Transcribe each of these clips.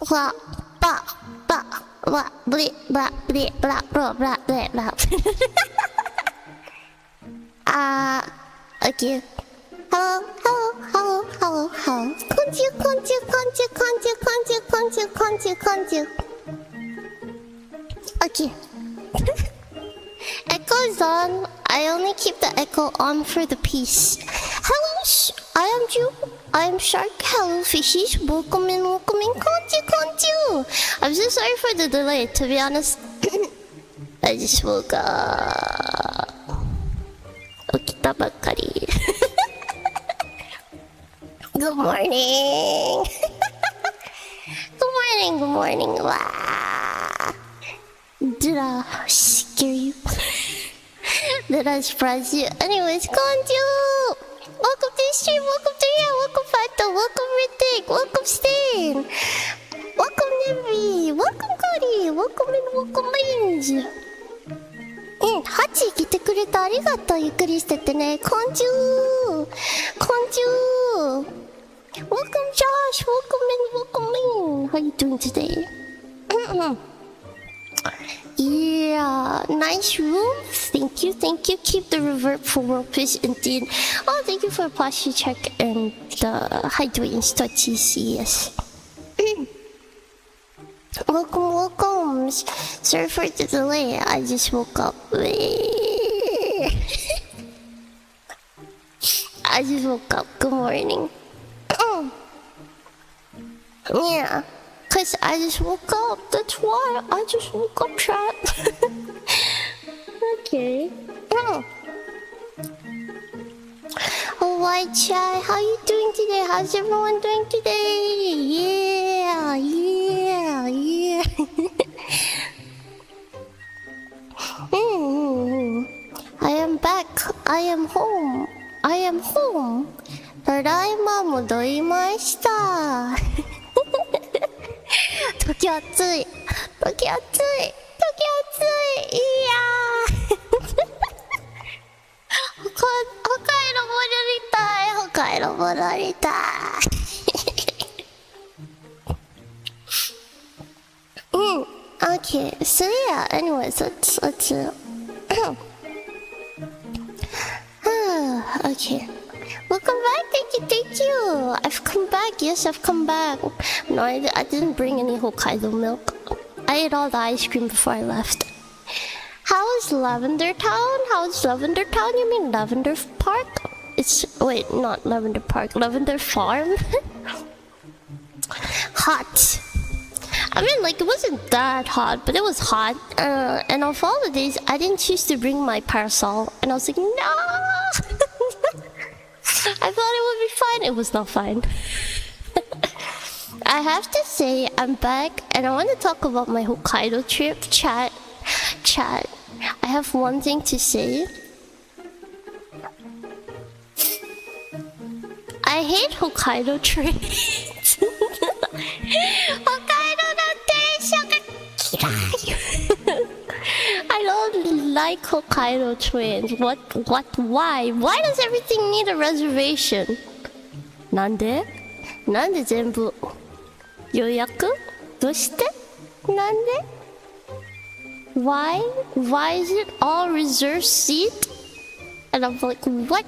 Blah, blah, blah, blah, blah, blah, blah, blah, blah, blah, blah, blah. Okay. Hello, hello, hello, hello, hello. Konju, konju, konju, konju, konju, konju, konju, konju. Okay. Echo's on. I only keep the echo on for the piece. Hello, I am Ju. I am Shark. Hello, fishies. Welcome in, welcome in. Konju, konju. I'm so sorry for the delay, to be honest. I just woke up. 起きたばっかり。Good morning. Good morning, good morning. Wow. Did I scare you? Did I surprise you? Anyways, Konju! Welcome to the stream, welcome to Hiya, welcome Fanta, welcome Ritik, welcome Stain, welcome Nevi, welcome Cody, welcome in, welcome Range. ハチ来てくれた、ありがとう。ゆっくりしてってね。コンジュー、コンジュー。Welcome Josh, welcome in. How you doing today? Yeah, nice room. Thank you, thank you. Keep the revert for world peace indeed. Oh, thank you for the posture check and the hydrating start TCS. Welcome, welcome. Sorry for the delay. I just woke up. I just woke up. Good morning. Yeah, cause I just woke up. That's why I just woke up, chat. Okay. Oh, white chat. How you doing today? How's everyone doing today? Yeah, yeah, yeah. I am back. I am home. I am home. ただいま戻りました。時暑い。時暑い。時暑い。いやー。北海道戻りたい。北海道戻りたい。Okay, so yeah, anyways, let's okay. Welcome back, thank you. I've come back, yes, I've come back. No, I didn't bring any Hokkaido milk. I ate all the ice cream before I left. How is Lavender Town? How's Lavender Town? You mean Lavender Park? Wait, not Lavender Park, Lavender Farm? Hot. I mean, like, it wasn't that hot, but it was hot. And of all the days, I didn't choose to bring my parasol. And I was like, no! I thought it would be fine. It was not fine. I have to say, I'm back, and I want to talk about my Hokkaido trip. Chat. I have one thing to say. I hate Hokkaido trains. Hokkaido no teisha ga kirai. I don't like Hokkaido trains. Why? Why does everything need a reservation? なんで全部予約？どうして？なんで？ Why is it all reserved seat? And I'm like, what?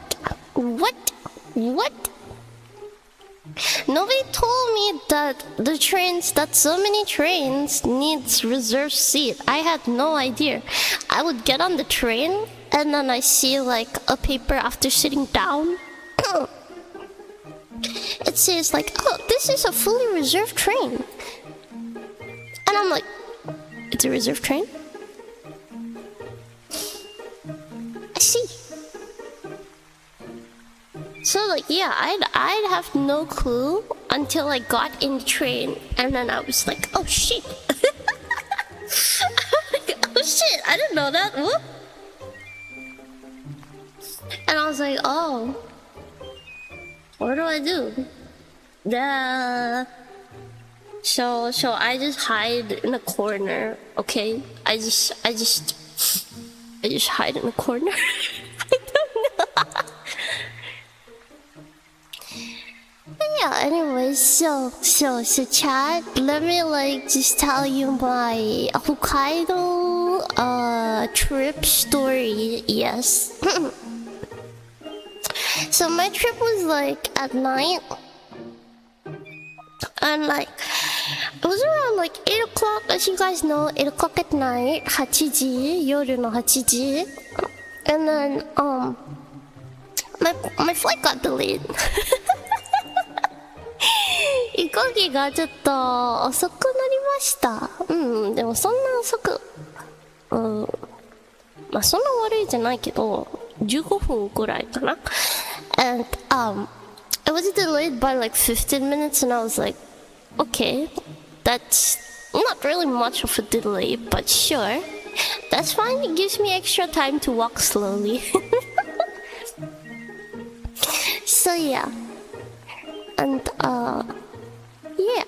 Nobody told me that that so many trains needs reserved seat. I had no idea. I would get on the train and then I see like a paper after sitting down. It says like, oh, this is a fully reserved train. And I'm like, it's a reserved train? I see. So like, yeah, I'd have no clue until I got in the train, and then I was like, oh shit. Oh shit, I didn't know that. Whoop. And I was like, oh, what do I do? So I just hide in a corner, okay? I just hide in a corner. I don't know. yeah, anyways, so chat, let me like just tell you my Hokkaido trip story. Yes. So my trip was like at night, and like it was around like 8 o'clock, as you guys know, 8 o'clock at night, 8時, 夜の8時, and then my flight got delayed. 飛行機がちょっと遅くなりました。でもそんな遅く、まあそんな悪いじゃないけど、15分くらいかな。And I was delayed by like 15 minutes, and I was like, okay, that's not really much of a delay, but sure, that's fine. It gives me extra time to walk slowly. So yeah, and yeah.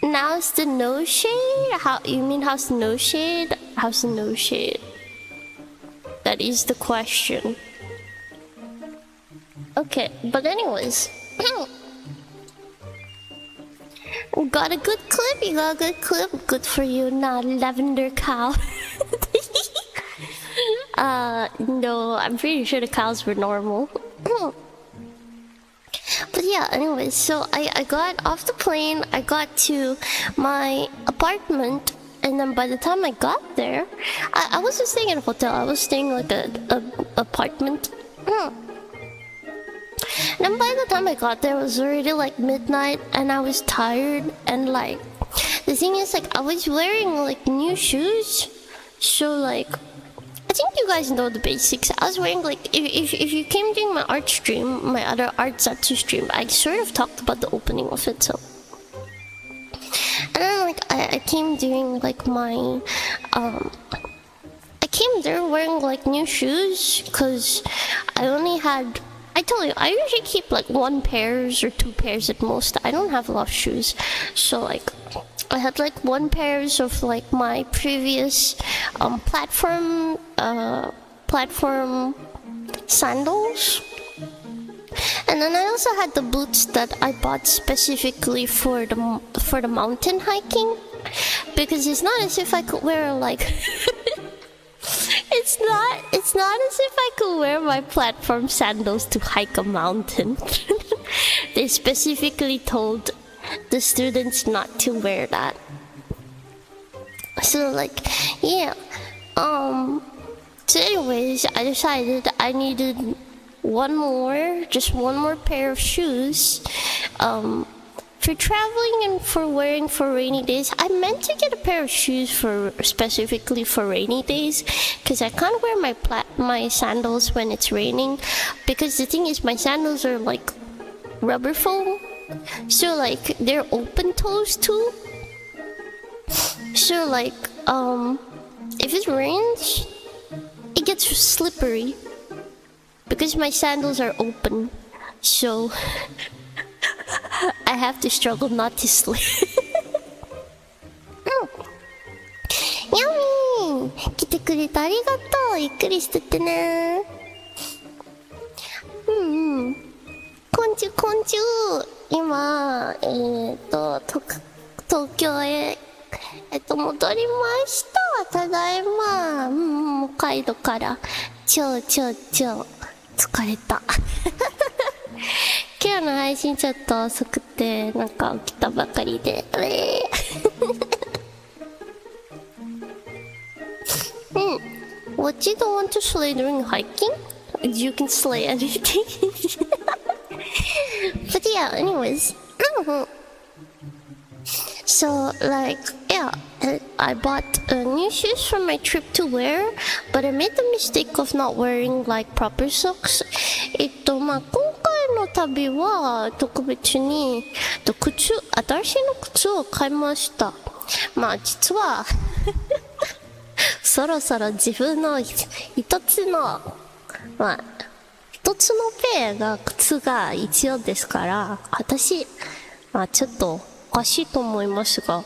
Now's the no shade? How you mean how's the no shade? How's the no shade? That is the question. Okay, but anyways. Got a good clip, you got a good clip. Good for you, not lavender cow. No, I'm pretty sure the cows were normal. But yeah, anyways, so I got off the plane, I got to my apartment, and then by the time I got there, I wasn't staying in a hotel, I was staying like a apartment. And then by the time I got there, it was already like midnight, and I was tired, and like, the thing is like, I was wearing like new shoes, so like, I think you guys know the basics. I was wearing like, if you came during my art stream, my other art Zatsu stream, I sort of talked about the opening of it, so. And then like, I came during like my, I came there wearing like new shoes, cause I only had, I told you, I usually keep like 1 pairs or 2 pairs at most. I don't have a lot of shoes, so like, I had like 1 pairs of like my previous platform sandals, and then I also had the boots that I bought specifically for the mountain hiking, because it's not as if I could wear like it's not as if I could wear my platform sandals to hike a mountain. They specifically told the students not to wear that. So like, yeah. So anyways, I decided I needed just one more pair of shoes, for traveling and for wearing for rainy days. I meant to get a pair of shoes specifically for rainy days, because I can't wear my sandals when it's raining, because the thing is my sandals are like rubber foam. So like, they're open toes too. So like, if it rains, it gets slippery, because my sandals are open. So I have to struggle not to slip. Yummy! 来てくれてありがとう。ゆっくりしててね。こんちゅ。今、東京へ、戻りました。ただいま。北海道から。超疲れた。今日の配信ちょっと遅くて、なんか起きたばかりで。What you don't want to slay during hiking? You can slay anything. But yeah, anyways. So like, yeah, I bought new shoes for my trip to wear, but I made the mistake of not wearing like proper socks. まあ今回の旅は特別に新しいの靴を買いました。まあ実はそろそろ自分の一つのペアが靴が一応ですから、私ちょっとおかしいと思いますが、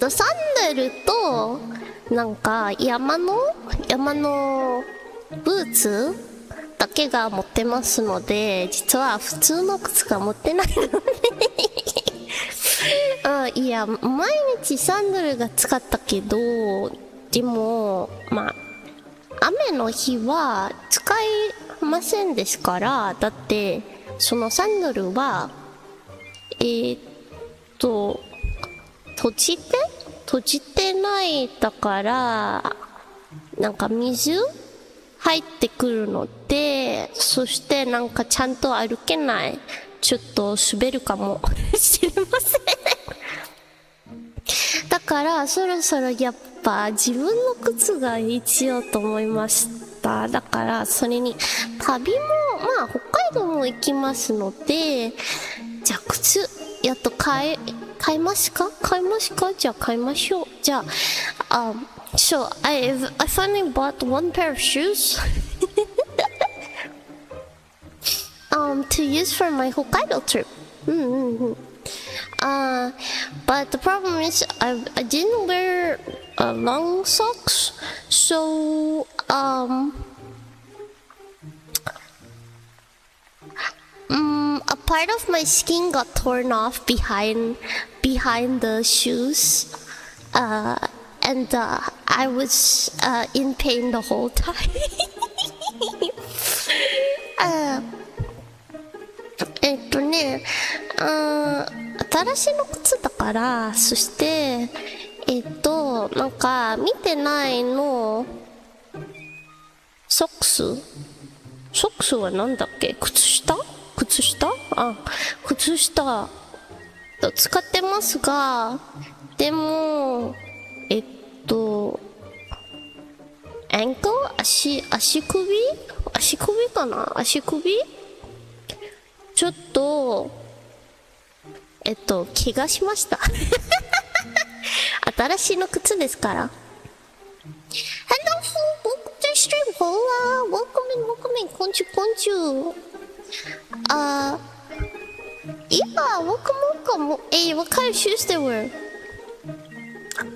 サンダルとなんか山のブーツだけが持ってますので、実は普通の靴が持ってないのでいや、毎日サンダルが使ったけど、でもまあ雨の日は使いませんですから。だってそのサンダルは閉じてないだから、なんか水入ってくるので、そしてなんかちゃんと歩けない、ちょっと滑るかもしれませんだからそろそろやっぱ自分の靴が必要と思いました。だからそれに旅もまあ北海道も行きますので、じゃあ靴やっと買いますか？じゃあ買いましょう。じゃあSo I finally bought one pair of shoes to use for my Hokkaido trip. But the problem is I didn't wear long socks, so a part of my skin got torn off behind the shoes, and I was in pain the whole time. 新しいの靴だから、そしてなんか見てないのソックスはなんだっけ？靴下と使ってますが、でもアンクル、足首かな、ちょっと怪我しました新しいの靴ですから。 Hello, welcome to the stream. Hola, welcome in. こんじゅ。Yeah, welcome. Hey, what kind of shoes they were?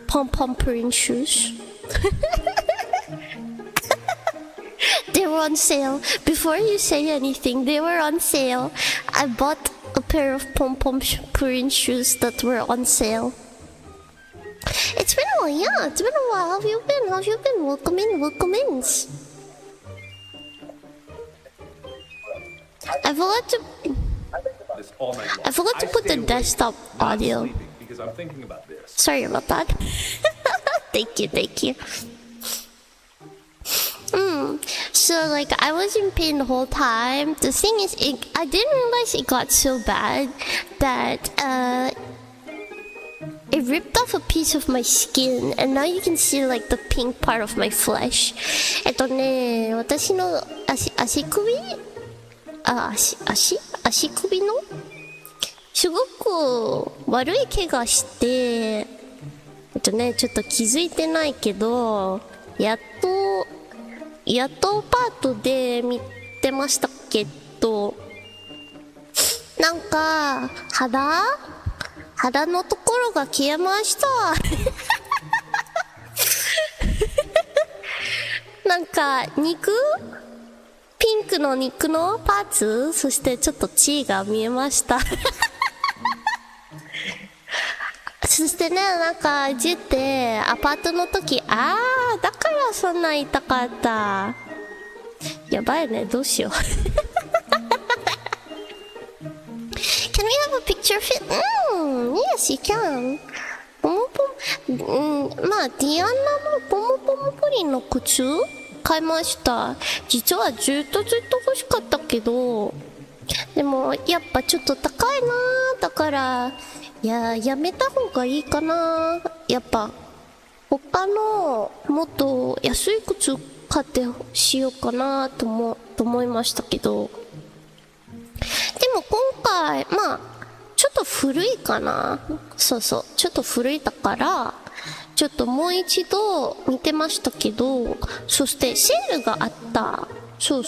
Pom-pom print shoes. They were on sale. Before you say anything, they were on sale. I bought a pair of pom-pom print shoes that were on sale. It's been a while, yeah. It's been a while. How have you been? Welcome in. I forgot to put the desktop audio. Sorry about that. Thank you. So like I was in pain the whole time. The thing is, I didn't realize it got so bad that it ripped off a piece of my skin, and now you can see like the pink part of my flesh. 私の足首のすごく悪い怪我して、ちょっと気づいてないけど、やっとパートで見てましたけど、なんか肌のところが消えましたなんかピンクの肉のパーツ、そしてちょっと血が見えましたそしてね、なんかアパートの時、だからそんな痛かった。やばいね、どうしようCan we have a picture of it? Yes, you can. まあディアンナのポモポモプリンの靴買いました。実はずっと欲しかったけど、でもやっぱちょっと高いな。だからやめた方がいいかな。やっぱ他のもっと安い靴買ってしようかなと思いましたけど、でも今回まあちょっと古いかな。そうちょっと古いだからちょっともう一度見てましたけど、そしてセールがあった。セー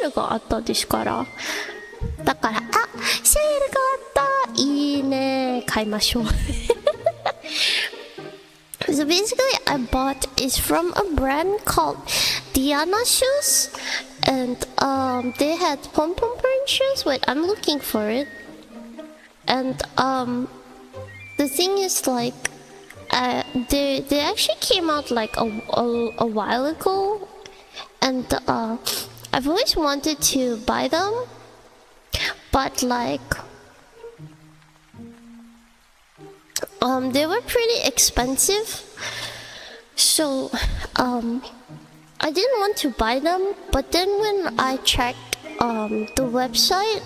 ルがあったですから、だからセールがあった、いいね、買いましょうSo basically I bought is from a brand called Diana Shoes, and they had pom pom branches. Wait, I'm looking for it. And the thing is like, they actually came out like a while ago, and I've always wanted to buy them, but like they were pretty expensive, so I didn't want to buy them. But then when I checked the website,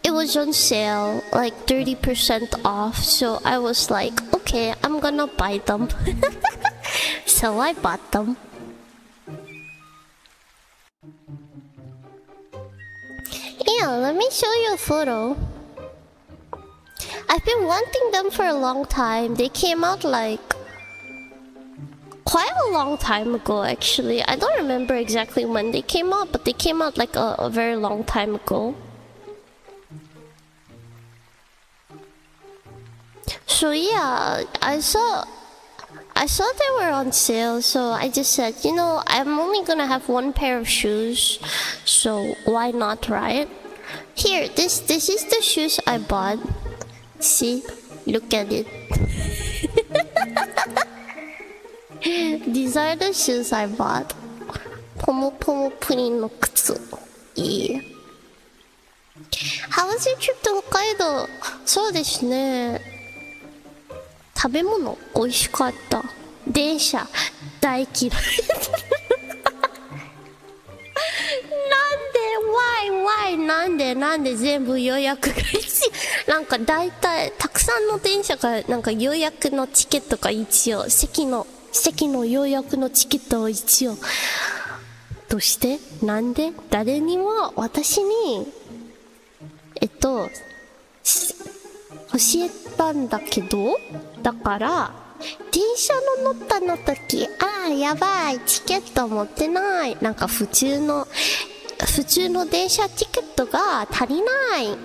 it was on sale, like 30% off. So I was like, okay, I'm gonna buy them. So I bought them. Yeah, let me show you a photo. I've been wanting them for a long time. They came out like quite a long time ago, actually. I don't remember exactly when they came out, but they came out like a very long time ago. So yeah, I saw they were on sale, so I just said, you know, I'm only gonna have one pair of shoes, so why not, right? Here, this is the shoes I bought. See? Look at it. These are the shoes I bought. Pomo Pomo Purin no kutsu. Yeah. How was your trip to Hokkaido? そうですね。食べ物美味しかった。電車大嫌い。なんで全部予約がなんか大体たくさんの電車がなんか予約のチケットが一応席の予約のチケットを一応どうしてなんで誰にも私に教えたんだけど、だから電車の乗ったの時、やばいチケット持ってない、なんか普通の電車チケットが足りない、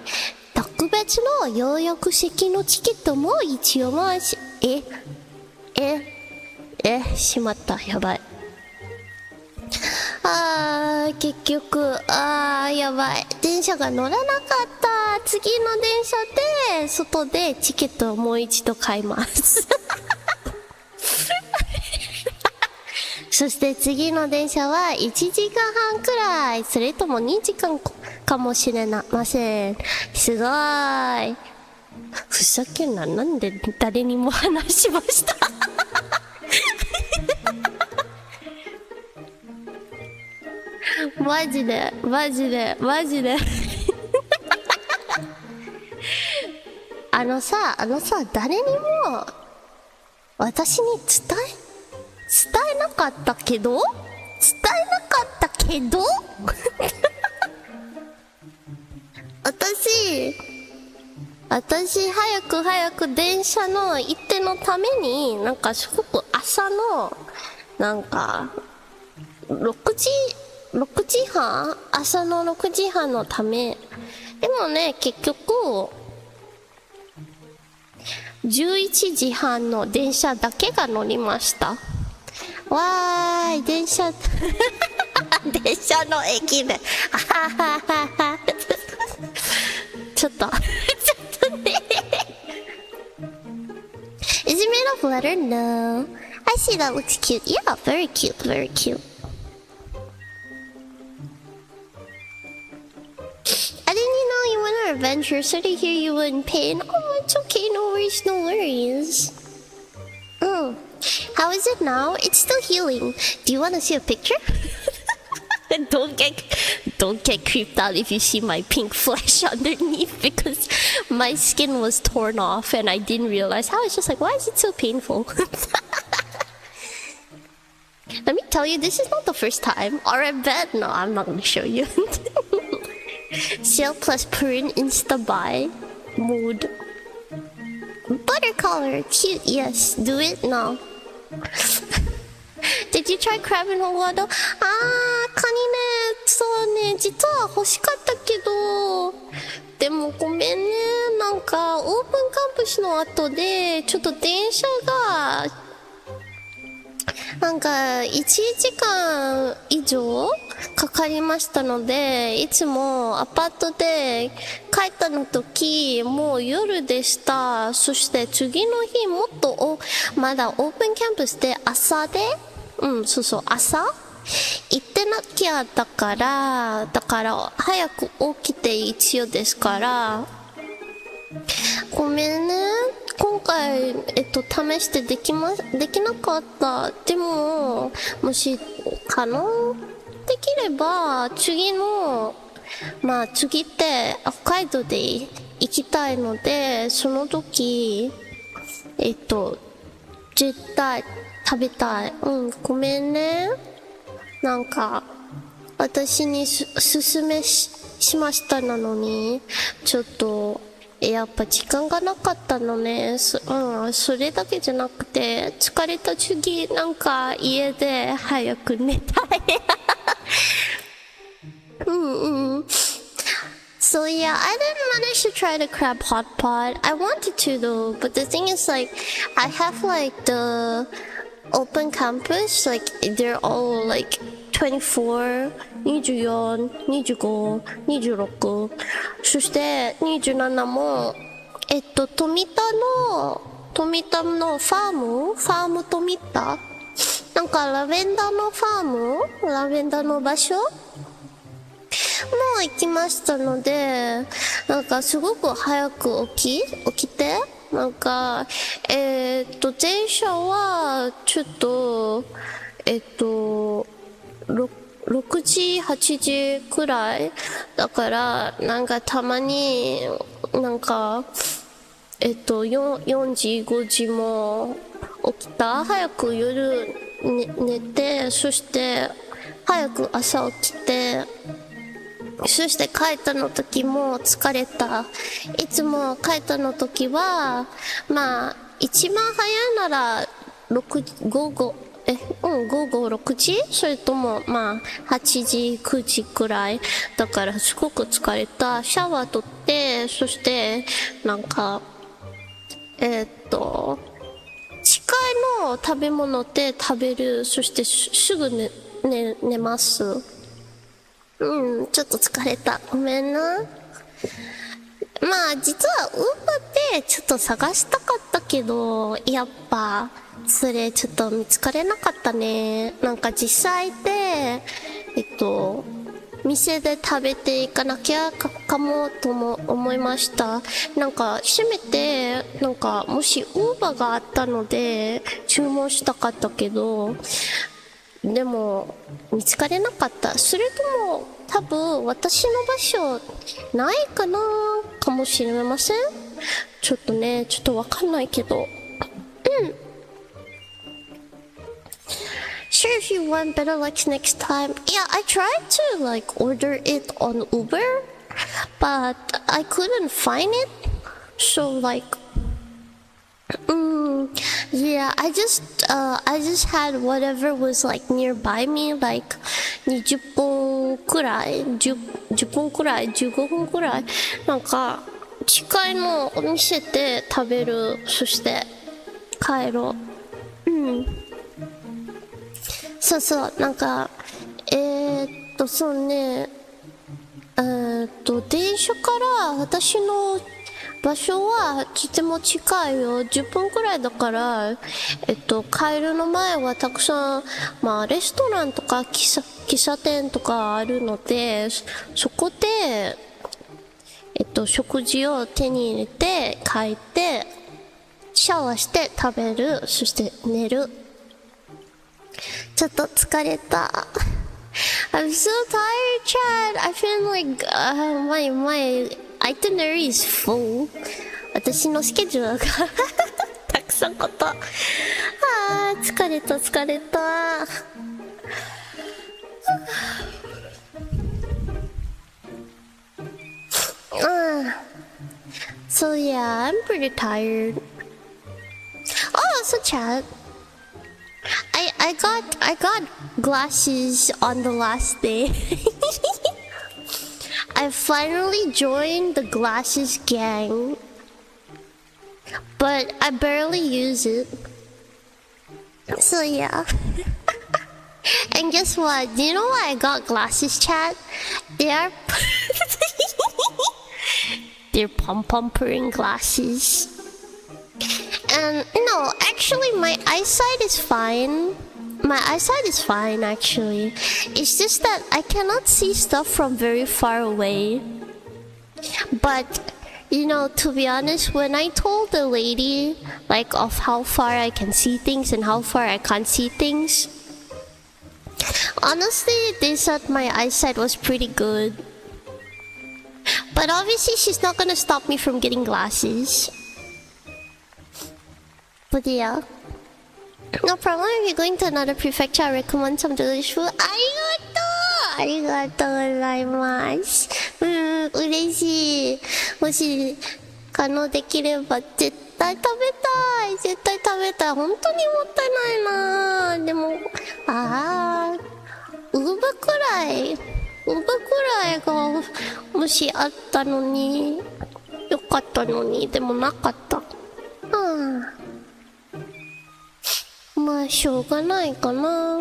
特別の予約席のチケットも一応もししまった、やばい。結局やばい、電車が乗らなかった。次の電車で外でチケットをもう一度買いますそして次の電車は1時間半くらい、それとも2時間かもしれません。すごーい。ふざけんな、なんで誰にも話しましたマジであのさ、誰にも私に伝えなかったけど私早く電車の一手のためになんかすごく朝のなんか6時半朝の6時半のためでもね、結局11時半の電車だけが乗りました。わーい、電車の駅でちょっとねIs it made of leather? No. I see that looks cute. Yeah, very cute, very cute. I didn't know you went on an adventure. Sorry to hear you were in pain. Oh, it's okay. No worries, no worries. Oh, how is it now? It's still healing. Do you want to see a picture? Don't get creeped out if you see my pink flesh underneath because my skin was torn off and I didn't realize. I was just like, why is it so painful? Let me tell you, this is not the first time. Or I bet. No, I'm not going to show you. Sale plus Purin Insta Buy mode. Butter color, cute, yes. Do it? No. Did you try crab in HOKKIADO? カニね、そうね、実は欲しかったけど、でもごめんね、なんかオープンカンパスの後でちょっと電車がなんか1時間以上かかりましたので、いつもアパートで帰ったの時、もう夜でした。そして次の日もっとまだオープンキャンパスで朝で、そうそう、朝行ってなきゃだから、早く起きて一応ですから、ごめんね。今回、試してできなかった。でも、もし可能できれば、次って北海道で行きたいので、その時、絶対食べたい。ごめんね。なんか、私に勧めしましたなのに、ちょっと、やっぱ時間がなかったのね。それだけじゃなくて、疲れた次、なんか家で早く寝たい。So yeah, I didn't manage to try the crab hot pot. I wanted to though, but the thing is like, I have like the open campus, like they're all like 24、24、25、26、そして27も、富田のファーム富田なんかラベンダーの場所もう行きましたので、なんかすごく早く起きて、なんか、電車は、ちょっと、6時、8時くらいだから、なんかたまに、なんか、4時、5時も起きた。早く夜寝て、そして早く朝起きて、そして帰ったの時も疲れた。いつも帰ったの時は、まあ、一番早いなら、午後6時それとも、まあ、8時、9時くらい。だからすごく疲れた。シャワー取って、そして、なんか、近いの食べ物で食べる。そしてすぐ寝ます。ちょっと疲れた。ごめんな。まあ、実はウーバーでちょっと探したかったけど、やっぱ、それちょっと見つかれなかったね。なんか実際で、店で食べていかなきゃかもとも思いました。なんか、せめて、なんか、もしウーバーがあったので、注文したかったけど、でも、見つかれなかった。それとも、多分、私の場所、ないかなかもしれません。ちょっとわかんないけど。Sure, if you want better luck next time. Yeah, I tried to like order it on Uber, but I couldn't find it. So like, yeah, I just had whatever was like nearby me, like 20分くらい、10分くらい、15分くらい、なんか近いのを見せて食べる、そして帰ろう。そうそう、なんか、そうね、電車から私の場所はとても近いよ。10分くらいだから、帰るの前はたくさん、まあ、レストランとか喫茶店とかあるので、そこで、食事を手に入れて、帰って、シャワーして食べる、そして寝る。ちょっと疲れた。I'm so tired, Chad. I feel like my itinerary is full. 私のスケジュールがたくさんこと。疲れた。So yeah, I'm pretty tired. Oh, so Chad. I got glasses on the last day. I finally joined the glasses gang, but I barely use it. So yeah. And guess what? Do you know why I got glasses, chat? They're they're pom-pom-pering glasses. And no, actually my eyesight is fine. My eyesight is fine actually. It's just that I cannot see stuff from very far away. But you know, to be honest, when I told the lady like of how far I can see things and how far I can't see things, honestly they said my eyesight was pretty good. But obviously she's not gonna stop me from getting glasses. But yeah, no problem. If you're going to another prefecture, I recommend some delicious food. Arigatou gozaimasu. 嬉しい。もし可能できれば絶対食べたい。絶対食べたい。本当にもったいないな。でも、ウブくらいがもしあったのによかったのに、でもなかった。まあしょうがないかな。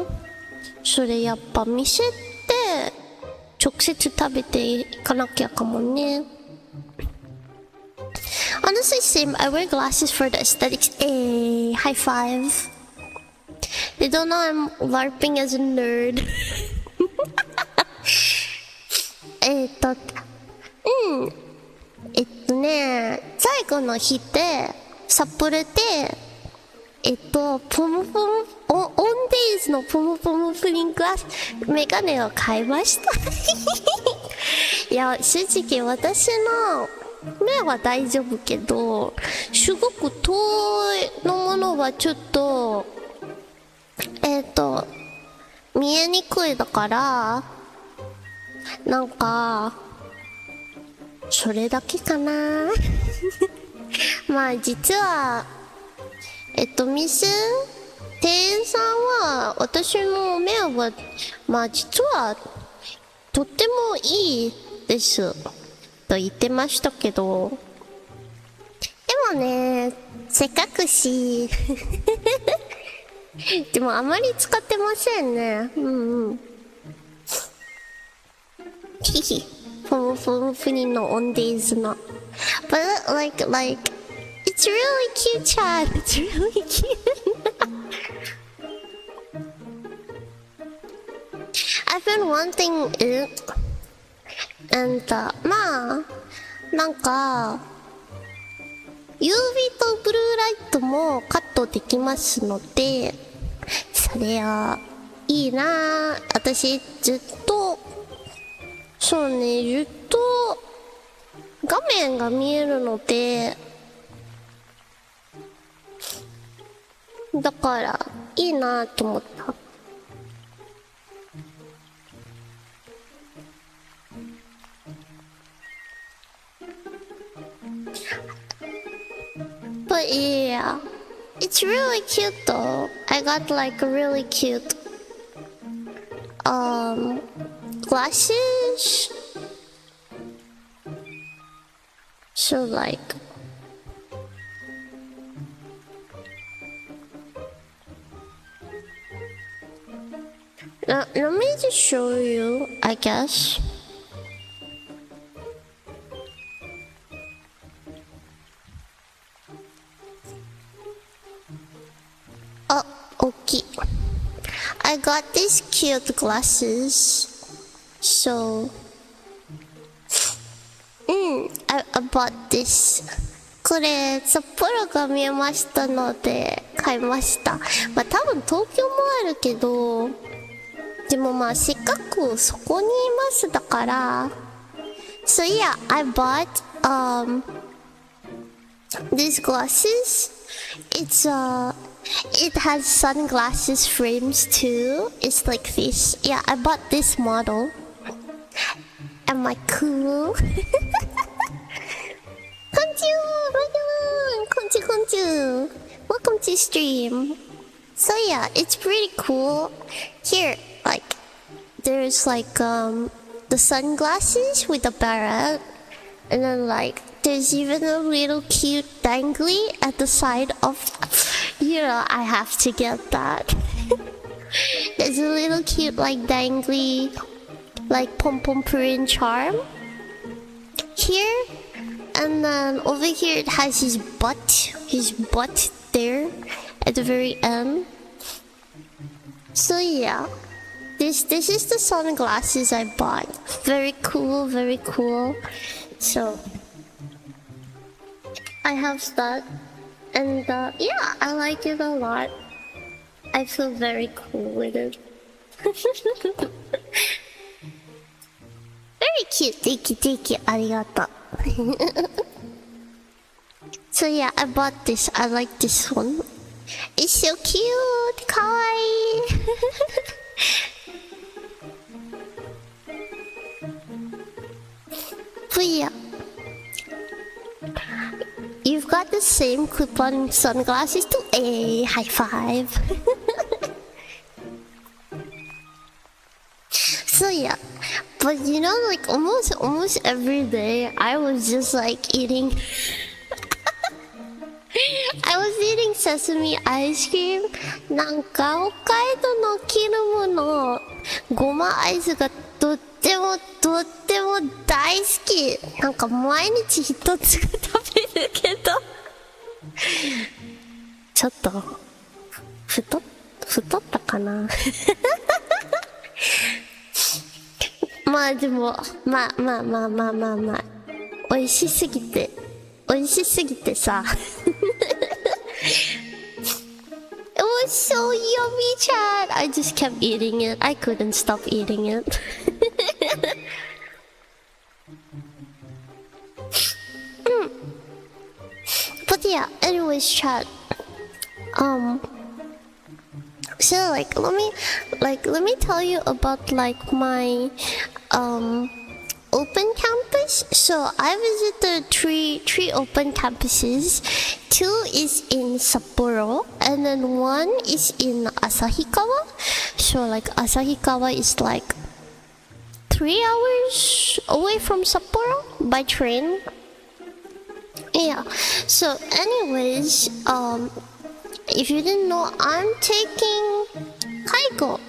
それやっぱ店って直接食べていかなきゃかもね。Honestly, same. I wear glasses for the aesthetics. Hey, high five. They don't know I'm LARPing as a nerd. 最後の日で札幌でポムポムオンデイズのポムポムプリングラスメガネを買いました。いや正直私の目は大丈夫けど、すごく遠いのものはちょっと見えにくいだから、なんかそれだけかな。まあ実は店員さんは私の目はまあ実はとってもいいですと言ってましたけど、でもね、せっかくしでもあまり使ってませんね。ヒヒポムポムプリンのオンデイズの But like it's really cute, Chad. It's really cute. I've been wanting it. And まあなんか UV とブルーライトもカットできますので、それはいいな。私ずっとそうね、ずっと画面が見えるので、だからいいなと思った。But yeah, it's really cute though. I got like really cute glasses. So like let me just show you, I guess. Oh, okay. I got these cute glasses. So, I bought this. これ札幌が見えましたので買いました。まあ多分東京もあるけど、でもまあせっかくそこにいますだから。So yeah, I bought these glasses. It has sunglasses frames too. It's like this. Yeah, I bought this model. Am I cool? Konju. Welcome to stream. So yeah, it's pretty cool. Here, like, there's like the sunglasses with the barrette, and then like there's even a little cute dangly at the side of. You know, I have to get that. there's a little cute like dangly like pom-pom print charm here, and then over here it has his butt there at the very end. So yeah, this is the sunglasses I bought. Very cool, very cool. So I have that, and yeah, I like it a lot. I feel very cool with it. Very cute. Thank you. Arigato. So yeah, I bought this. I like this one. It's so cute. Kawaii. But yeah, you've got the same clip-on sunglasses too. Hey, high five. So yeah, but you know, like almost every day I was just like eating I was eating sesame ice cream. なんか北海道のキルムのごまアイスがとっても大好き。なんか毎日一つ食べるけどちょっと太ったかなまあでもまあ美味しすぎてさIt was so yummy, Chad. I just kept eating it. I couldn't stop eating it. But yeah, anyways, Chad. So let me tell you about like my open campus. So I visited three open campuses. 2 is in Sapporo, and then 1 is in Asahikawa. So like Asahikawa is like 3 hours away from Sapporo by train. Yeah. So anyways, if you didn't know, I'm taking Kaigo,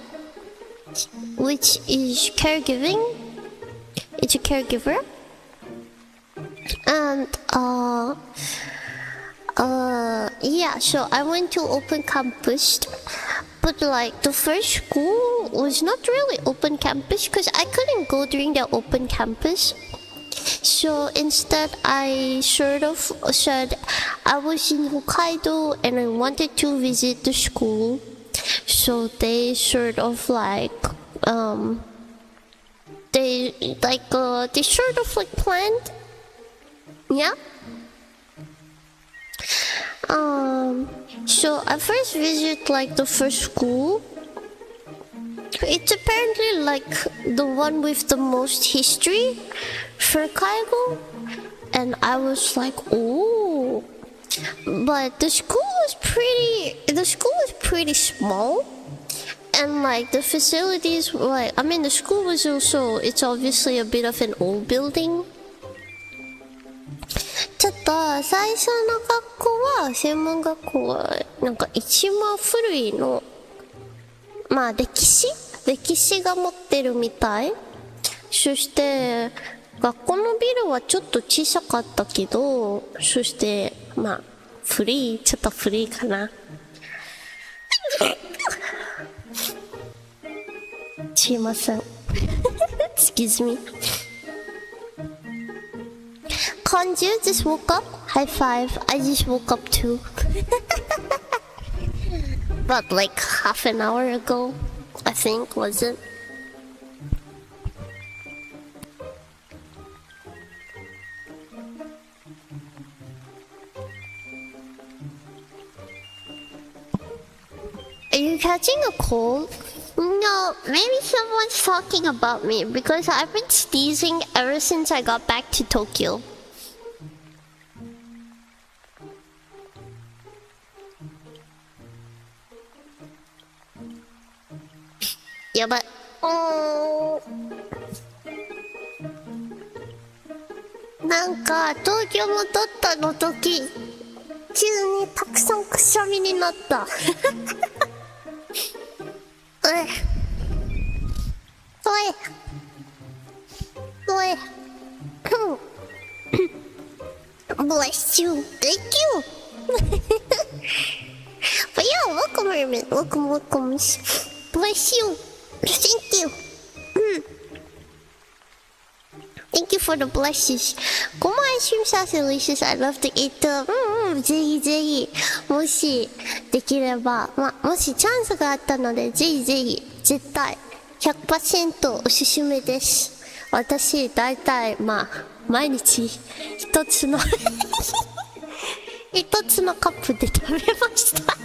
which is caregiving. It's a caregiver. And yeah, so I went to open campus, but like the first school was not really open campus because I couldn't go during the open campus. So instead I sort of said I was in Hokkaido and I wanted to visit the school. So they sort of like they sort of like planned. Yeah. So I first visit like the first school. It's apparently like the one with the most history for Kaigo, and I was like, oh. But the school was pretty small, and like the facilities were like, I mean the school was also, it's obviously a bit of an old building. ちょっと最初の学校は専門学校はなんか一番古いの、まあ歴史が持ってるみたい。そして学校のビルはちょっと小さかったけど、そしてまあちょっと古いかな。すいません。Excuse me. Konju just woke up. High five. I just woke up too. About like half an hour ago, I think, was it? Are you catching a cold? No, maybe someone's talking about me because I've been sneezing ever since I got back to Tokyo. Yeah, butなんか東京も撮ったの時急にたくさんくしゃみになった Bless you. Thank you. But yeah, welcome, Herman. Welcome. Bless you. Thank you. Thank you for the blessings. Go my stream sounds delicious. I love to eat them. ぜひぜひ。もしできれば、もしチャンスがあったので、ぜひぜひ、絶対、100% おすすめです。私、だいたい、毎日、一つのカップで食べました。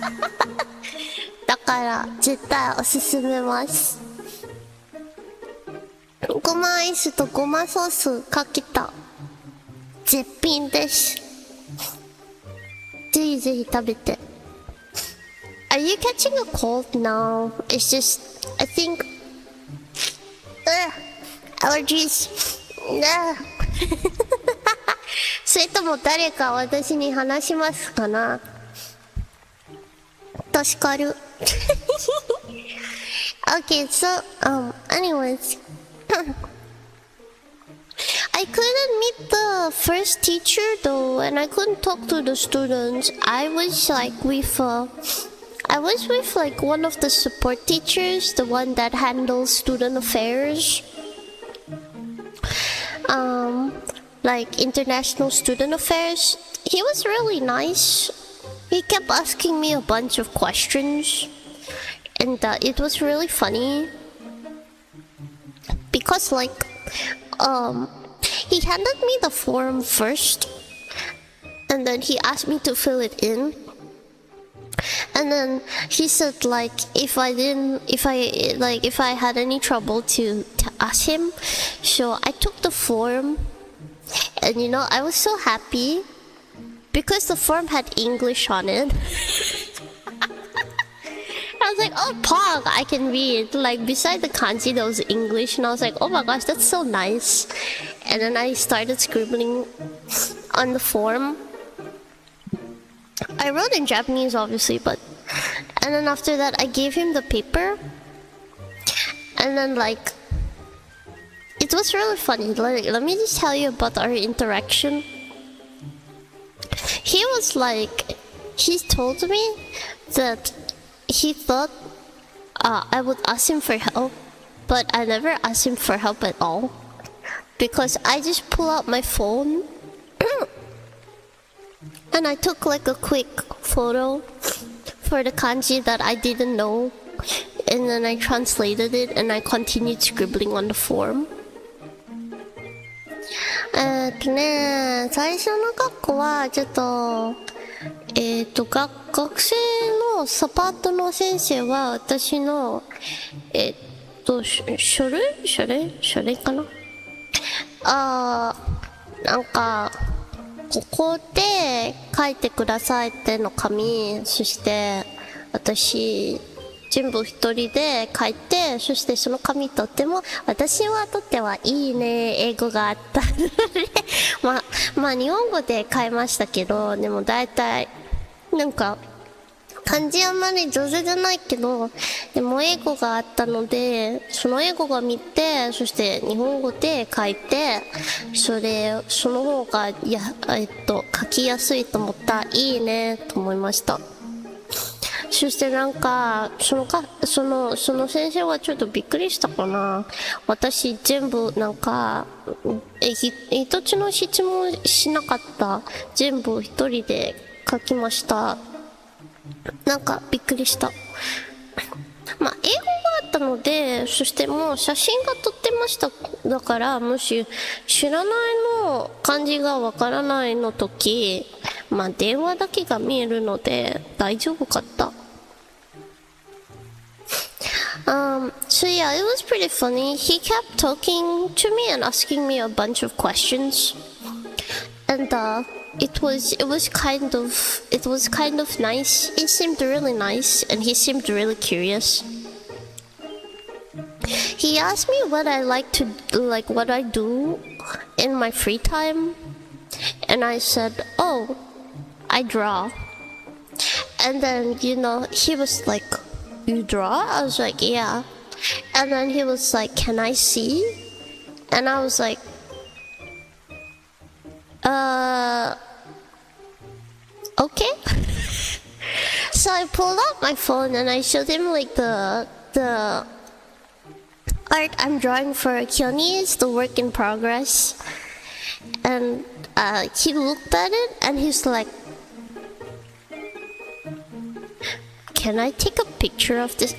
だから、絶対おすすめます。ごまアイスとごまソースかけた絶品です。ぜひぜひ食べて。Are you catching a cold? No, it's just I think allergies. それとも誰か私に話しますかな。助かる。Okay, so anyways. I couldn't meet the first teacher though, and I couldn't talk to the students. I was with like one of the support teachers, the one that handles student affairs, like international student affairs. He was really nice. He kept asking me a bunch of questions, and it was really funny because he handed me the form first, and then he asked me to fill it in, and then he said if I had any trouble to ask him. So I took the form, and I was so happy because the form had English on it. I was like, oh, Pog, I can read. Beside the kanji, there was English, and I was like, oh my gosh, that's so nice. And then I started scribbling on the form. I wrote in Japanese, obviously, and then after that, I gave him the paper. And then, it was really funny. Let me just tell you about our interaction. He told me that he thought I would ask him for help, but I never asked him for help at all. Because I just pull out my phone and I took a quick photo for the kanji that I didn't know, and then I translated it and I continued scribbling on the form. 最初の学校はちょっと学生のサポートの先生は私の書類かな。ここで書いてくださいっての紙、そして私全部一人で書いて、そしてその紙とっても私はとってはいいね、英語があったので日本語で書いましたけど、でも大体漢字あんまり上手じゃないけど、でも英語があったので、その英語が見て、そして日本語で書いて、その方が書きやすいと思った。いいねと思いました。そしてその先生はちょっとびっくりしたかな。私全部一つの質問しなかった。全部一人で書きました。びっくりした。英語があったので、そしてもう写真が撮ってました。だから、もし知らないの漢字がわからないの時、電話だけが見えるので大丈夫かった。So yeah, it was pretty funny. He kept talking to me and asking me a bunch of questions, and it was kind of nice. It seemed really nice, and he seemed really curious. He asked me what I what I do in my free time, and I said, oh, I draw. And then he was like, you draw? I was like, yeah. And then he was like, can I see? And I was like, okay. So I pulled out my phone and I showed him like the art I'm drawing for HOKKIADO, the work in progress. And he looked at it and he's like, can I take a picture of this?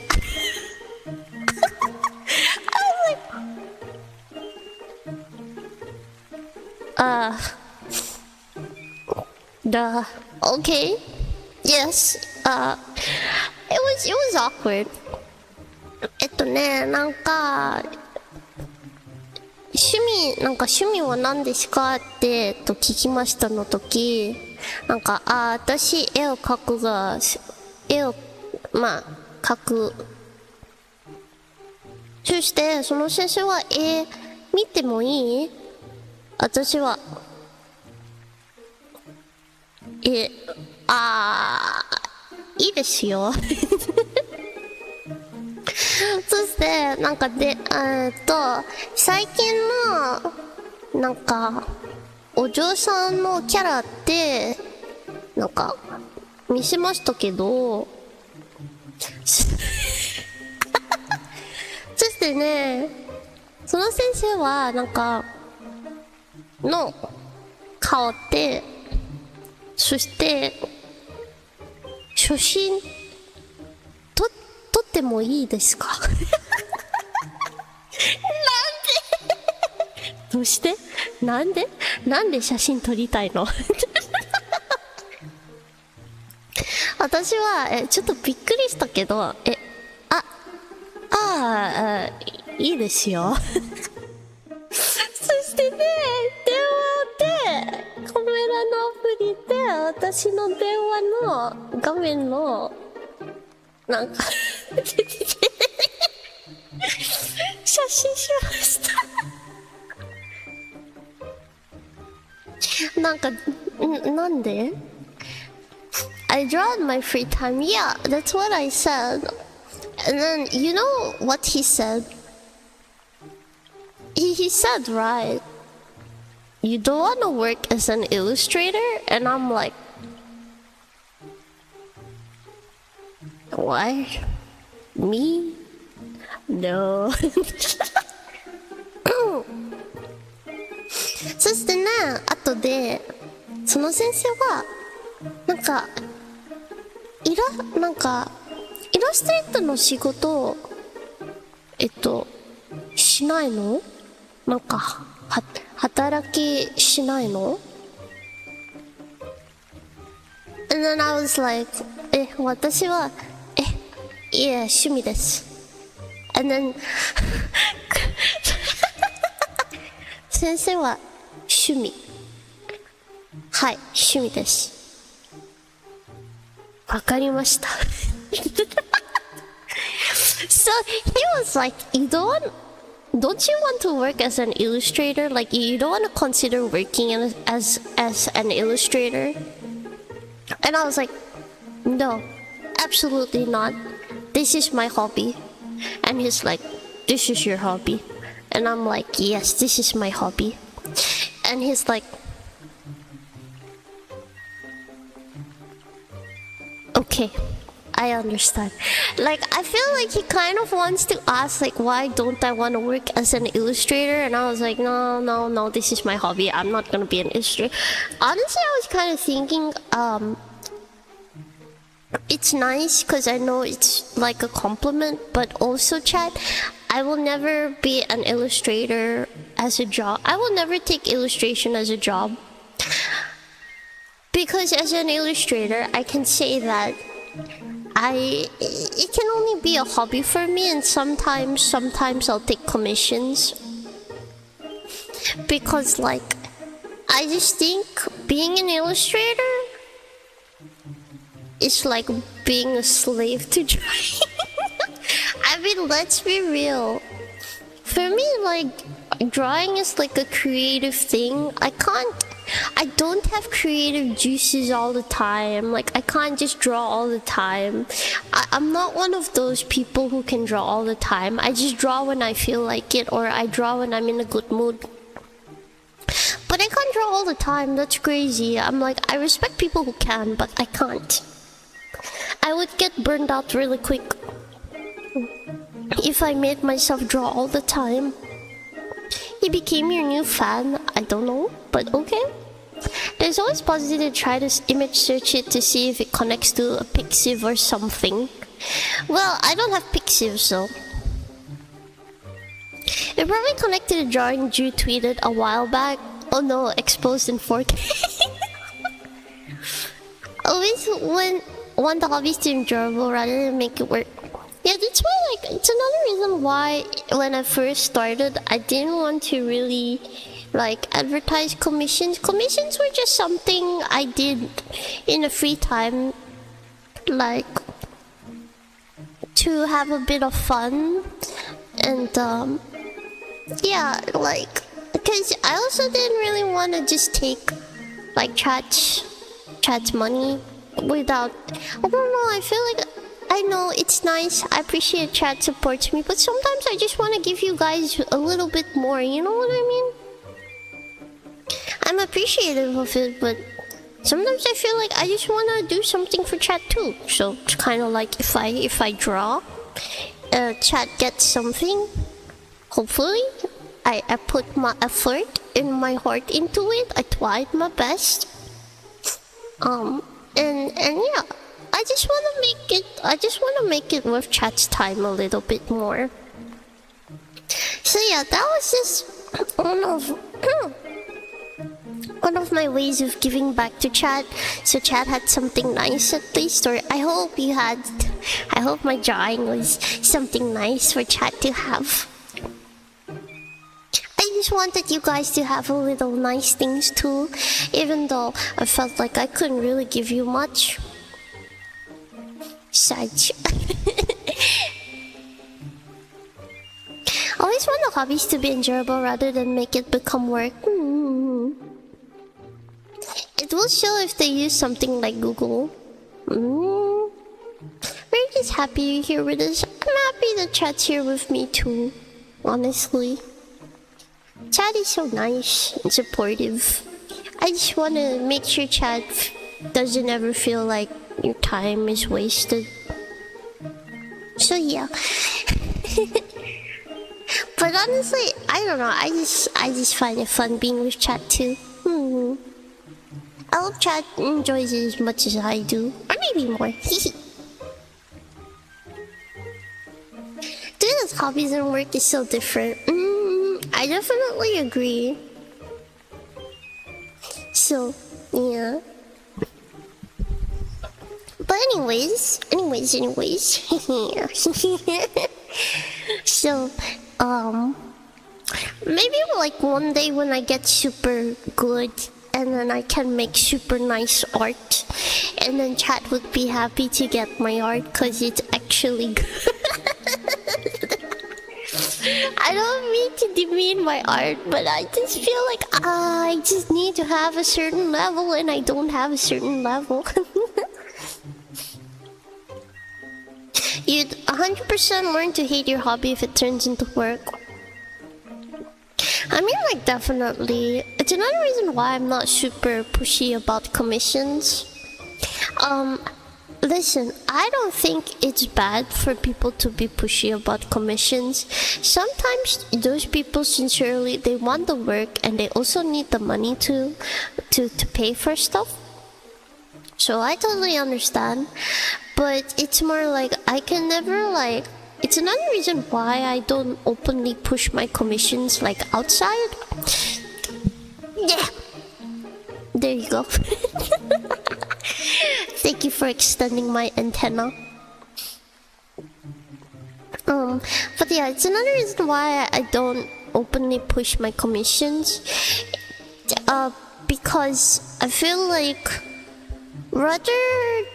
I was like, okay, yes. It was awkward. なんか趣味は何ですかって聞きましたの時、なんか私絵を描く。そしてその先生は見てもいい？私はいいですよ。そしてなんか最近のなんかお嬢さんのキャラってなんか見せましたけどそしてね、その先生はなんかの顔ってそして写真撮ってもいいですか？なんでどうしてなんで写真撮りたいの？私はちょっとびっくりしたけどいいですよ。そしてね、電話でカメラのアプリで私の電話の画面のなんか写真しました。なんで I draw in my free time. Yeah, that's what I said. And then, you know what he said? He said, right, you don't want to work as an illustrator? And I'm like, what? Me? No. そしてね、後でその先生はなんかイラストレーターの仕事をしないの？なんか働きしないの？ And then I was like 私はいや趣味です。 And then 先生は趣味、はい趣味です。わかりました。So he was like, don't you want to work as an illustrator? Like you don't want to consider working as an illustrator? And I was like, no, absolutely not. This is my hobby. And he's like, this is your hobby. And I'm like, yes, this is my hobby. And he's like, okay, I understand. Like, I feel like he kind of wants to ask, like, why don't I want to work as an illustrator? And I was like, no, this is my hobby. I'm not gonna be an illustrator. Honestly, I was kind of thinking, it's nice because I know it's like a compliment, but also, chat, I will never be an illustrator as a job. I will never take illustration as a job. Because as an illustrator, I can say that it can only be a hobby for me, and sometimes I'll take commissions. Because like, I just think being an illustrator is like being a slave to drawing. I mean, let's be real. For me, like, drawing is like a creative thing. I can't I don't have creative juices all the time. Like, I can't just draw all the time. I'm not one of those people who can draw all the time. I just draw when I feel like it, or I draw when I'm in a good mood. But I can't draw all the time. That's crazy. I'm like, I respect people who can, but I can't. I would get burned out really quick if I made myself draw all the time. He became your new fan? I don't know, but okay. There's always possibility to try to image search it to see if it connects to a Pixiv or something. Well, I don't have Pixiv, so... It probably connected to a drawing Ju tweeted a while back. Oh no, exposed in 4K. Always want the hobbies to be enjoyable rather than make it work. Yeah, that's why, like, it's another reason why when I first started, I didn't want to really, like, advertise commissions. Commissions were just something I did in a free time, like, to have a bit of fun. And, yeah, like, because I also didn't really want to just take, like, chat's money without, I don't know, I feel like, I know it's nice, I appreciate chat supports me, but sometimes I just want to give you guys a little bit more, you know what I mean? I'm appreciative of it, but sometimes I feel like I just want to do something for chat too. So it's kind of like if I draw, chat gets something, hopefully. I put my effort and my heart into it, I tried my best. And yeah. I just want to make it worth chat's time a little bit more. So yeah, that was just one of my ways of giving back to chat. So chat had something nice at least, or I hope my drawing was something nice for chat to have. I just wanted you guys to have a little nice things too, even though I felt like I couldn't really give you much. Such. Always want the hobbies to be enjoyable rather than make it become work. It will show if they use something like Google. We're just happy you're here with us. I'm happy the chat's here with me too, honestly. Chat is so nice and supportive. I just want to make sure chat doesn't ever feel like your time is wasted. So yeah. But honestly, I don't know, I just find it fun being with chat too. I hope chat enjoys it as much as I do. Or maybe more. Doing this hobbies and work is so different. I definitely agree. So, yeah. But anyways. So, maybe like one day when I get super good and then I can make super nice art, and then chat would be happy to get my art cause it's actually good. I don't mean to demean my art, but I just feel like I just need to have a certain level and I don't have a certain level. You'd 100% learn to hate your hobby if it turns into work. I mean, like, definitely. It's another reason why I'm not super pushy about commissions. Listen, I don't think it's bad for people to be pushy about commissions. Sometimes those people sincerely, they want the work and they also need the money to pay for stuff. So I totally understand. But it's more like, I can never like... It's another reason why I don't openly push my commissions like outside. Yeah. There you go. Thank you for extending my antenna. But yeah, it's another reason why I don't openly push my commissions. Because I feel like rather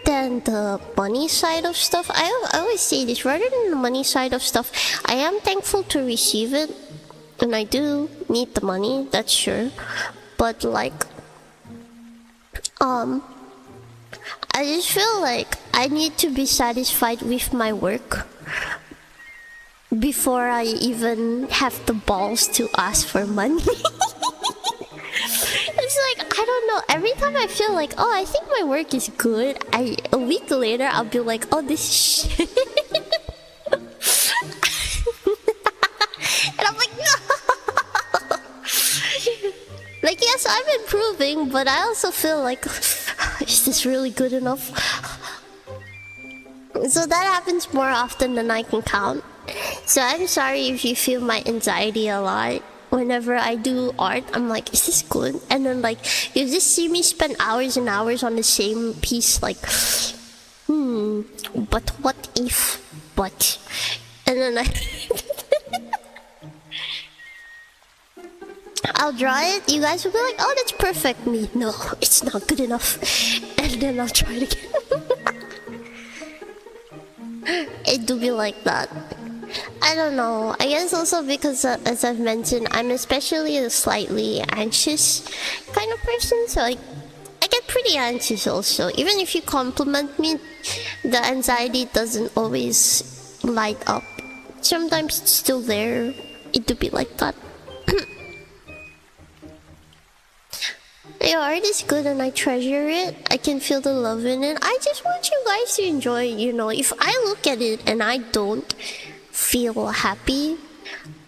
than the money side of stuff, I always say this, rather than the money side of stuff, I am thankful to receive it. And I do need the money, that's sure. But like, I just feel like I need to be satisfied with my work before I even have the balls to ask for money. It's like, I don't know, every time I feel like, oh, I think my work is good, a week later I'll be like, oh, this is shit. And I'm like, no. Like, yes, I'm improving, but I also feel like, is this really good enough? So that happens more often than I can count. So I'm sorry if you feel my anxiety a lot. Whenever I do art, I'm like, is this good? And then like, you just see me spend hours and hours on the same piece, like, but what if, but... And then I'll draw it, you guys will be like, oh, that's perfect. Me, no, it's not good enough. And then I'll try it again. It do be like that. I don't know. I guess also because, as I've mentioned, I'm especially a slightly anxious kind of person. So I get pretty anxious also. Even if you compliment me, the anxiety doesn't always light up. Sometimes it's still there. It do be like that. Your art is good and I treasure it. I can feel the love in it. I just want you guys to enjoy, you know. If I look at it and I don't feel happy,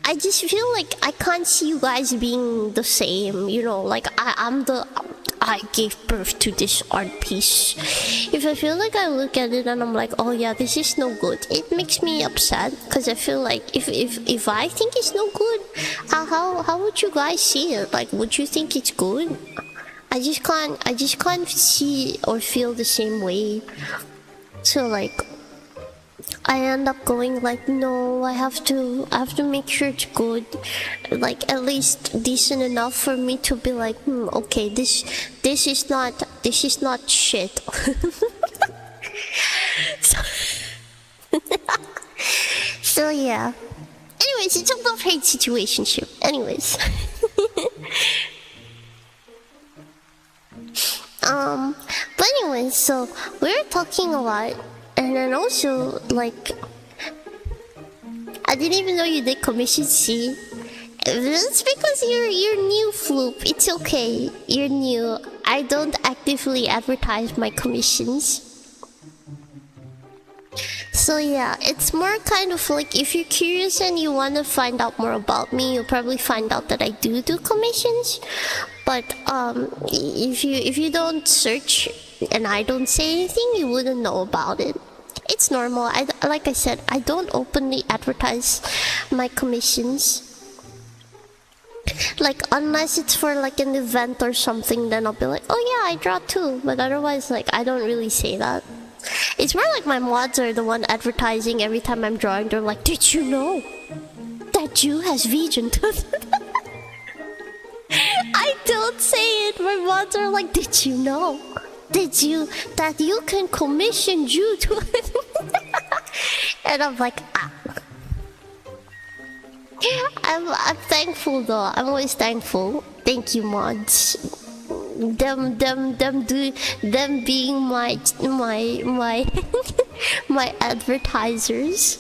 I just feel like I can't see you guys being the same, you know, like I gave birth to this art piece. If I feel like I look at it and I'm like, oh yeah, this is no good, it makes me upset, because I feel like if I think it's no good, how would you guys see it? Like, would you think it's good? I just can't see or feel the same way. So like, I end up going like, no, I have to make sure it's good, like at least decent enough for me to be like, okay, this is not shit. So yeah. Anyways, it's a love-hate situationship. Anyways. But anyways, so we're talking a lot. And then also, like, I didn't even know you did commission C. It's because you're new, Floop. It's okay. You're new. I don't actively advertise my commissions. So yeah, it's more kind of like, if you're curious and you want to find out more about me, you'll probably find out that I do commissions. But if you don't search and I don't say anything, you wouldn't know about it. It's normal. Like I said, I don't openly advertise my commissions. Like, unless it's for like an event or something, then I'll be like, oh yeah, I draw too. But otherwise, like, I don't really say that. It's more like my mods are the one advertising every time I'm drawing. They're like, did you know that Ju has vision? I don't say it. My mods are like, did you know that you can commission Ju to it? And I'm like, ah. I'm thankful though. I'm always thankful. Thank you, mods. Them being my my advertisers.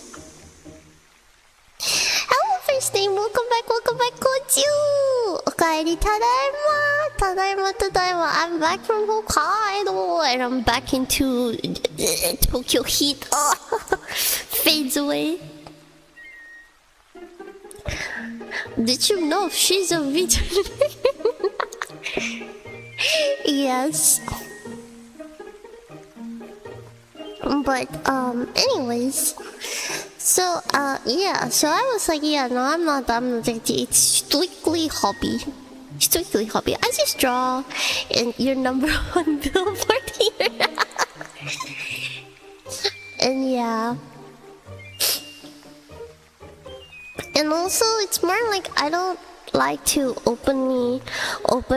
Hello, first name. Welcome back, Konju. Okaeri, tadaima. I'm back from Hokkaido and I'm back into Tokyo heat. Oh, fades away. Did you know she's a vegan? Yes. But anyways, so yeah, so I was like, yeah, no, I'm not it's strictly hobby. I just draw and you're #1 billboard here. And yeah. And also, it's more like I don't like to open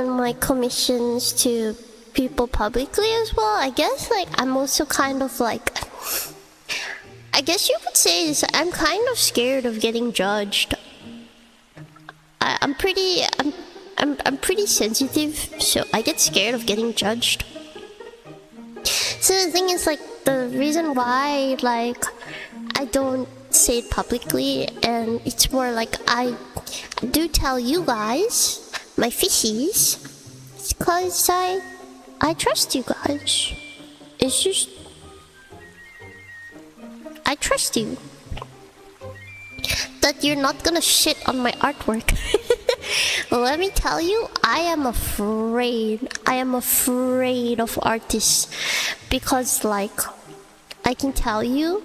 my commissions to people publicly as well. I guess like I'm also kind of like, I guess you could say is I'm kind of scared of getting judged. I'm pretty sensitive, so I get scared of getting judged. So the thing is, like, the reason why, like, I don't say it publicly, and it's more like I do tell you guys, my fishies, it's because I trust you guys. It's just, I trust you that you're not gonna shit on my artwork. Let me tell you, I am afraid of artists, because, like, I can tell you,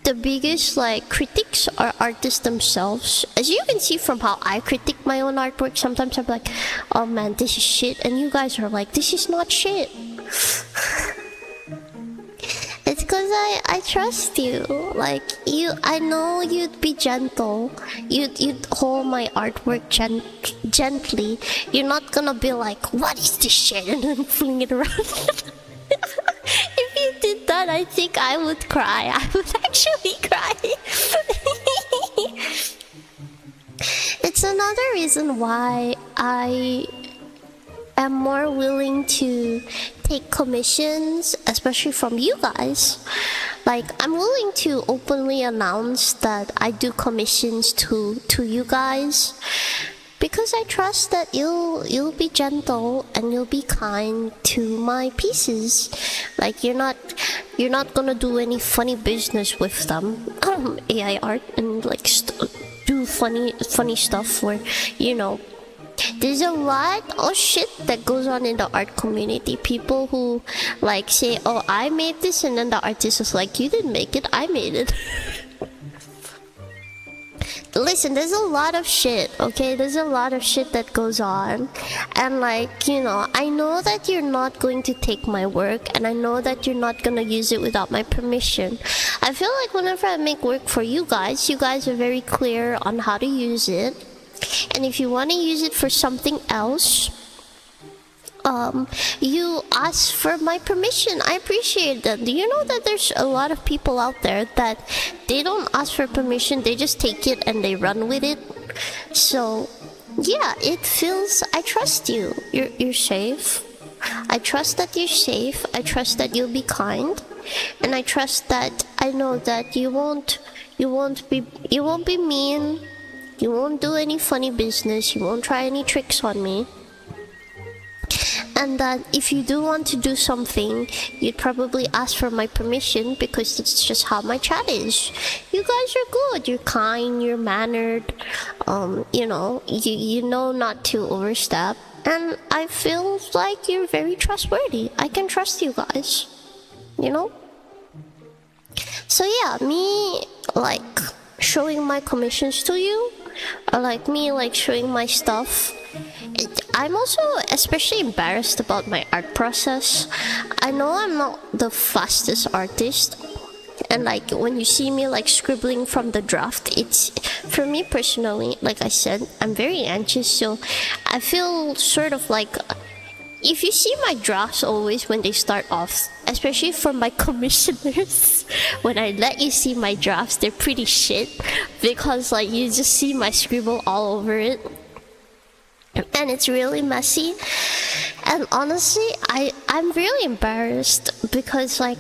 the biggest, like, critics are artists themselves. As you can see from how I critique my own artwork, sometimes I'm like, oh man, this is shit, and you guys are like, this is not shit. It's because I trust you. Like, I know you'd be gentle. You'd hold my artwork gently. You're not gonna be like, what is this shit, and then fling it around. If you did that, I think I would cry. I would actually cry. It's another reason why I am more willing to take commissions, especially from you guys. Like, I'm willing to openly announce that I do commissions to you guys, because I trust that you'll be gentle and you'll be kind to my pieces. Like, you're not gonna do any funny business with them, AI art, and like do funny stuff where, you know, there's a lot of shit that goes on in the art community. People who, like, say, oh, I made this, and then the artist is like, you didn't make it, I made it. Listen, there's a lot of shit, okay? There's a lot of shit that goes on. And, like, you know, I know that you're not going to take my work, and I know that you're not gonna use it without my permission. I feel like whenever I make work for you guys are very clear on how to use it. And if you want to use it for something else, you ask for my permission. I appreciate that. Do you know that there's a lot of people out there that they don't ask for permission, they just take it and they run with it? So yeah, it feels, I trust you. You're safe. I trust that you're safe. I trust that you'll be kind, and I trust that, I know that you won't be mean. You won't do any funny business. You won't try any tricks on me. And that if you do want to do something, you'd probably ask for my permission, because it's just how my chat is. You guys are good. You're kind. You're mannered. You know, you know not to overstep. And I feel like you're very trustworthy. I can trust you guys. You know? So yeah, me, like, showing my commissions to you, or like me, like, showing my stuff, I'm also especially embarrassed about my art process. I know I'm not the fastest artist, and like, when you see me like scribbling from the draft, it's, for me personally, like I said, I'm very anxious, so I feel sort of like, if you see my drafts always when they start off, especially for my commissioners, when I let you see my drafts, they're pretty shit, because like, you just see my scribble all over it, and it's really messy. And honestly, I'm really embarrassed, because like,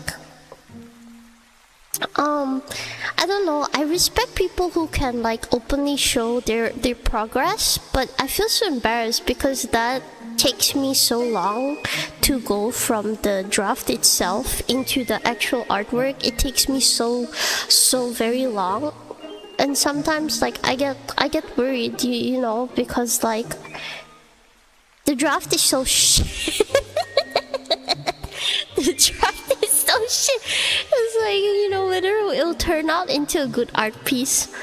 I don't know, I respect people who can like openly show their progress, but I feel so embarrassed because that takes me so long to go from the draft itself into the actual artwork. It takes me so very long, and sometimes like I get worried, you know, because like the draft is so shit. The draft is so shit. It's like, you know, whether it'll turn out into a good art piece,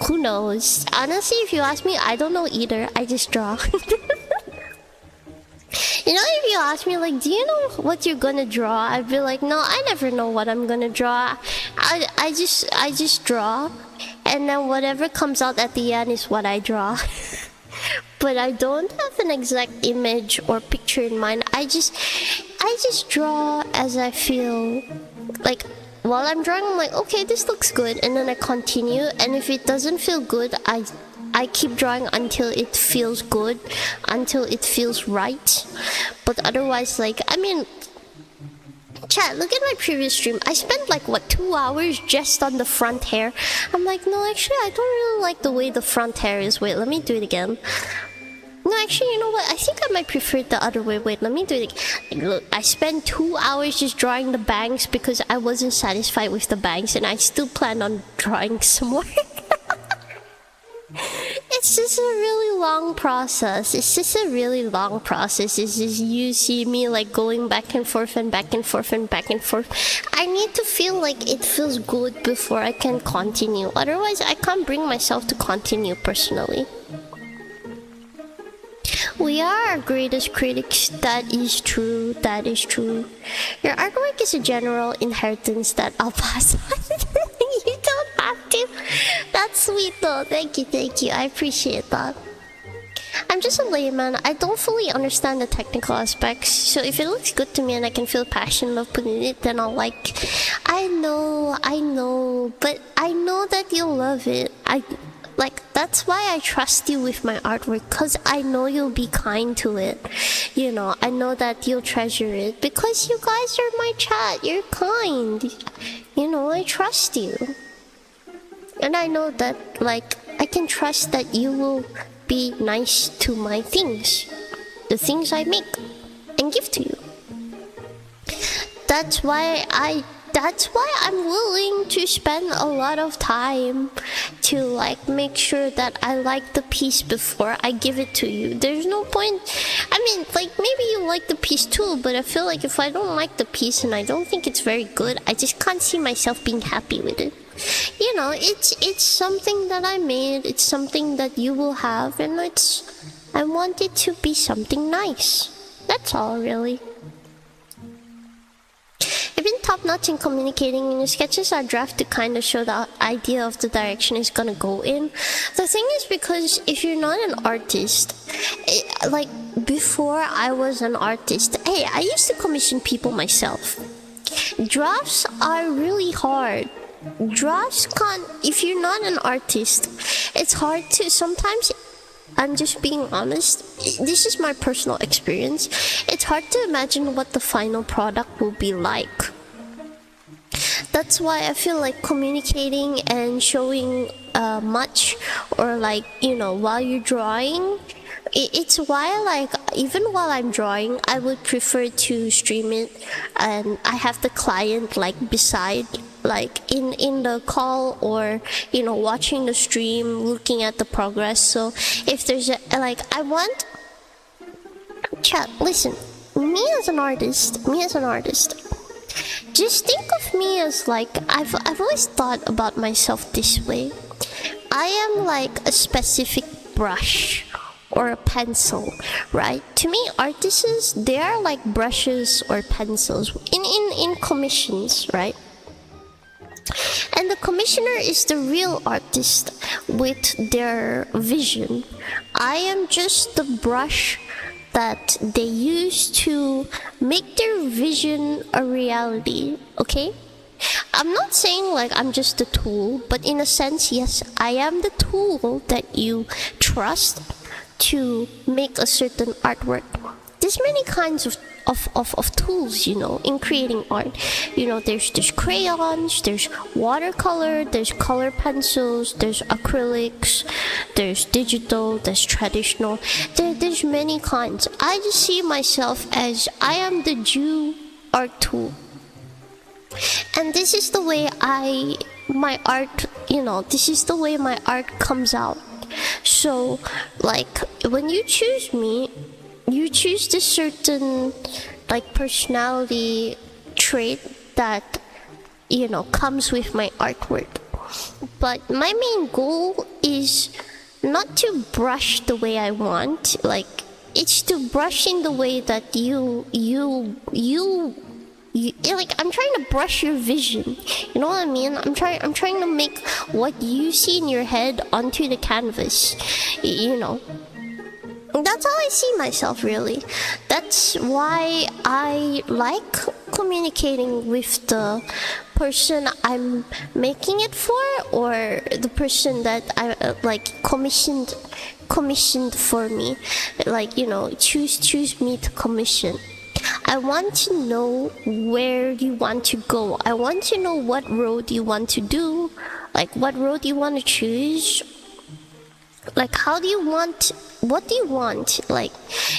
who knows? Honestly, if you ask me, I don't know either. I just draw. You know, if you ask me, like, do you know what you're gonna draw? I'd be like, no, I never know what I'm gonna draw. I just draw, and then whatever comes out at the end is what I draw. But I don't have an exact image or picture in mind. I just draw as I feel. Like, while I'm drawing, I'm like, okay, this looks good, and then I continue, and if it doesn't feel good, I keep drawing until it feels good, until it feels right. But otherwise, like, I mean, chat, look at my previous stream. I spent like, what, 2 hours just on the front hair? I'm like, no, actually, I don't really like the way the front hair is. Wait, let me do it again. No, actually, you know what? I think I might prefer it the other way. Wait, let me do it again. Like, look, I spent 2 hours just drawing the bangs because I wasn't satisfied with the bangs, and I still plan on drawing some more. It's just a really long process. It's just a really long process. It's just you see me like going back and forth and back and forth and back and forth. I need to feel like it feels good before I can continue. Otherwise, I can't bring myself to continue personally. We are our greatest critics. That is true. That is true. Your artwork is a general inheritance that I'll pass on. You don't have to. That's sweet though. Thank you, thank you. I appreciate that. I'm just a layman. I don't fully understand the technical aspects. So if it looks good to me and I can feel passion of putting it, then I'll like. I know. But I know that you'll love it. That's why I trust you with my artwork, cause I know you'll be kind to it. You know, I know that you'll treasure it because you guys are my chat. You're kind. You know, I trust you. And I know that, like, I can trust that you will be nice to my things. The things I make and give to you. That's why I'm willing to spend a lot of time to like make sure that I like the piece before I give it to you. There's no point. I mean, like, maybe you like the piece too, but I feel like if I don't like the piece and I don't think it's very good, I just can't see myself being happy with it. You know, it's something that I made, it's something that you will have, and I want it to be something nice. That's all, really. I've been top-notch in communicating. Your sketches are drafted to kind of show the idea of the direction it's gonna go in. The thing is, because if you're not an artist, like before I was an artist, hey, I used to commission people myself. Drafts are really hard. Drafts can't, if you're not an artist, it's hard to, sometimes, I'm just being honest, this is my personal experience, it's hard to imagine what the final product will be like. That's why I feel like communicating and showing much, or like, you know, while you're drawing, it's why, like, even while I'm drawing, I would prefer to stream it and I have the client like beside, like in the call, or you know, watching the stream, looking at the progress. So if there's a, like, I want chat, listen, me as an artist, just think of me as like, I've always thought about myself this way. I am like a specific brush or a pencil, right? To me, artists, they are like brushes or pencils in commissions, right? And the commissioner is the real artist with their vision. I am just the brush that they use to make their vision a reality, okay? I'm not saying like I'm just a tool, but in a sense, yes, I am the tool that you trust to make a certain artwork. There's many kinds of tools, you know, in creating art. You know, there's crayons, there's watercolor, there's color pencils, there's acrylics, there's digital, there's traditional. There's many kinds. I just see myself as I am the JYU art tool. And this is the way my art, you know, this is the way my art comes out. So, like, when you choose me, you choose this certain, like, personality trait that, you know, comes with my artwork. But my main goal is not to brush the way I want, like, it's to brush in the way that you like, I'm trying to brush your vision, you know what I mean? I'm trying to make what you see in your head onto the canvas, you know. That's how I see myself, really. That's why I like communicating with the person I'm making it for, or the person that I like commissioned for me, like, you know, choose me to commission. I want to know where you want to go. I want to know what road you want to do, like what road you want to choose. Like, how do you want, what do you want? Like,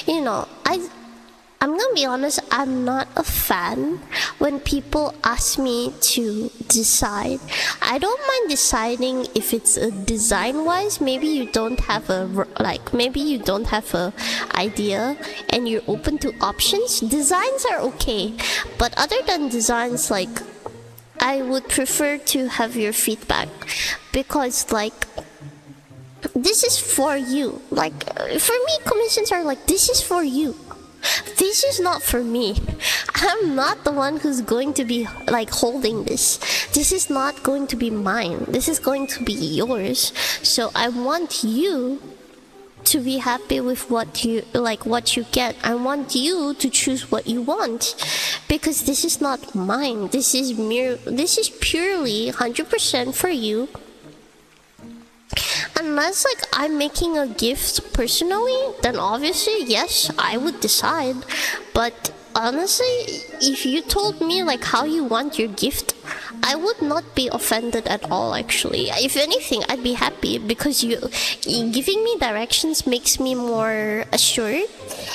you know, I'm gonna be honest, I'm not a fan when people ask me to decide. I don't mind deciding if it's design-wise. Maybe you don't have maybe you don't have a idea and you're open to options. Designs are okay, but other than designs, like, I would prefer to have your feedback, because like, this is for you. Like, for me, commissions are like, this is for you. This is not for me. I'm not the one who's going to be like holding this. This is not going to be mine. This is going to be yours. So I want you to be happy with what you get. I want you to choose what you want, because this is not mine. This is purely 100% for you. Unless like I'm making a gift personally, then obviously yes, I would decide. But honestly, if you told me like how you want your gift, I would not be offended at all actually. If anything, I'd be happy, because you giving me directions makes me more assured.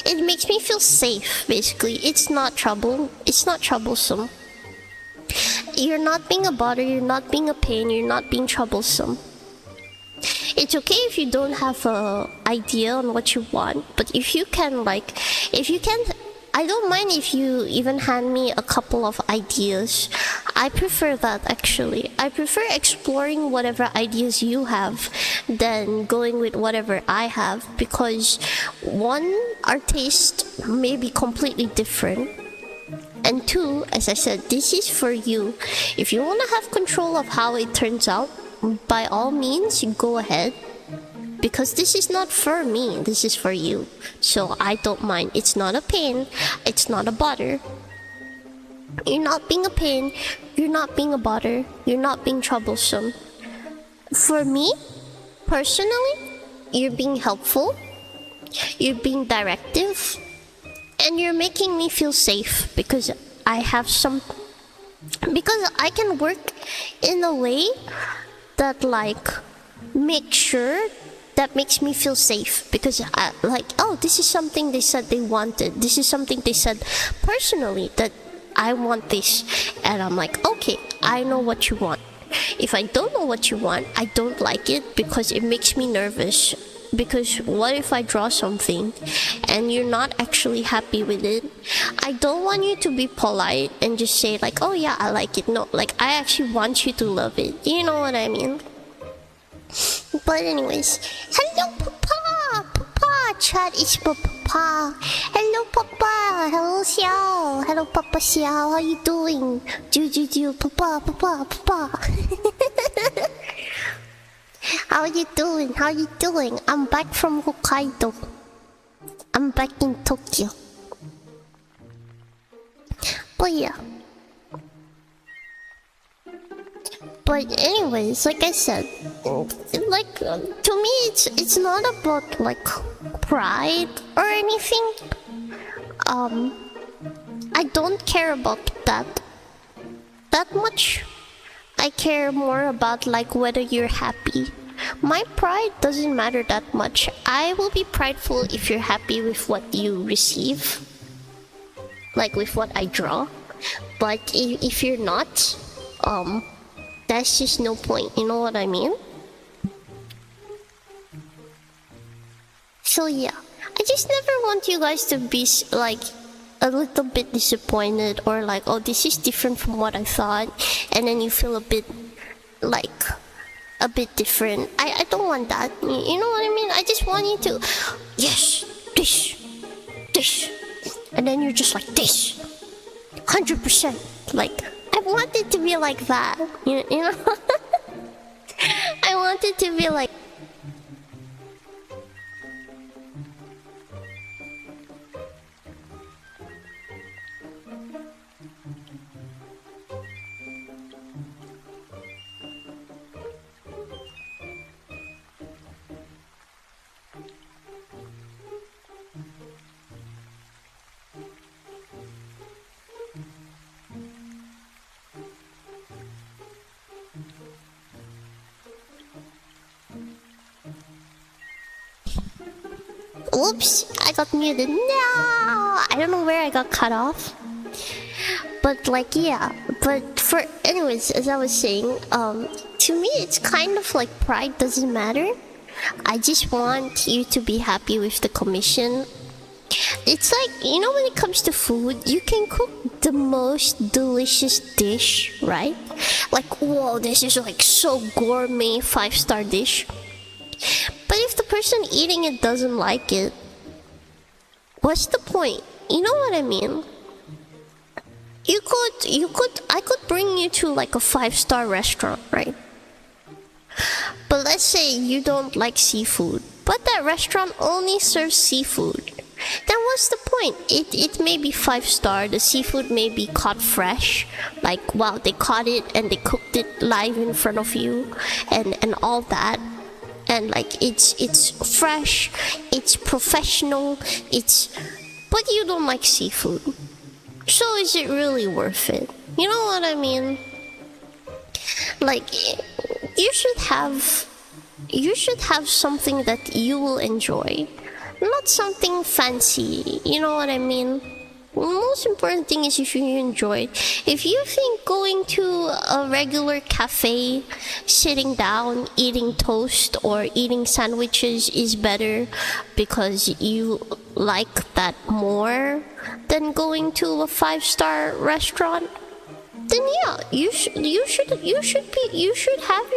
It makes me feel safe basically. It's not troublesome. You're not being a bother, you're not being a pain, you're not being troublesome. It's okay if you don't have a idea on what you want, but if you can, I don't mind if you even hand me a couple of ideas. I prefer that actually. I prefer exploring whatever ideas you have than going with whatever I have, because one, our taste may be completely different. And two, as I said, this is for you. If you want to have control of how it turns out, by all means, go ahead. Because this is not for me, this is for you. So I don't mind. It's not a pain, it's not a bother. You're not being a pain, you're not being a bother, you're not being troublesome. For me, personally, you're being helpful, you're being directive, and you're making me feel safe, because I can work in a way that like makes me feel safe, because I like, oh, this is something they said they wanted, this is something they said personally that I want this, and I'm like, okay, I know what you want. If I don't know what you want, I don't like it, because it makes me nervous. Because what if I draw something and you're not actually happy with it? I don't want you to be polite and just say like, oh yeah, I like it. No, like, I actually want you to love it. You know what I mean? But anyways, hello Papa! Papa! Chat is for Papa. Hello Papa! Hello Xiao! Hello Papa Xiao, how you doing? Ju, Papa, Papa, Papa. How you doing? How you doing? I'm back from Hokkaido. I'm back in Tokyo. But yeah. But anyways, like I said, like, to me it's not about like pride or anything. I don't care about that much. I care more about like whether you're happy. My pride doesn't matter that much. I will be prideful if you're happy with what you receive, like with what I draw. But if you're not, that's just no point, you know what I mean? So yeah, I just never want you guys to be like a little bit disappointed, or like, oh, this is different from what I thought, and then you feel a bit different. I don't want that, you know what I mean? I just want you to, yes, this, and then you're just like, this 100%. Like, I want it to be like that, you know? I want it to be like, Whoops, I got muted. No, I don't know where I got cut off. But like, yeah. But for anyways, as I was saying, to me, it's kind of like pride doesn't matter. I just want you to be happy with the commission. It's like, you know, when it comes to food, you can cook the most delicious dish, right? Like, whoa, this is like so gourmet 5-star dish. But if the person eating it doesn't like it, what's the point? You know what I mean? I could bring you to like a 5-star restaurant, right? But let's say you don't like seafood, but that restaurant only serves seafood. Then what's the point? It may be 5-star, the seafood may be caught fresh. Like, wow, they caught it and they cooked it live in front of you and all that. And like, it's fresh, it's professional, but you don't like seafood. So is it really worth it? You know what I mean? Like, you should have something that you will enjoy, not something fancy. You know what I mean? The most important thing is if you enjoy it. If you think going to a regular cafe, sitting down, eating toast or eating sandwiches is better because you like that more than going to a 5-star restaurant, then yeah, you should have your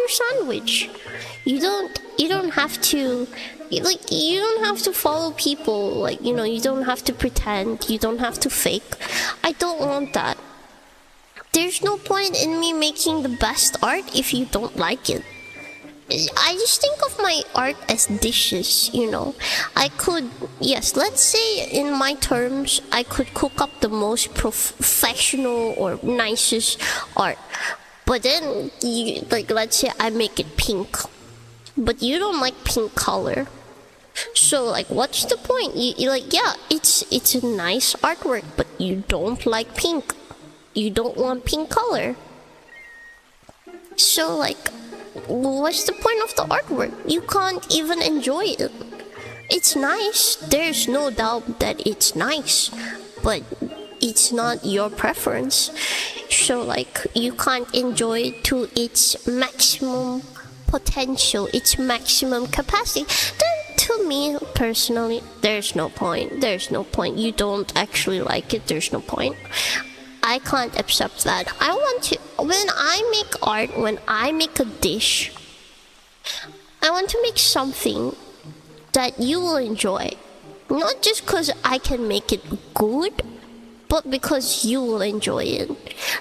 sandwich. You don't have to, like, you don't have to follow people, like, you know, you don't have to pretend, you don't have to fake. I don't want that. There's no point in me making the best art if you don't like it. I just think of my art as dishes, you know. I could, yes, let's say in my terms, I could cook up the most professional or nicest art. But then, like, let's say I make it pink. But you don't like pink color. So, like, what's the point? You like, yeah, it's a nice artwork, but you don't like pink. You don't want pink color. So, like, what's the point of the artwork? You can't even enjoy it. It's nice, there's no doubt that it's nice, but it's not your preference. So like, you can't enjoy it to its maximum potential, its maximum capacity. Then to me personally, there's no point. You don't actually like it, there's no point. I can't accept that. I want to, when I make art, when I make a dish, I want to make something that you will enjoy. Not just because I can make it good, but because you will enjoy it.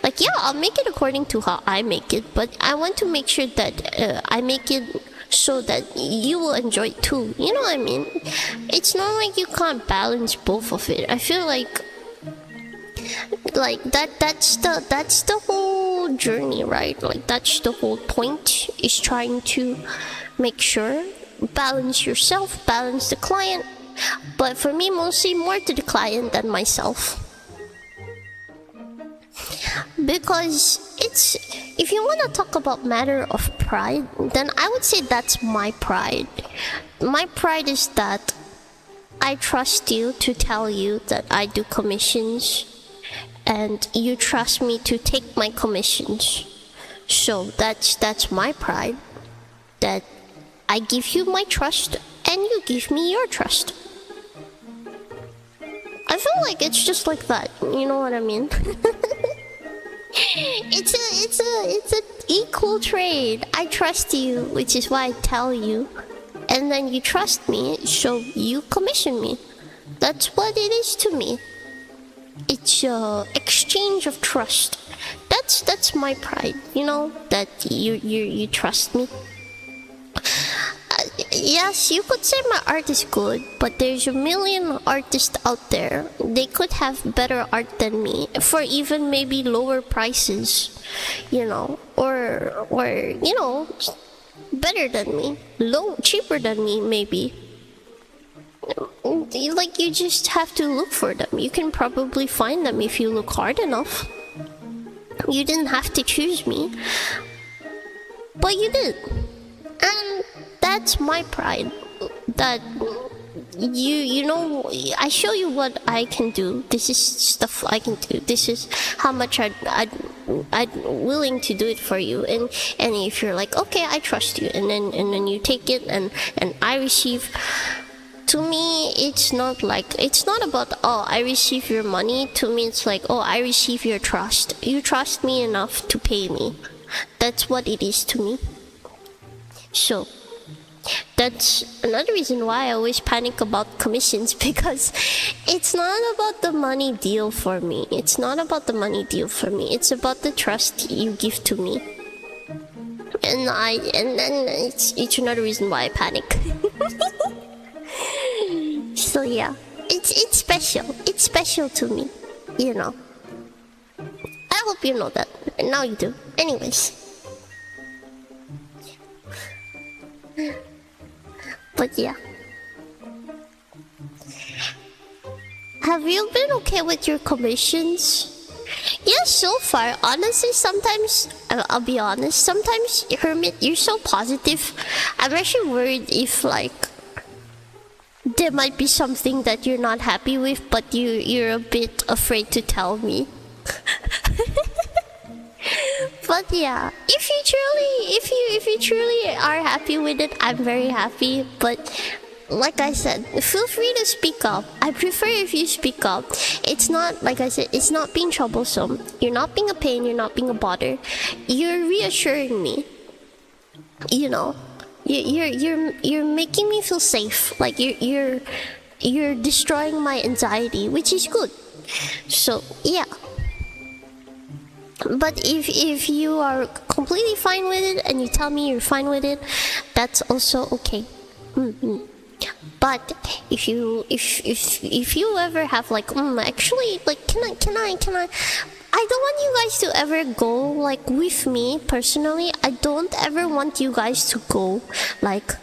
Like, yeah, I'll make it according to how I make it, but I want to make sure that I make it so that you will enjoy it too. You know what I mean? It's not like you can't balance both of it. I feel like that's the whole journey, right? Like, that's the whole point, is trying to make sure balance yourself, balance the client. But for me, mostly more to the client than myself, because it's, if you want to talk about matter of pride, then I would say that's my pride. My pride is that I trust you to tell you that I do commissions, and you trust me to take my commissions. So that's my pride, that I give you my trust and you give me your trust. I feel like it's just like that, you know what I mean? It's a equal trade. I trust you, which is why I tell you, and then you trust me, so you commission me. That's what it is to me. It's a exchange of trust. That's my pride, you know, that you trust me. Yes, you could say my art is good, but there's a million artists out there. They could have better art than me for even maybe lower prices, you know, or you know, better than me, cheaper than me maybe. Like, you just have to look for them. You can probably find them if you look hard enough. You didn't have to choose me, but you did. And that's my pride, that you know, I show you what I can do. This is stuff I can do. This is how much I'm willing to do it for you. And if you're like, okay, I trust you, and then you take it and I receive. To me, it's not about, oh, I receive your money. To me, it's like, oh, I receive your trust. You trust me enough to pay me. That's what it is to me. So that's another reason why I always panic about commissions, because it's not about the money deal for me. It's not about the money deal for me. It's about the trust you give to me. And then it's another reason why I panic. So yeah, it's special. It's special to me, you know. I hope you know that. And now you do. Anyways. But yeah. Have you been okay with your commissions? Yeah, so far. Honestly, sometimes, I'll be honest, sometimes, Hermit, you're so positive. I'm actually worried if, like, there might be something that you're not happy with, but you're a bit afraid to tell me. But yeah, if you truly are happy with it, I'm very happy. But like I said, feel free to speak up. I prefer if you speak up. It's not, like I said, it's not being troublesome. You're not being a pain, you're not being a bother. You're reassuring me. You know, you're making me feel safe. Like you're destroying my anxiety, which is good. So yeah. But if you are completely fine with it and you tell me you're fine with it, that's also okay. But if you ever have like, actually, like, can I? I don't want you guys to ever go like with me personally. I don't ever want you guys to go like,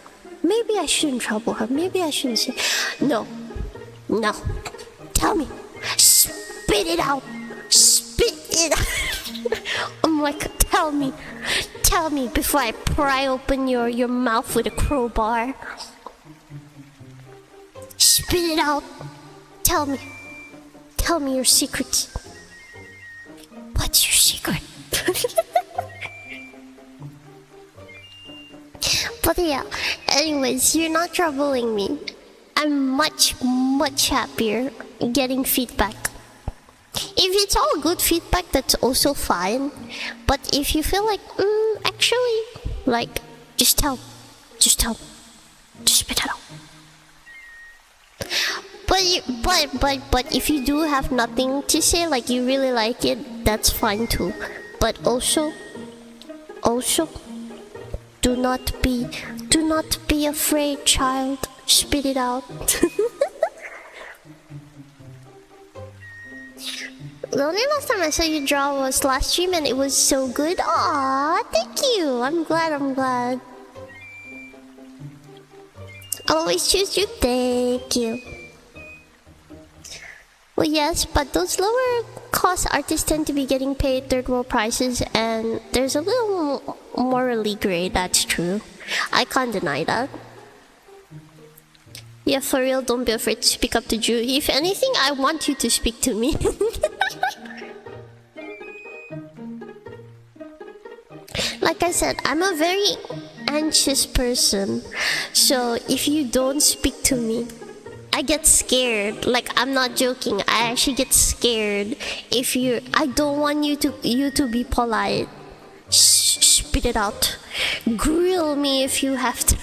maybe I shouldn't trouble her. Maybe I shouldn't say. No. Tell me. Spit it out. Spit it out. I'm like, tell me before I pry open your mouth with a crowbar. Spit it out. Tell me your secrets. What's your secret? But yeah, anyways, you're not troubling me. I'm much happier getting feedback. If it's all good feedback, that's also fine. But if you feel like, actually, like, just tell. Just spit it out. But if you do have nothing to say, like you really like it, that's fine too. But also, do not be afraid, child. Spit it out. The only last time I saw you draw was last stream and it was so good. Aww, thank you. I'm glad. I'll always choose you. Thank you. Well, yes, but those lower cost artists tend to be getting paid third world prices, and there's a little morally gray, that's true. I can't deny that. Yeah, for real, don't be afraid to speak up to Drew. If anything, I want you to speak to me. Like I said, I'm a very anxious person. So if you don't speak to me, I get scared. Like, I'm not joking. I actually get scared. I don't want you to be polite. Spit it out. Grill me if you have to.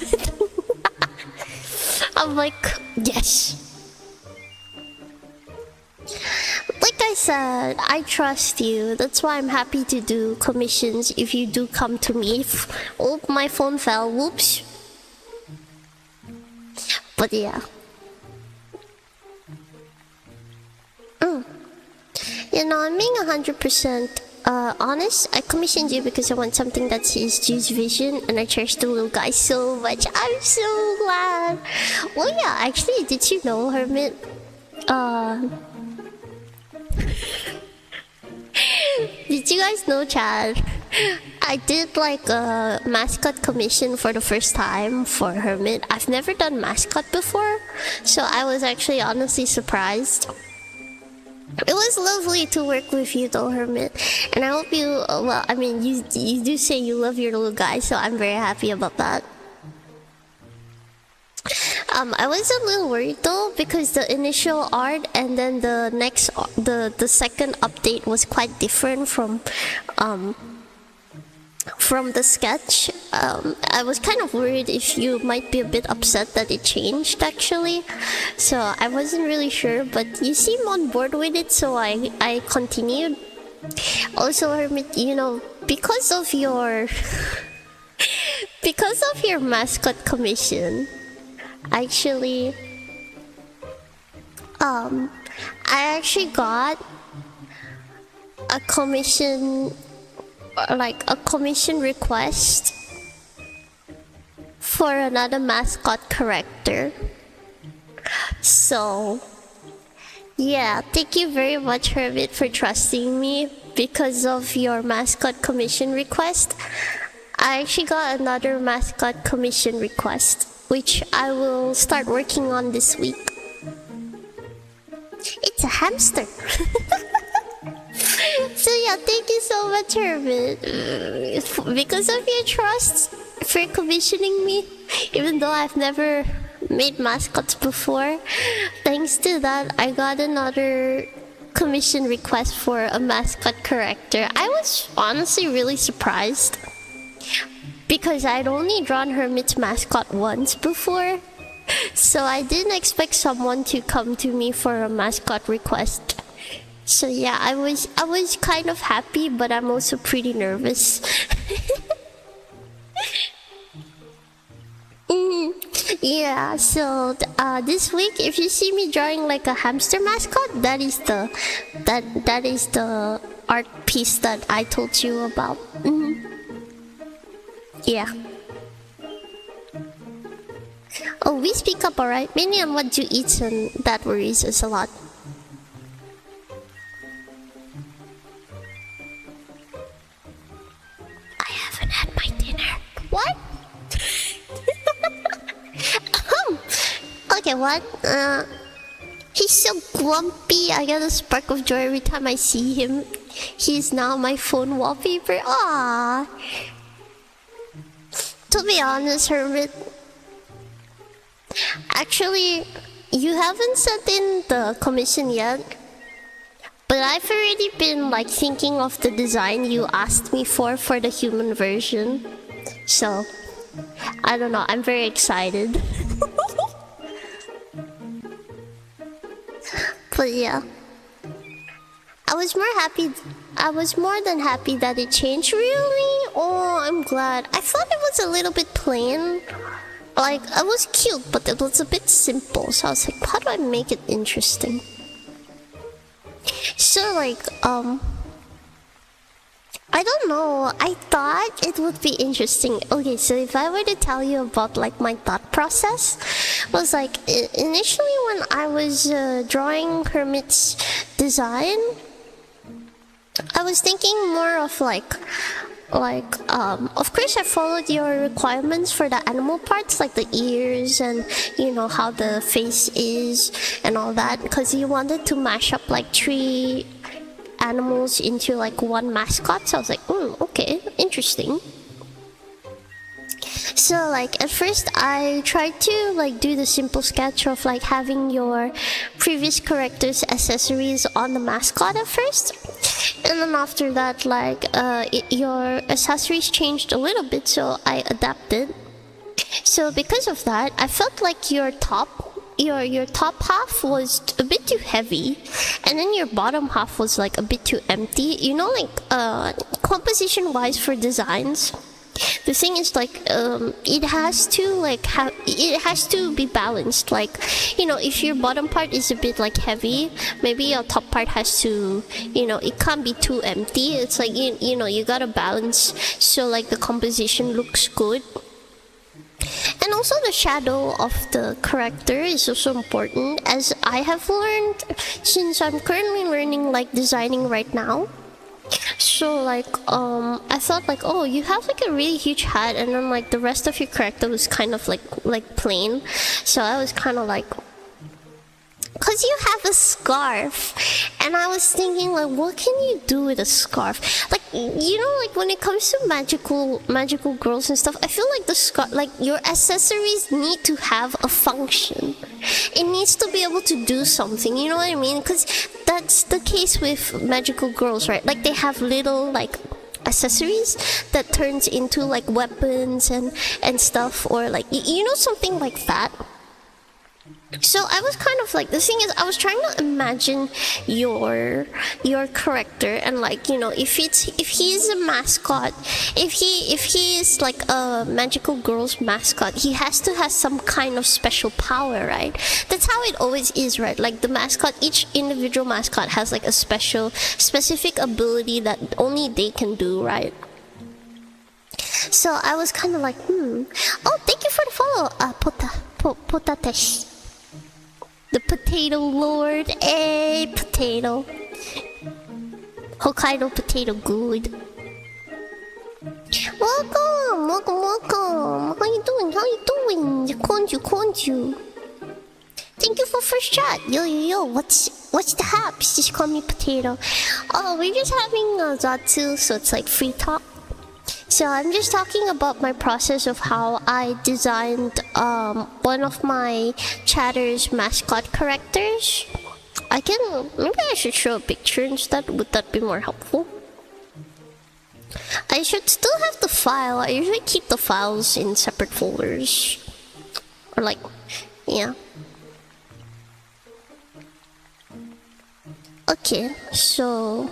I'm like, yes. Like I said, I trust you. That's why I'm happy to do commissions if you do come to me. Oh, my phone fell. Whoops. But yeah. You know, I'm being 100% honest. I commissioned you because I want something that sees JYU'S vision, and I cherish the little guy so much. I'm so glad. Well, yeah, actually, did you know, Hermit? Did you guys know, Chad? I did like a mascot commission for the first time for Hermit. I've never done mascot before, so I was actually honestly surprised. It was lovely to work with you though, Hermit. And I hope you, well, I mean, you do say you love your little guy, so I'm very happy about that. I was a little worried though, because the initial art and then the next, the second update was quite different from the sketch. I was kind of worried if you might be a bit upset that it changed actually. So I wasn't really sure, but you seem on board with it, so I continued. Also, Hermit, you know, because of your mascot commission, actually, I actually got a commission, like a commission request for another mascot character. So yeah, thank you very much, Hermit, for trusting me. Because of your mascot commission request, I actually got another mascot commission request, which I will start working on this week. It's a hamster. So yeah, thank you so much, Hermit. Because of your trust for commissioning me, even though I've never made mascots before, thanks to that, I got another commission request for a mascot character. I was honestly really surprised, because I'd only drawn Hermit's mascot once before, so I didn't expect someone to come to me for a mascot request. So yeah, I was kind of happy, but I'm also pretty nervous. Yeah, so this week, if you see me drawing like a hamster mascot, that is the art piece that I told you about. Yeah. Oh, we speak up alright, mainly on what you eat, and that worries us a lot. I haven't had my dinner. What? Okay, what? He's so grumpy. I get a spark of joy every time I see him. He's now my phone wallpaper. Aww. To be honest, Hermit, actually, you haven't sent in the commission yet, but I've already been like thinking of the design you asked me for the human version. So, I don't know, I'm very excited. But yeah, I was more than happy that it changed. Really? Oh, I'm glad. I thought it was a little bit plain. Like, it was cute, but it was a bit simple. So I was like, how do I make it interesting? So like, I don't know. I thought it would be interesting. Okay, so if I were to tell you about like my thought process, was like initially when I was drawing Hermit's design, I was thinking more of like of course I followed your requirements for the animal parts, like the ears and you know how the face is and all that, because you wanted to mash up like 3 animals into like one mascot. So I was like, okay, interesting. So like at first I tried to like do the simple sketch of like having your previous character's accessories on the mascot at first, and then after that like your accessories changed a little bit, so I adapted. So because of that, I felt like your top half was a bit too heavy, and then your bottom half was like a bit too empty. You know, like composition wise for designs, the thing is like it has to be balanced. Like, you know, if your bottom part is a bit like heavy, maybe your top part has to, you know, it can't be too empty. It's like you know, you gotta balance so like the composition looks good. And also the shadow of the character is also important, as I have learned since I'm currently learning like designing right now. So like I thought like, oh, you have like a really huge hat, and then like the rest of your character was kind of like plain. So I was kind of like, cause you have a scarf, and I was thinking like, what can you do with a scarf? Like, you know, like when it comes to magical girls and stuff, I feel like the scarf, like your accessories need to have a function. It needs to be able to do something, you know what I mean? Because that's the case with magical girls, right? Like they have little like accessories that turns into like weapons and stuff, or like you know, something like that. So I was kind of like, the thing is, I was trying to imagine your character, and like, you know, if he's a mascot, if he is like a magical girl's mascot, he has to have some kind of special power, right? That's how it always is, right? Like the mascot, each individual mascot has like a specific ability that only they can do, right? So I was kind of like, oh, thank you for the follow, Potatesh. The potato lord, potato. Hokkaido potato good. Welcome. How you doing? Konju. Thank you for first chat. Yo. What's the haps? Just call me potato. Oh, we're just having a Zatsu, so it's like free talk. So I'm just talking about my process of how I designed one of my Chatter's mascot characters. Maybe I should show a picture instead. Would that be more helpful? I should still have the file. I usually keep the files in separate folders. Or like, yeah. Okay, so...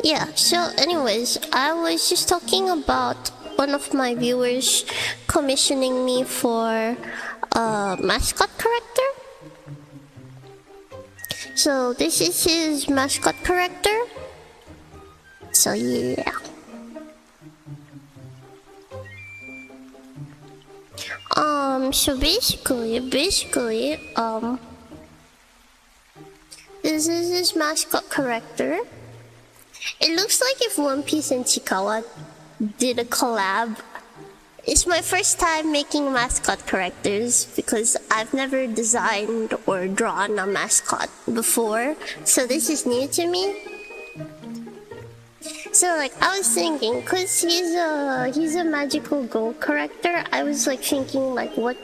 yeah, so anyways, I was just talking about one of my viewers commissioning me for a mascot character. So this is his mascot character. So yeah. So basically, this is his mascot character. It looks like if One Piece and Chikawa did a collab. It's my first time making mascot characters because I've never designed or drawn a mascot before, so this is new to me. So like I was thinking, cause he's a magical girl character, I was like thinking like what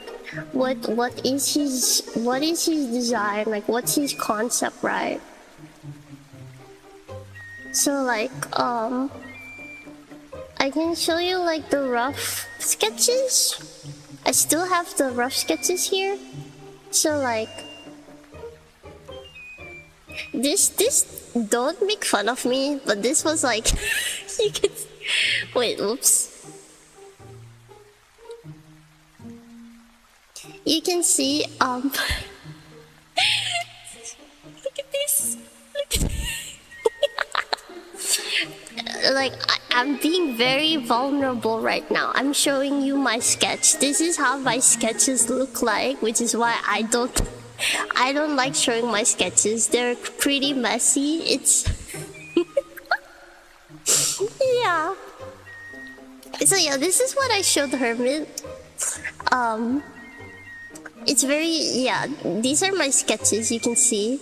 is his design, like what's his concept, right? So like I can show you like the rough sketches. I still have the rough sketches here. So like this don't make fun of me, but this was like you can wait, oops. You can see look at this. Look at like I'm being very vulnerable right now. I'm showing you my sketch. This is how my sketches look like, which is why I don't like showing my sketches. They're pretty messy. It's yeah. So yeah, this is what I showed Hermit. It's very, yeah, these are my sketches, you can see.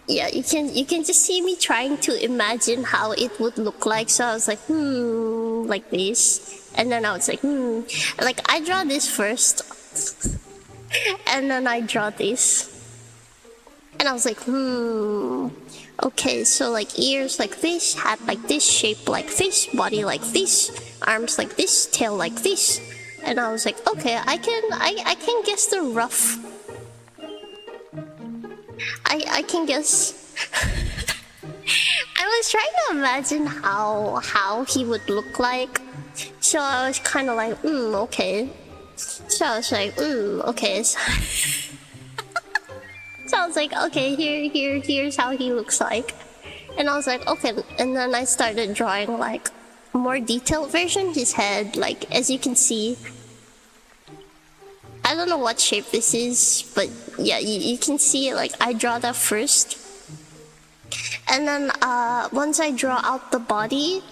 Yeah, you can just see me trying to imagine how it would look like. So I was like, like this. And then I was like, like I draw this first. And then I draw this. And I was like, okay, so like ears like this, hat like this, shape like this, body like this, arms like this, tail like this. And I was like, okay, I can guess the rough. I can guess. I was trying to imagine how he would look like. So I was kind of like, okay. So I was like, okay. So I was like, okay, here's how he looks like. And I was like, okay. And then I started drawing like a more detailed version. His head, like as you can see. I don't know what shape this is, but yeah, you can see like I draw that first. And then once I draw out the body,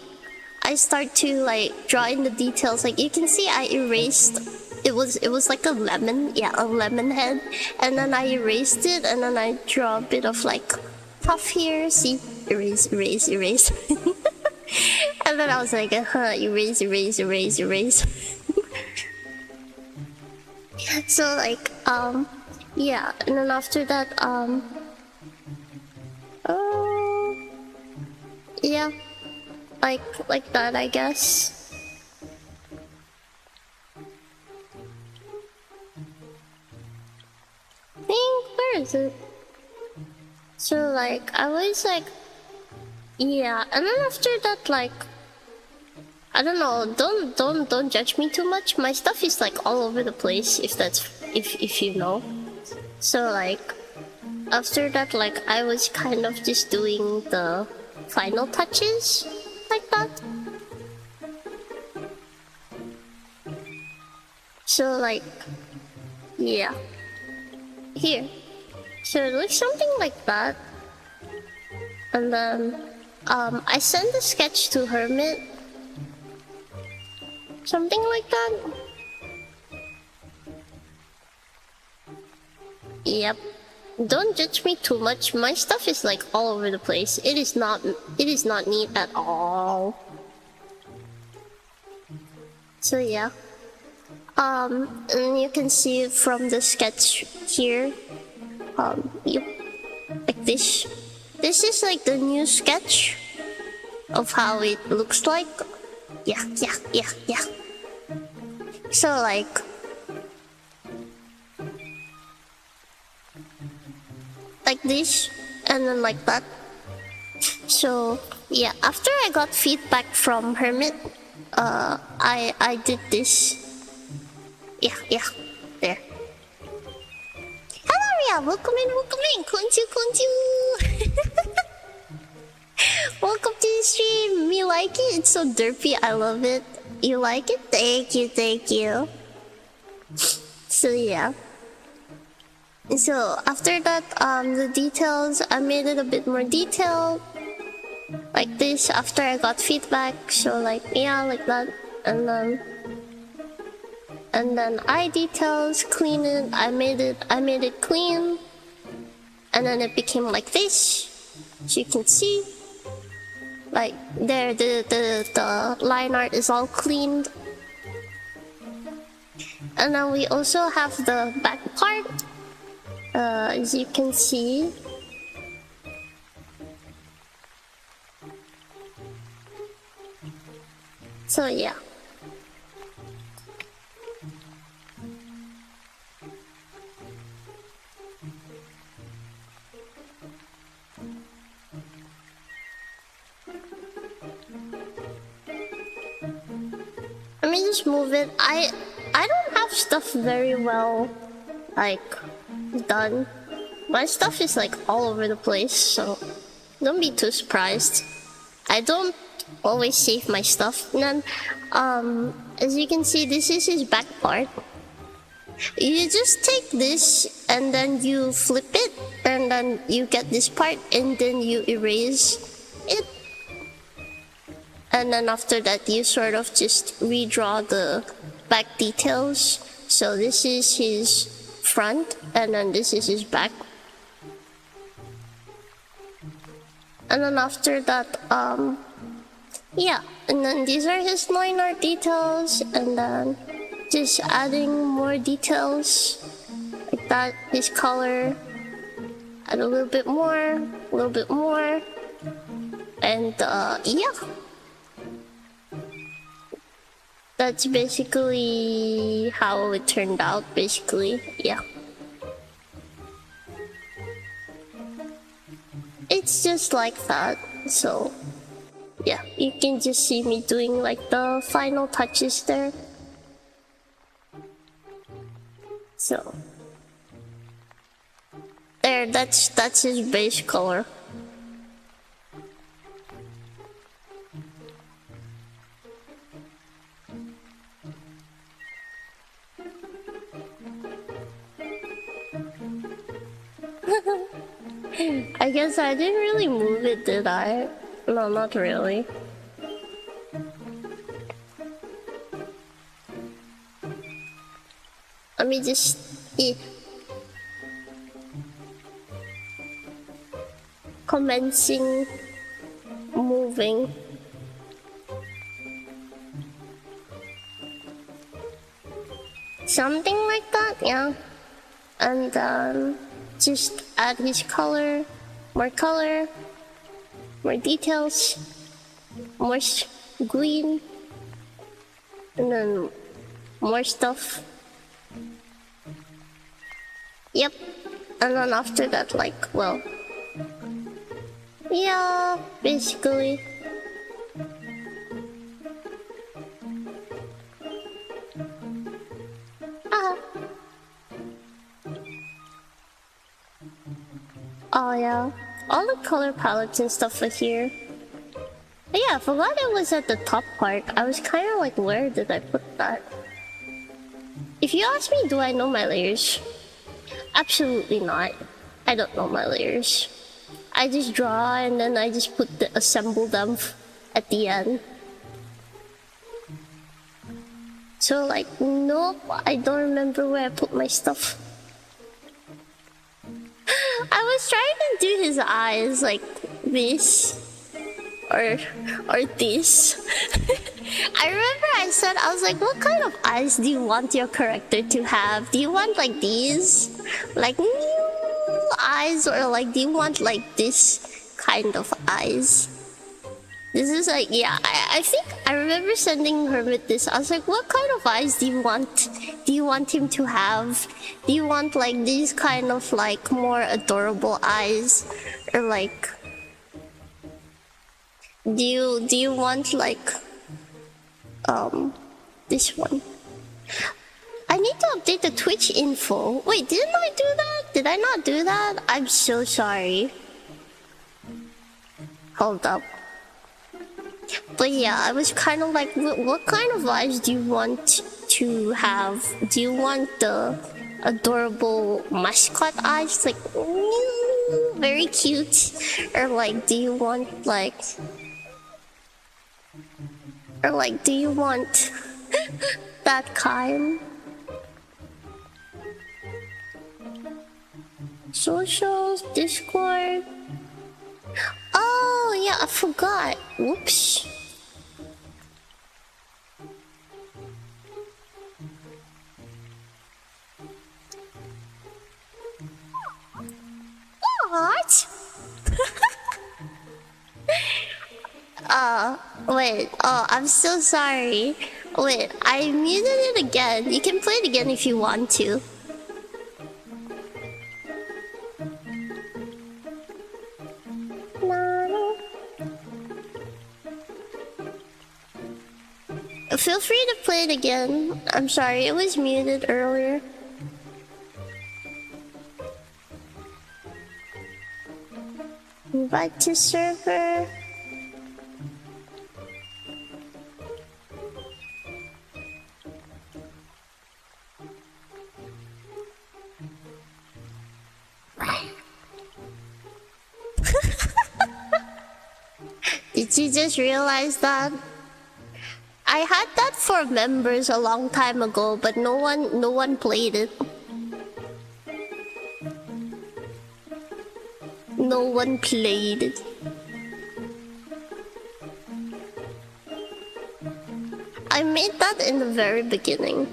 I start to like draw in the details. Like you can see I erased, it was like a lemon, yeah, a lemon head. And then I erased it, and then I draw a bit of like puff here, see, erase. And then I was like, erase. So like, yeah, and then after that, yeah, like that, I guess. Where is it? So like, I was like, yeah, and then after that, like, I don't know, don't judge me too much. My stuff is like all over the place, if you know. So like, after that, like, I was kind of just doing the final touches like that. So like, yeah, here. So it looks something like that. And then I sent the sketch to Hermit. Something like that. Yep. Don't judge me too much. My stuff is like all over the place. It is not neat at all. So yeah. And you can see it from the sketch here. Yep. Like this. This is like the new sketch of how it looks like. Yeah. So like, this, and then like that. So yeah, after I got feedback from Hermit, I did this. Yeah, there. Hello, welcome in, konju. Welcome to the stream. You like it? It's so derpy. I love it. You like it? Thank you. So yeah. So after that, the details, I made it a bit more detailed. Like this, after I got feedback. So like, yeah, like that. And then eye details, clean it. I made it clean. And then it became like this. So you can see. Like there, the line art is all cleaned. And then we also have the back part. As you can see. So yeah. Let me just move it. I don't have stuff very well, like, done. My stuff is like all over the place, so don't be too surprised. I don't always save my stuff. And then, as you can see, this is his back part. You just take this and then you flip it, and then you get this part, and then you erase it. And then after that, you sort of just redraw the back details. So this is his front, and then this is his back. And then after that, yeah, and then these are his line art details, and then just adding more details like that. His color, add a little bit more, and yeah. That's basically how it turned out, basically, yeah. It's just like that, so yeah, you can just see me doing like the final touches there. So there, that's his base color. I guess I didn't really move it, did I? No, not really. Let me just... Commencing moving. Something like that, yeah. And just add his color, more details, more green, and then more stuff. Yep, and then after that, like, well, yeah, basically. Oh yeah, all the color palettes and stuff are here. But yeah, I forgot it was at the top part. I was kind of like, where did I put that? If you ask me, do I know my layers? Absolutely not. I don't know my layers. I just draw and then I just assemble them at the end. So like, nope, I don't remember where I put my stuff. I was trying to do his eyes like this or this. I remember I said, I was like, what kind of eyes do you want your character to have? Do you want like these? Like new eyes, or like do you want like this kind of eyes? This is like, yeah, I think I remember sending Hermit this. I was like, what kind of eyes do you want? Do you want him to have? Do you want like these kind of like more adorable eyes? Or like, do you want like, this one? I need to update the Twitch info. Wait, didn't I do that? Did I not do that? I'm so sorry. Hold up. But yeah, I was kind of like, what kind of eyes do you want to have? Do you want the adorable mascot eyes? Like, very cute? Or like, do you want like... Or like, do you want that kind? Socials, Discord... Oh yeah, I forgot. Whoops. What? Wait. Oh, I'm so sorry. Wait, I muted it again. You can play it again if you want to. Feel free to play it again. I'm sorry, it was muted earlier. Invite to server. Did you just realize that? I had that for members a long time ago, but no one played it. No one played it. I made that in the very beginning.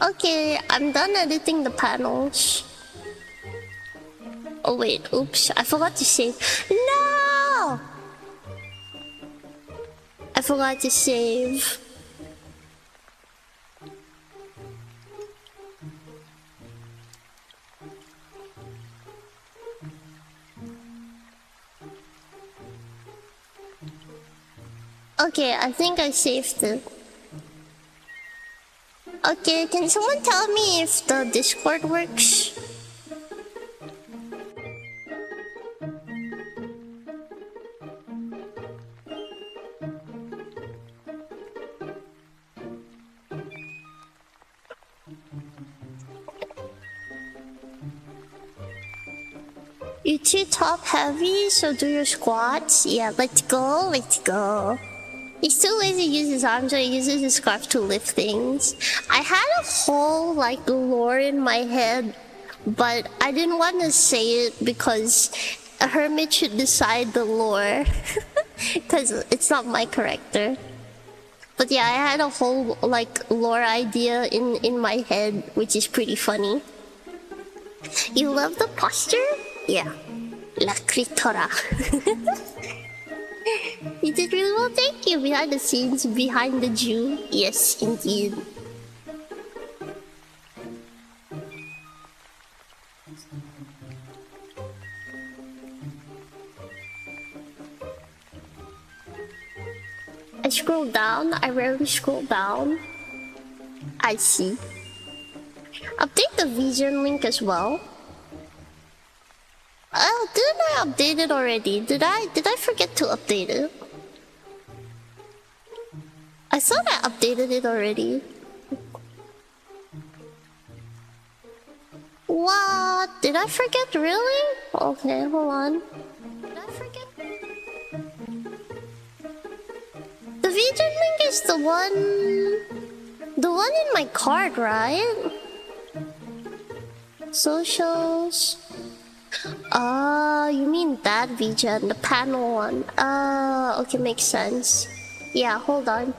Okay, I'm done editing the panels. Oh wait, oops, I forgot to save. No! I forgot to save. Okay, I think I saved it. Okay, can someone tell me if the Discord works? You're too top heavy, so do your squats. Yeah, let's go, let's go. He's too lazy to use his arms, so he uses his scarf to lift things. I had a whole like lore in my head, but I didn't want to say it because a hermit should decide the lore. Because it's not my character. But yeah, I had a whole like lore idea in my head, which is pretty funny. You love the posture? Yeah. La clitora. You did really well, thank you. Behind the scenes, behind the Jew. Yes, indeed. I scroll down. I rarely scroll down. I see. Update the vision link as well. Oh, didn't I update it already? Did I forget to update it? I thought I updated it already. What? Did I forget really? Okay, hold on. Did I forget? The vision link is the one in my card, right? Socials. You mean that vision, the panel one. Okay, makes sense. Yeah, hold on.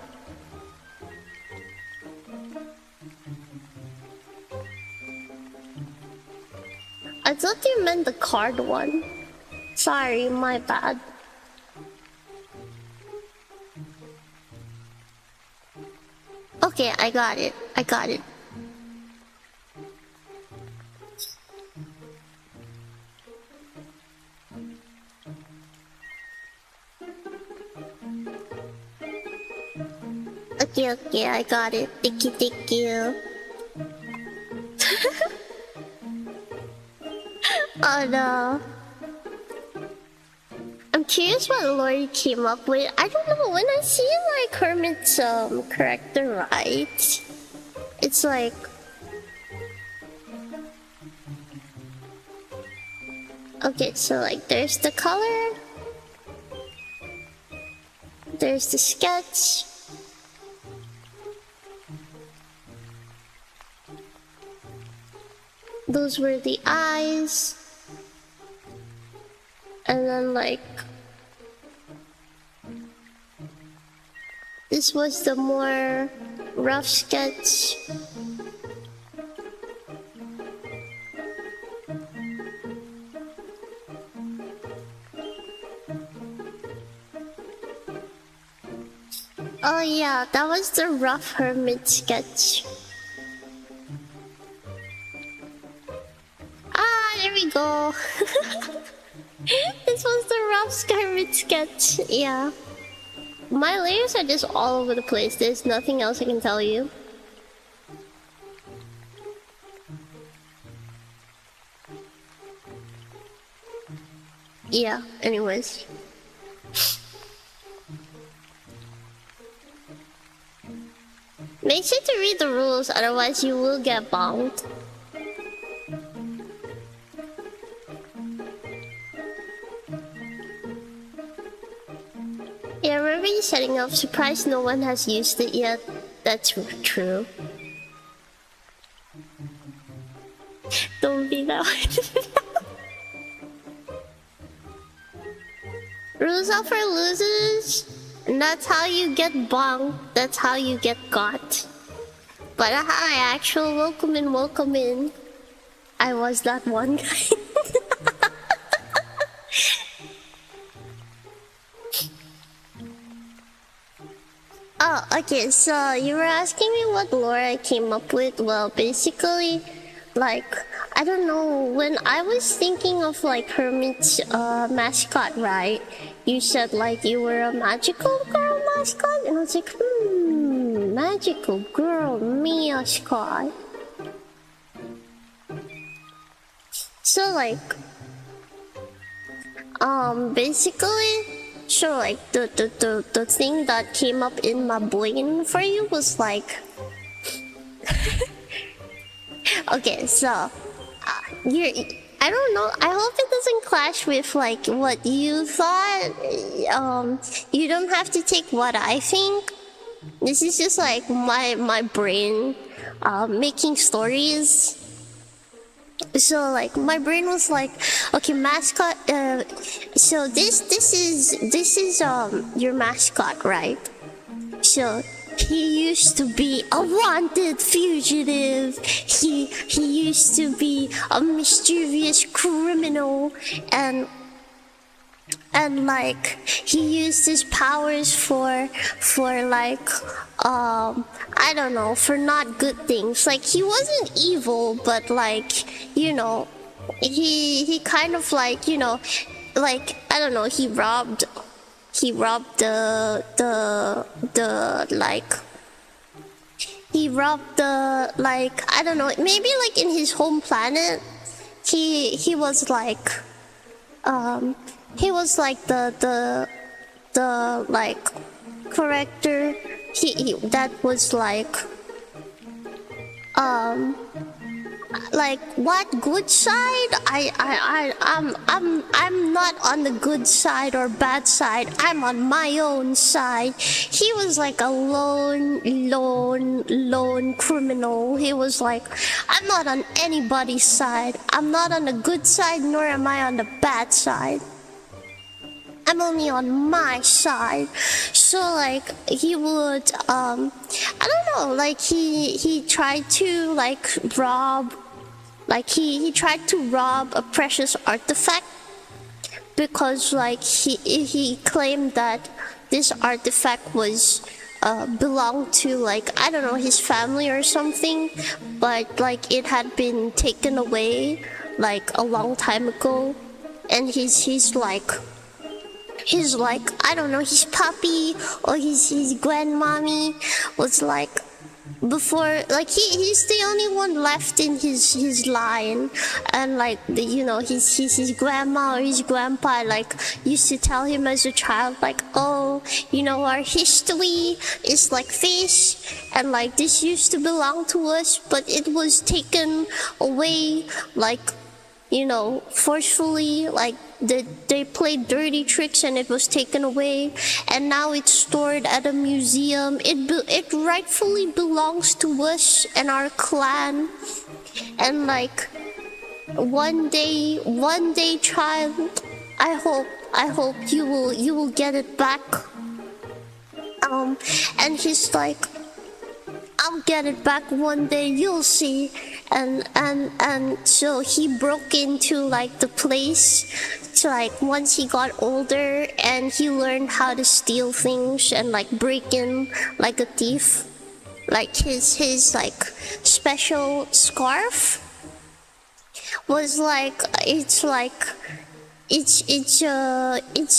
I thought you meant the card one. Sorry, my bad. Okay, I got it. I got it. Okay, I got it. Thank you. Oh no. I'm curious what Lori came up with. I don't know, when I see like Hermit's character, right? It's like... Okay, so like there's the color. There's the sketch. Those were the eyes. And then like... This was the more rough sketch. Oh yeah, that was the rough hermit sketch. Ah, there we go. This was the rough hermit sketch, yeah. My layers are just all over the place. There's nothing else I can tell you. Yeah, anyways. Make sure to read the rules, otherwise you will get bonked. Yeah, I remember you setting up. Surprised no one has used it yet. That's true. Don't be that way. Rules are for losers. And that's how you get bonked. That's how you get got. But hi, actual welcome in. I was that one guy. Oh, okay, so you were asking me what lore I came up with. Well, basically, like, I don't know, when I was thinking of like Hermit's mascot, right? You said like you were a magical girl mascot, and I was like, magical girl mascot. So like, basically, sure, like the thing that came up in my brain for you was like, okay, so I I don't know. I hope it doesn't clash with like what you thought. You don't have to take what I think. This is just like my brain making stories. So like my brain was like, okay, mascot. So this is your mascot, right? So he used to be a wanted fugitive. He used to be a mischievous criminal, and like he used his powers for like I don't know, for not good things. Like he wasn't evil, but like, you know, he kind of like, you know, like I don't know, he robbed the like I don't know, maybe like in his home planet he was like the like character he that was like what good side? I'm not on the good side or bad side. I'm on my own side. He was like a lone criminal. He was like, I'm not on anybody's side. I'm not on the good side, nor am I on the bad side. I'm only on my side. So like he would I don't know, like he tried to like rob, like he tried to rob a precious artifact, because like he claimed that this artifact was belonged to like I don't know, his family or something, but like it had been taken away like a long time ago, and he's like I don't know, his puppy or his grandmommy was like, before like he's the only one left in his line, and like you know his grandma or his grandpa like used to tell him as a child like, oh, you know, our history is like this, and like this used to belong to us, but it was taken away, like, you know, forcefully, like they played dirty tricks and it was taken away, and now it's stored at a museum. It rightfully belongs to us and our clan, and like one day child, I hope you will get it back. And he's like, I'll get it back one day, you'll see. And so he broke into like the place to like once he got older, and he learned how to steal things and like break in like a thief. Like his like special scarf was like it's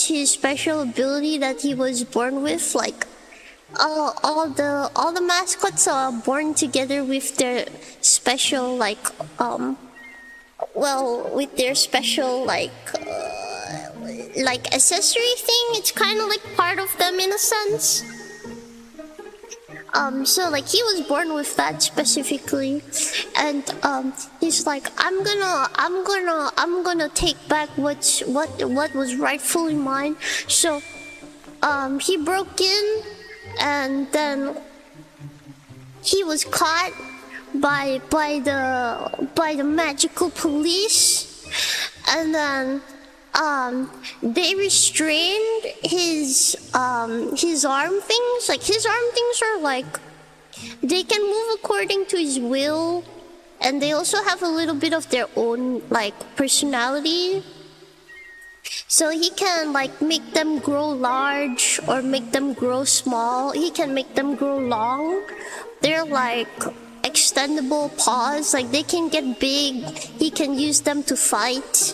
his special ability that he was born with. Like all the mascots are born together with their special like with their special like accessory thing. It's kind of like part of them in a sense. So like he was born with that specifically, and he's like, I'm gonna take back what was rightfully mine. So he broke in, and then he was caught by the magical police, and then they restrained his arm things. Like his arm things are like, they can move according to his will, and they also have a little bit of their own like personality. So he can like make them grow large or make them grow small. He can make them grow long. They're like extendable paws, like they can get big. He can use them to fight,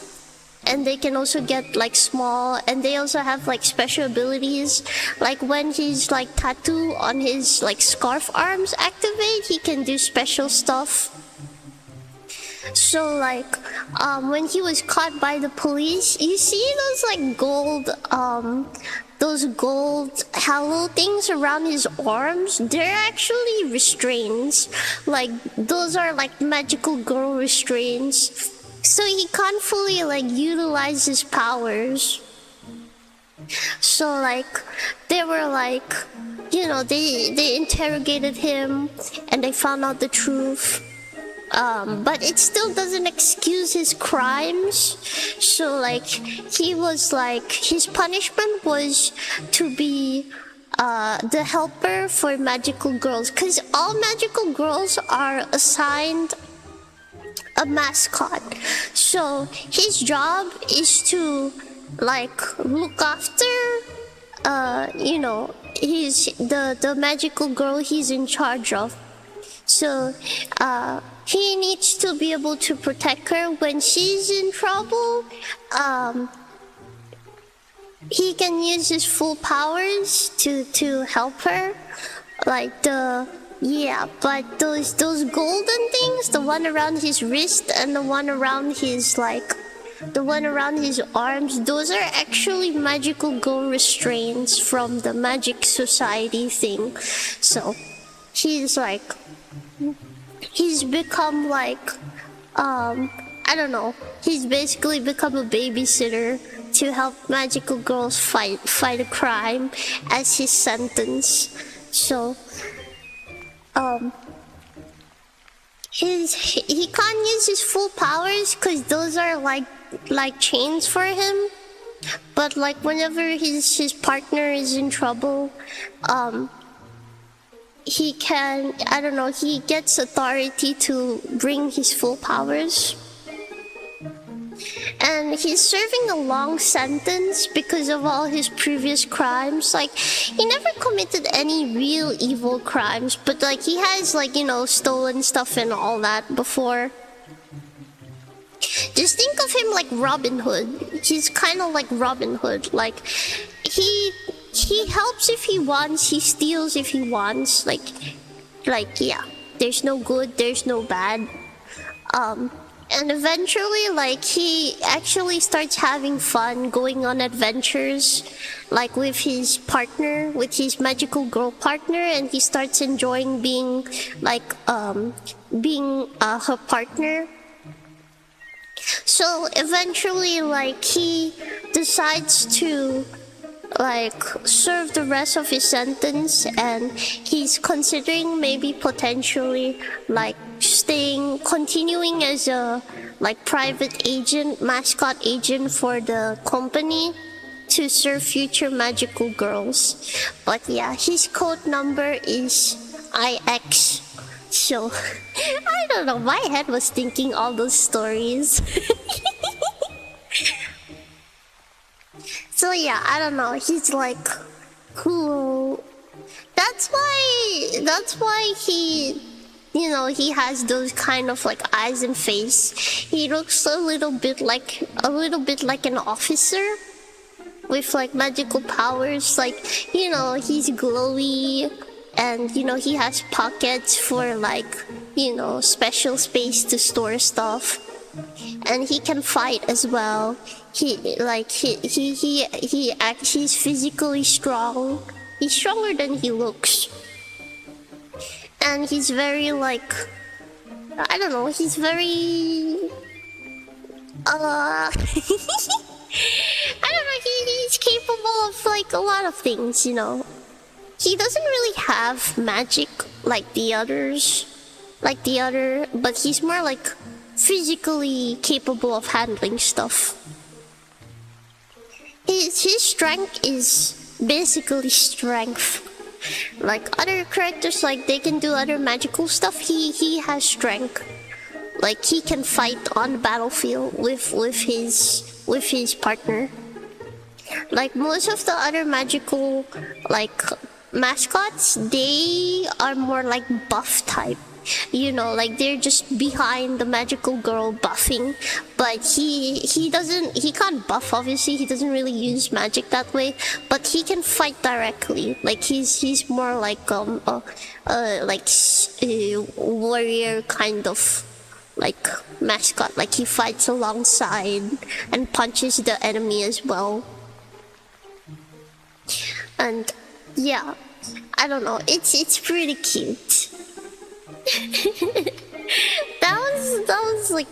and they can also get like small, and they also have like special abilities. Like when his like tattoo on his like scarf arms activate, he can do special stuff. So like when he was caught by the police, you see those like gold halo things around his arms? They're actually restraints. Like those are like magical girl restraints. so he can't fully like utilize his powers. So like they were like, you know, they interrogated him and they found out the truth. But it still doesn't excuse his crimes. So like he was like, his punishment was to be the helper for magical girls, because all magical girls are assigned a mascot. So his job is to like look after you know, the magical girl he's in charge of. So he needs to be able to protect her when she's in trouble. He can use his full powers to help her, like but those golden things, the one around his wrist and the one around his arms, those are actually magical girl restraints from the magic society thing. So he's become like I don't know, he's basically become a babysitter to help magical girls fight a crime as his sentence. So he can't use his full powers because those are like chains for him. But like whenever his partner is in trouble, he can, I don't know, he gets authority to bring his full powers. And he's serving a long sentence because of all his previous crimes. Like, he never committed any real evil crimes, but like he has, like, you know, stolen stuff and all that before. Just think of him like Robin Hood. He's kind of like Robin Hood. Like, he helps if he wants, he steals if he wants. Like yeah, there's no good, there's no bad. And eventually, like, he actually starts having fun going on adventures, like with his partner, with his magical girl partner, and he starts enjoying being like her partner. So eventually, like, he decides to like serve the rest of his sentence, and he's considering maybe potentially like continuing as a like private agent, mascot agent for the company to serve future magical girls. But yeah, his code number is IX. So I don't know, my head was thinking all those stories. So yeah, I don't know, he's like cool. That's why he, you know, he has those kind of like eyes and face. He looks a little bit like an officer with like magical powers. Like, you know, he's glowy, and you know, he has pockets for like, you know, special space to store stuff. And he can fight as well. He's physically strong. He's stronger than he looks. And he's very like, I don't know, he's very I don't know, he's capable of like a lot of things, you know. He doesn't really have magic like the others, but he's more like physically capable of handling stuff. His strength is basically strength. Like other characters, like they can do other magical stuff, he has strength. Like he can fight on the battlefield with his partner. Like most of the other magical like mascots, they are more like buff type. You know, like they're just behind the magical girl buffing. But he can't buff, obviously. He doesn't really use magic that way, but he can fight directly. Like he's more like a warrior kind of like mascot. Like he fights alongside and punches the enemy as well. And yeah, I don't know, it's pretty cute. that was like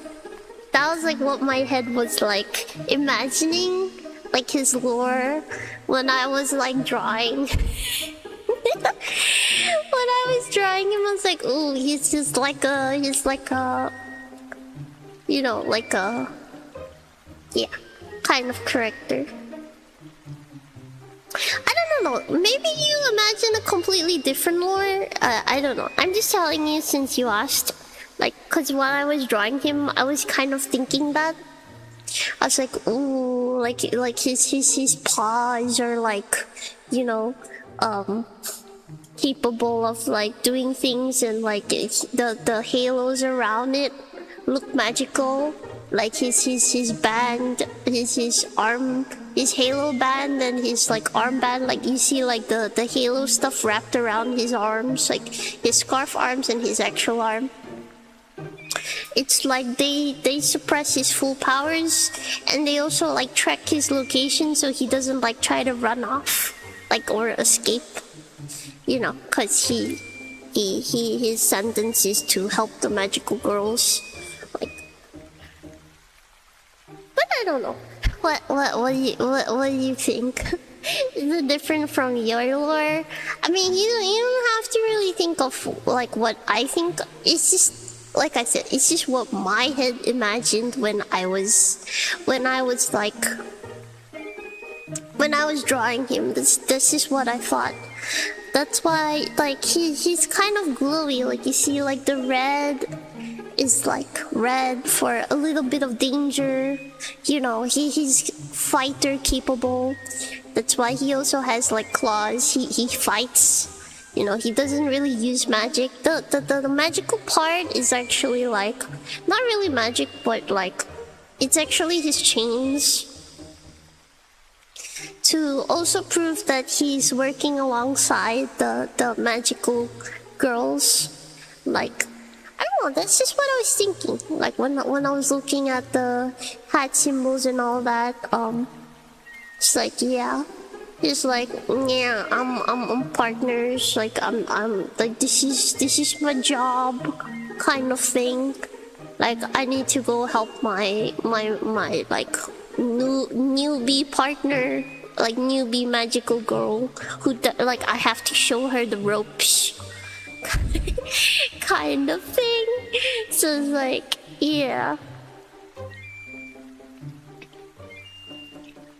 That was like what my head was like imagining, like his lore when I was like drawing. When I was drawing him, I was like, ooh, he's like a, you know, like a, yeah, kind of character. I don't know, maybe you imagine a completely different lore? I don't know. I'm just telling you since you asked. Like, cause when I was drawing him, I was kind of thinking that. I was like, ooh, like his paws are like, you know, capable of like doing things, and like the halos around it look magical. Like his band, his arm, his halo band and his like armband, like you see like the halo stuff wrapped around his arms, like his scarf arms and his actual arm. It's like they suppress his full powers, and they also like track his location so he doesn't like try to run off, like, or escape. You know, cause his sentence is to help the magical girls. Like, but I don't know. What do you think? Is it different from your lore? I mean, you don't have to really think of like what I think. It's just, like I said, it's just what my head imagined when I was drawing him. This is what I thought. That's why, like, he's kind of glowy. Like, you see, like, the red is like red for a little bit of danger. You know, he's fighter capable. That's why he also has like claws. He fights. You know, he doesn't really use magic. The magical part is actually like, not really magic, but like, it's actually his chains. To also prove that he's working alongside the magical girls. Like, I don't know, that's just what I was thinking. Like when I was looking at the hat symbols and all that, it's like, yeah. It's like, yeah, I'm partners, like I'm like this is my job kind of thing. Like I need to go help my like newbie partner, like newbie magical girl who like I have to show her the ropes. Kind of thing. So it's like, yeah.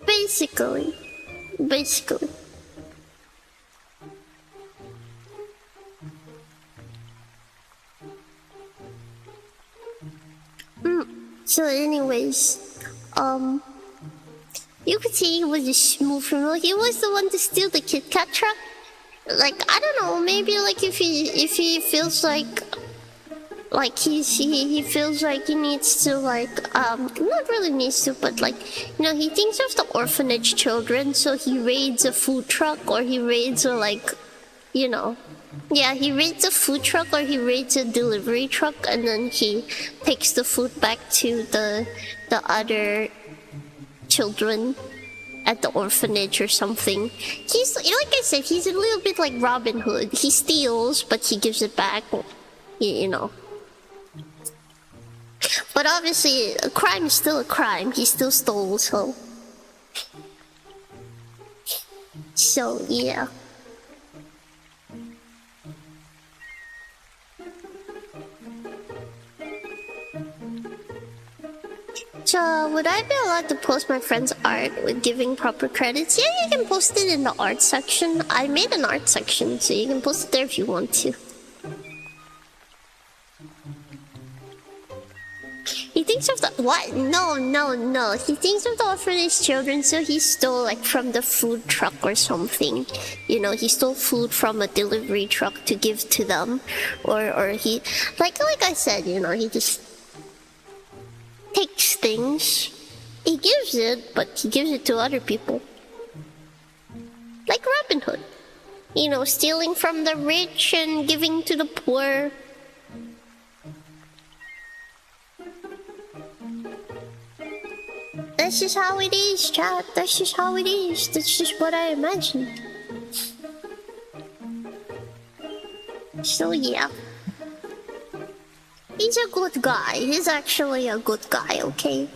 Basically. So anyways, you could see he was a smooth criminal. He was the one to steal the Kit Kat truck. Like, I don't know, maybe like if he feels like he feels like he needs to like not really needs to, but like, you know, he thinks of the orphanage children, so he raids a food truck, or he raids a like, you know, yeah, he raids a food truck or he raids a delivery truck, and then he takes the food back to the other children at the orphanage or something. He's, like I said, he's a little bit like Robin Hood. He steals, but he gives it back, you know. But obviously, a crime is still a crime. He still stole, so... So, yeah. So, would I be allowed to post my friend's art with giving proper credits? Yeah, you can post it in the art section. I made an art section, so you can post it there if you want to. He thinks of the... What? No. He thinks of the orphanage children, so he stole, like, from the food truck or something. You know, he stole food from a delivery truck to give to them. Or he... Like I said, you know, he just... takes things. He gives it, but he gives it to other people. Like Robin Hood. You know, stealing from the rich and giving to the poor. That's just how it is, chat. That's just how it is. That's just what I imagined. So yeah. He's a good guy. He's actually a good guy, okay?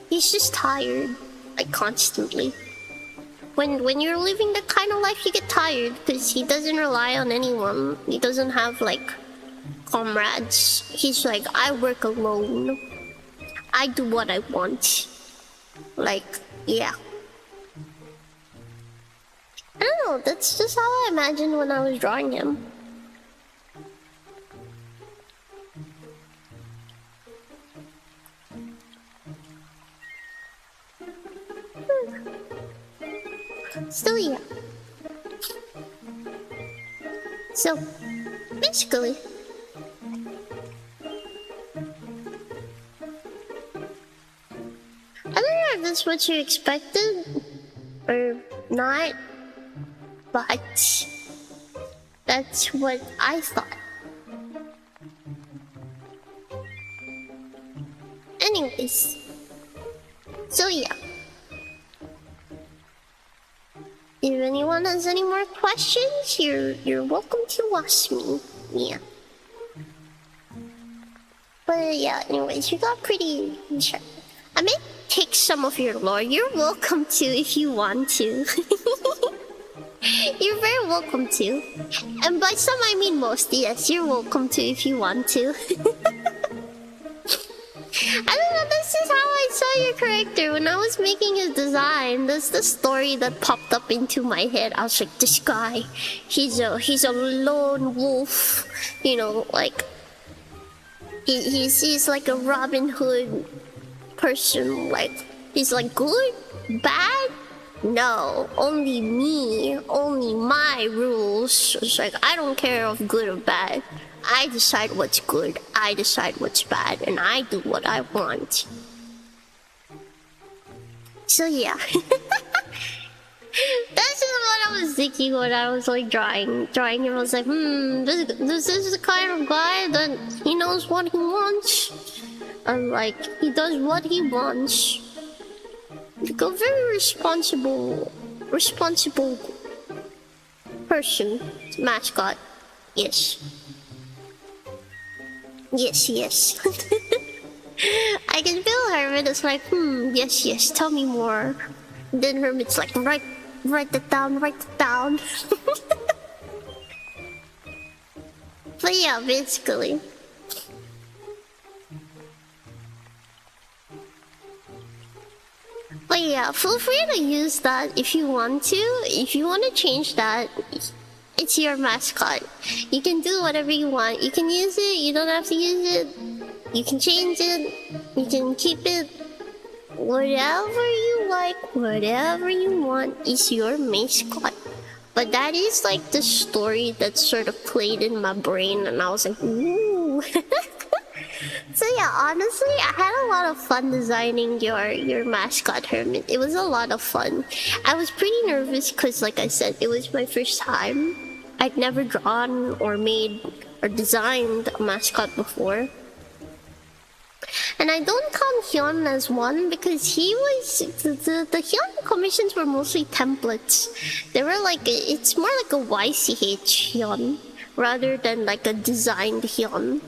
He's just tired, like constantly. When you're living that kind of life, you get tired because he doesn't rely on anyone. He doesn't have like comrades. He's like, I work alone. I do what I want. Like, yeah. I don't know, that's just how I imagined when I was drawing him. So yeah. So, basically, I don't know if that's what you expected or not, but that's what I thought. Anyways, so yeah. If anyone has any more questions, you're welcome to ask me. Yeah. But yeah, anyways, you got pretty sure. I may take some of your lore. You're welcome to if you want to. You're very welcome to. And by some I mean most, yes, you're welcome to if you want to. I don't know, this is how I saw your character when I was making his design. That's the story that popped up into my head. I was like, this guy, he's a lone wolf, you know, like he's like a Robin Hood person. Like, he's like good, bad. No, only me, only my rules. It's like, I don't care if good or bad. I decide what's good, I decide what's bad, and I do what I want. So yeah. That's just what I was thinking when I was like drawing him. I was like, this is the kind of guy that he knows what he wants. And like, he does what he wants. Like a very responsible person. Mascot. Yes. Yes. I can feel Hermit is like, yes, tell me more. Then Hermit's like, write that down. But yeah, basically. But yeah, feel free to use that if you want to. If you want to change that, it's your mascot. You can do whatever you want. You can use it, you don't have to use it. You can change it, you can keep it. Whatever you like, whatever you want is your mascot. But that is like the story that sort of played in my brain, and I was like, ooh. So yeah, honestly, I had a lot of fun designing your mascot, Hermit. It was a lot of fun. I was pretty nervous because, like I said, it was my first time. I'd never drawn or made or designed a mascot before. And I don't count Hyun as one because he was... The Hyun commissions were mostly templates. They were like... It's more like a YCH Hyun rather than like a designed Hyun.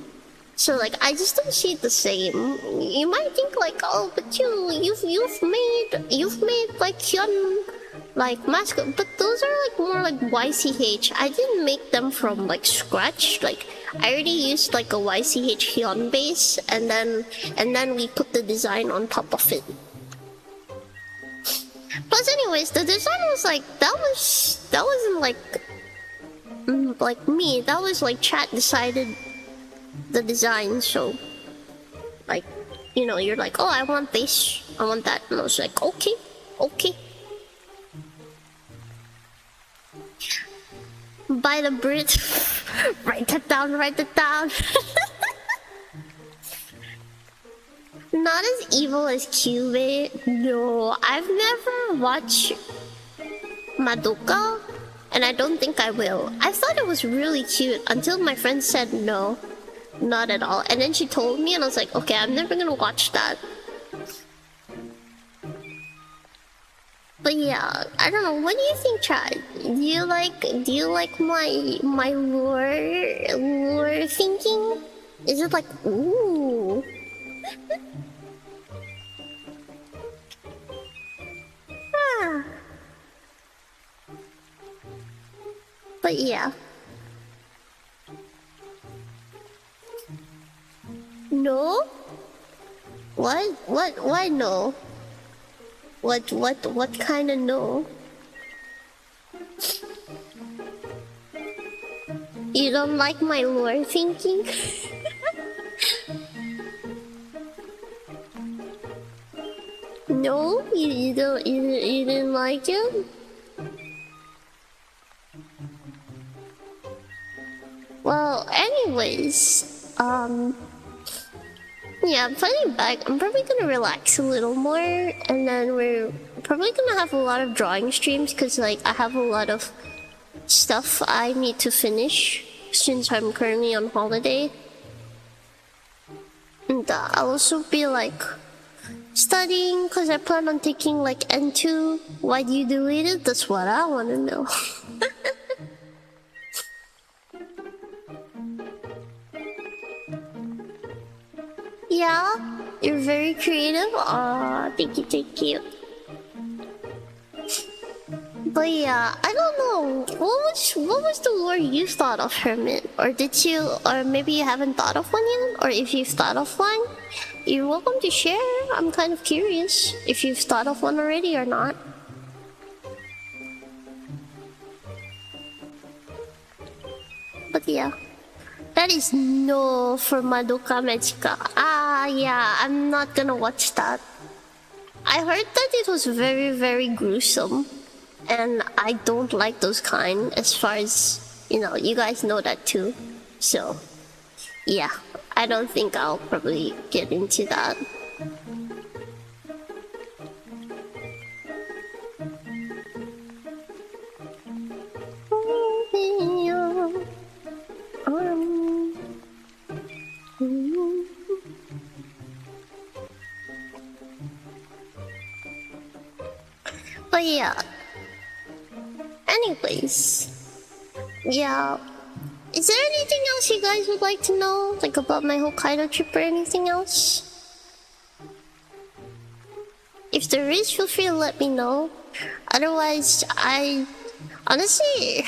So like, I just don't see it the same. You might think like, oh, but you've made like Hyun... like Mascot, but those are like more like YCH. I didn't make them from like scratch. Like, I already used like a YCH Hyun base, and then we put the design on top of it. Plus, anyways, the design was like that wasn't like me. That was like chat decided the design. So, like, you know, you're like, oh, I want this, I want that, and I was like, okay. By the Brit. Write that down. Not as evil as Cube. No, I've never watched Madoka, and I don't think I will. I thought it was really cute until my friend said no, not at all. And then she told me, and I was like, okay, I'm never gonna watch that. But yeah, I don't know. What do you think, Chad? Do you like my lore thinking? Is it like ooh? Ah. But yeah. No? What? Why no? What kind of no? You don't like my lore thinking? No? You didn't like it? Well, anyways, yeah, I'm finally back. I'm probably gonna relax a little more, and then we're probably gonna have a lot of drawing streams, because like I have a lot of stuff I need to finish since I'm currently on holiday. And I'll also be like studying, because I plan on taking like N2. Why do you delete it? That's what I want to know. Yeah, you're very creative. Aw, thank you, thank you. But yeah, I don't know. What was the lore you thought of, Hermit? Or did you, or maybe you haven't thought of one yet? Or if you've thought of one, you're welcome to share. I'm kind of curious if you've thought of one already or not. But yeah. That is no for Madoka Magica. Ah, yeah, I'm not gonna watch that. I heard that it was very, very gruesome. And I don't like those kind, as far as, you know, you guys know that too. So, yeah, I don't think I'll probably get into that. But yeah. Anyways. Yeah. Is there anything else you guys would like to know? Like about my Hokkaido trip or anything else? If there is, feel free to let me know. Otherwise, honestly,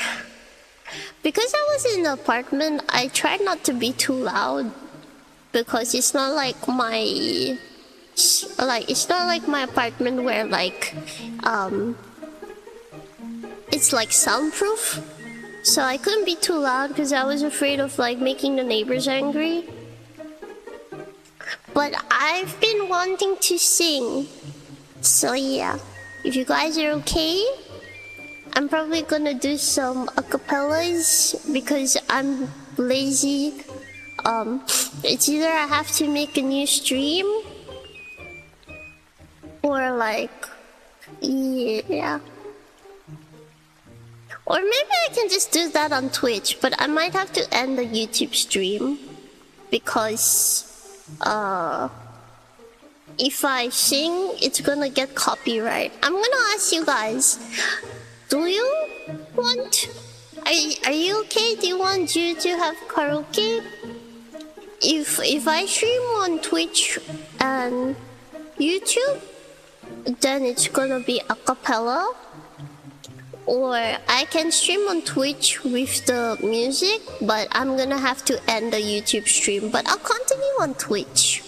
because I was in an apartment, I tried not to be too loud. Because it's not like my... it's not like my apartment where like... it's like soundproof. So I couldn't be too loud because I was afraid of like making the neighbors angry. But I've been wanting to sing. So yeah, if you guys are okay, I'm probably gonna do some acapellas because I'm lazy. It's either I have to make a new stream or like, yeah. Or maybe I can just do that on Twitch, but I might have to end the YouTube stream because if I sing, it's gonna get copyright. I'm gonna ask you guys, do you want... Are you okay? Do you want you to have karaoke? If I stream on Twitch and YouTube, then it's gonna be a cappella. Or I can stream on Twitch with the music, but I'm gonna have to end the YouTube stream. But I'll continue on Twitch.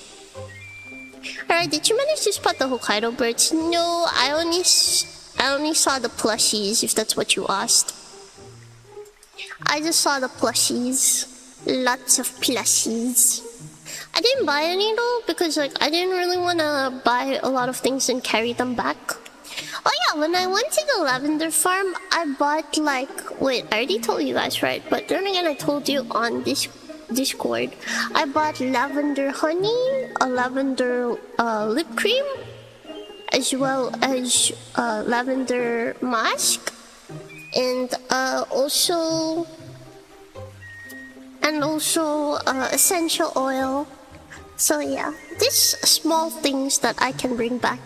Alright, did you manage to spot the Hokkaido birds? No, I only saw the plushies, if that's what you asked. I just saw the plushies. Lots of plushies. I didn't buy any though, because like I didn't really want to buy a lot of things and carry them back. Oh yeah, when I went to the lavender farm, I bought like... Wait, I already told you guys, right? But then again, I told you on this Discord. I bought lavender honey, a lavender lip cream, as well as lavender mask, and also essential oil. So yeah, these small things that I can bring back.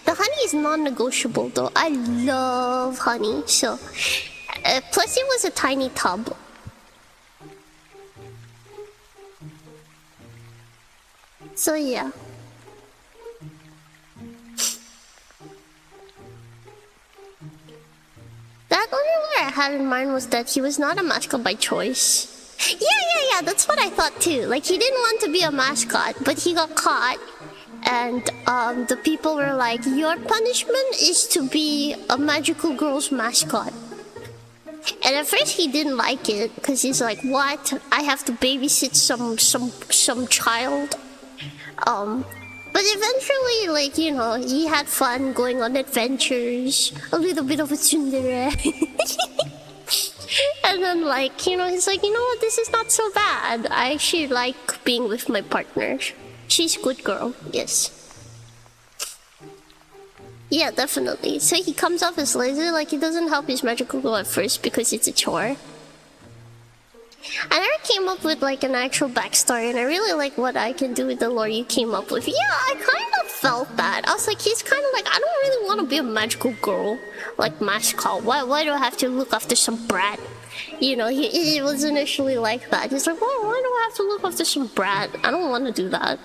The honey is non-negotiable though. I love honey, so plus it was a tiny tub. So yeah. That only word I had in mind was that he was not a mascot by choice. Yeah, that's what I thought too. Like, he didn't want to be a mascot, but he got caught. And the people were like, your punishment is to be a magical girl's mascot. And at first he didn't like it, because he's like, what? I have to babysit some child? But eventually, like, you know, he had fun going on adventures, a little bit of a tsundere. And then, like, you know, he's like, you know what, this is not so bad. I actually like being with my partner. She's a good girl, yes. Yeah, definitely. So he comes off as lazy, like, he doesn't help his magical girl at first because it's a chore. I never came up with, like, an actual backstory, and I really like what I can do with the lore you came up with. Yeah, I kind of felt that. I was like, he's kind of like, I don't really want to be a magical girl, like Mascot. Why do I have to look after some brat? You know, he was initially like that. He's like, well, why do I have to look after some brat? I don't want to do that.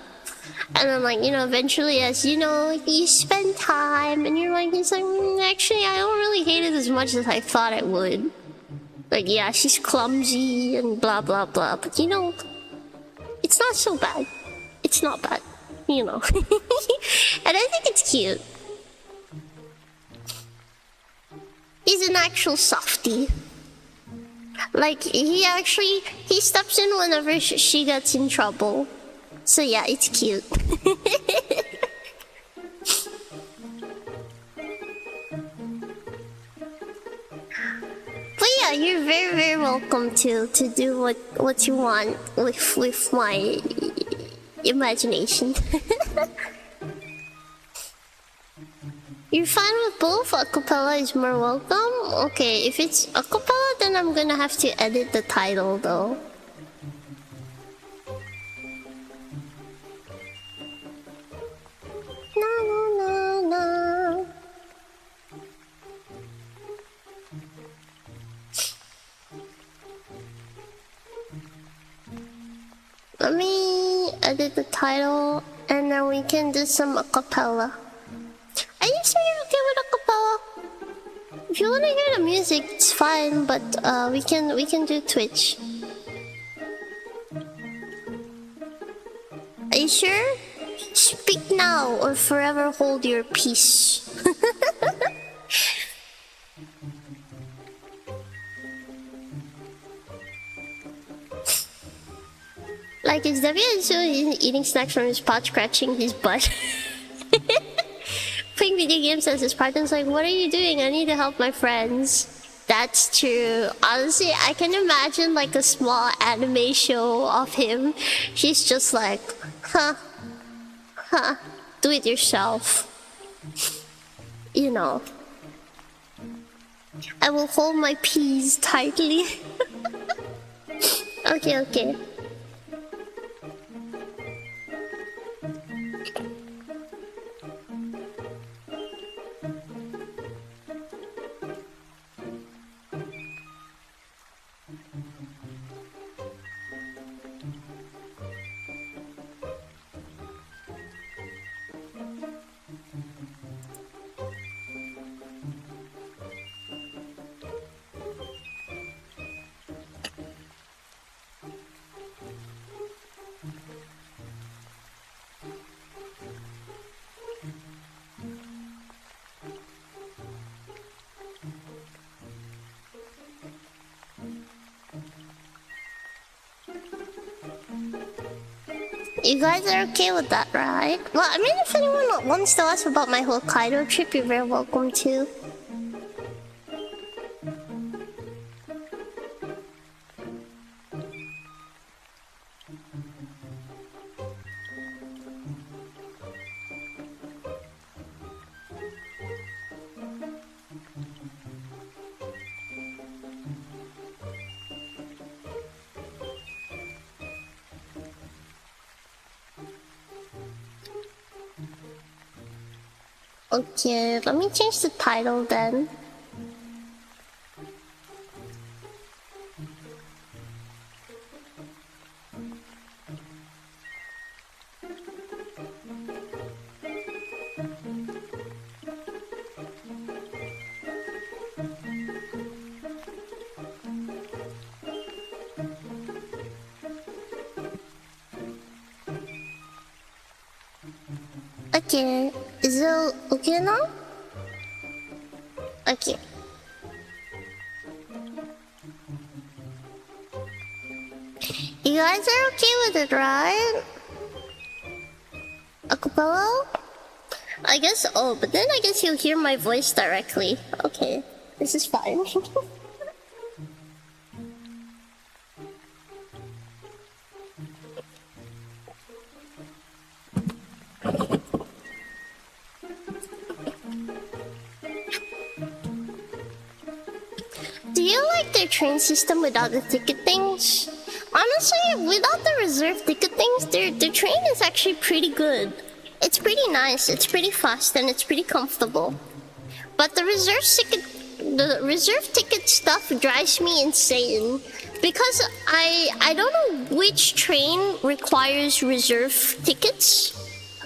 And then, like, you know, eventually, as you know, you spend time, and you're like, he's like, actually, I don't really hate it as much as I thought I would. Like, yeah, she's clumsy and blah blah blah, but you know, it's not so bad. It's not bad, you know. And I think it's cute. He's an actual softie. Like, he steps in whenever she gets in trouble. So yeah, it's cute. But yeah, you're very, very welcome to do what you want with my imagination. You're fine with both? Acapella is more welcome? Okay, if it's acapella, then I'm gonna have to edit the title though. No. Let me edit the title, and then we can do some acapella. Are you sure you're okay with acapella? If you want to hear the music, it's fine, but we can do Twitch. Are you sure? Speak now or forever hold your peace. Like, is WSU eating snacks from his pot, scratching his butt? Playing video games as his partner's like, what are you doing? I need to help my friends. That's true. Honestly, I can imagine like a small anime show of him. She's just like, huh, do it yourself. You know. I will hold my peas tightly. Okay. You guys are okay with that, right? Well, I mean, if anyone wants to ask about my Hokkaido trip, you're very welcome to. Okay, let me change the title then. Okay, is it okay now? Okay. You guys are okay with it, right? Acapella? I guess, oh, but then I guess you'll hear my voice directly. Okay, this is fine. Do you like their train system without the ticket things? Honestly, without the reserve ticket things, their train is actually pretty good. It's pretty nice, it's pretty fast, and it's pretty comfortable. But the reserve ticket stuff drives me insane because I don't know which train requires reserve tickets.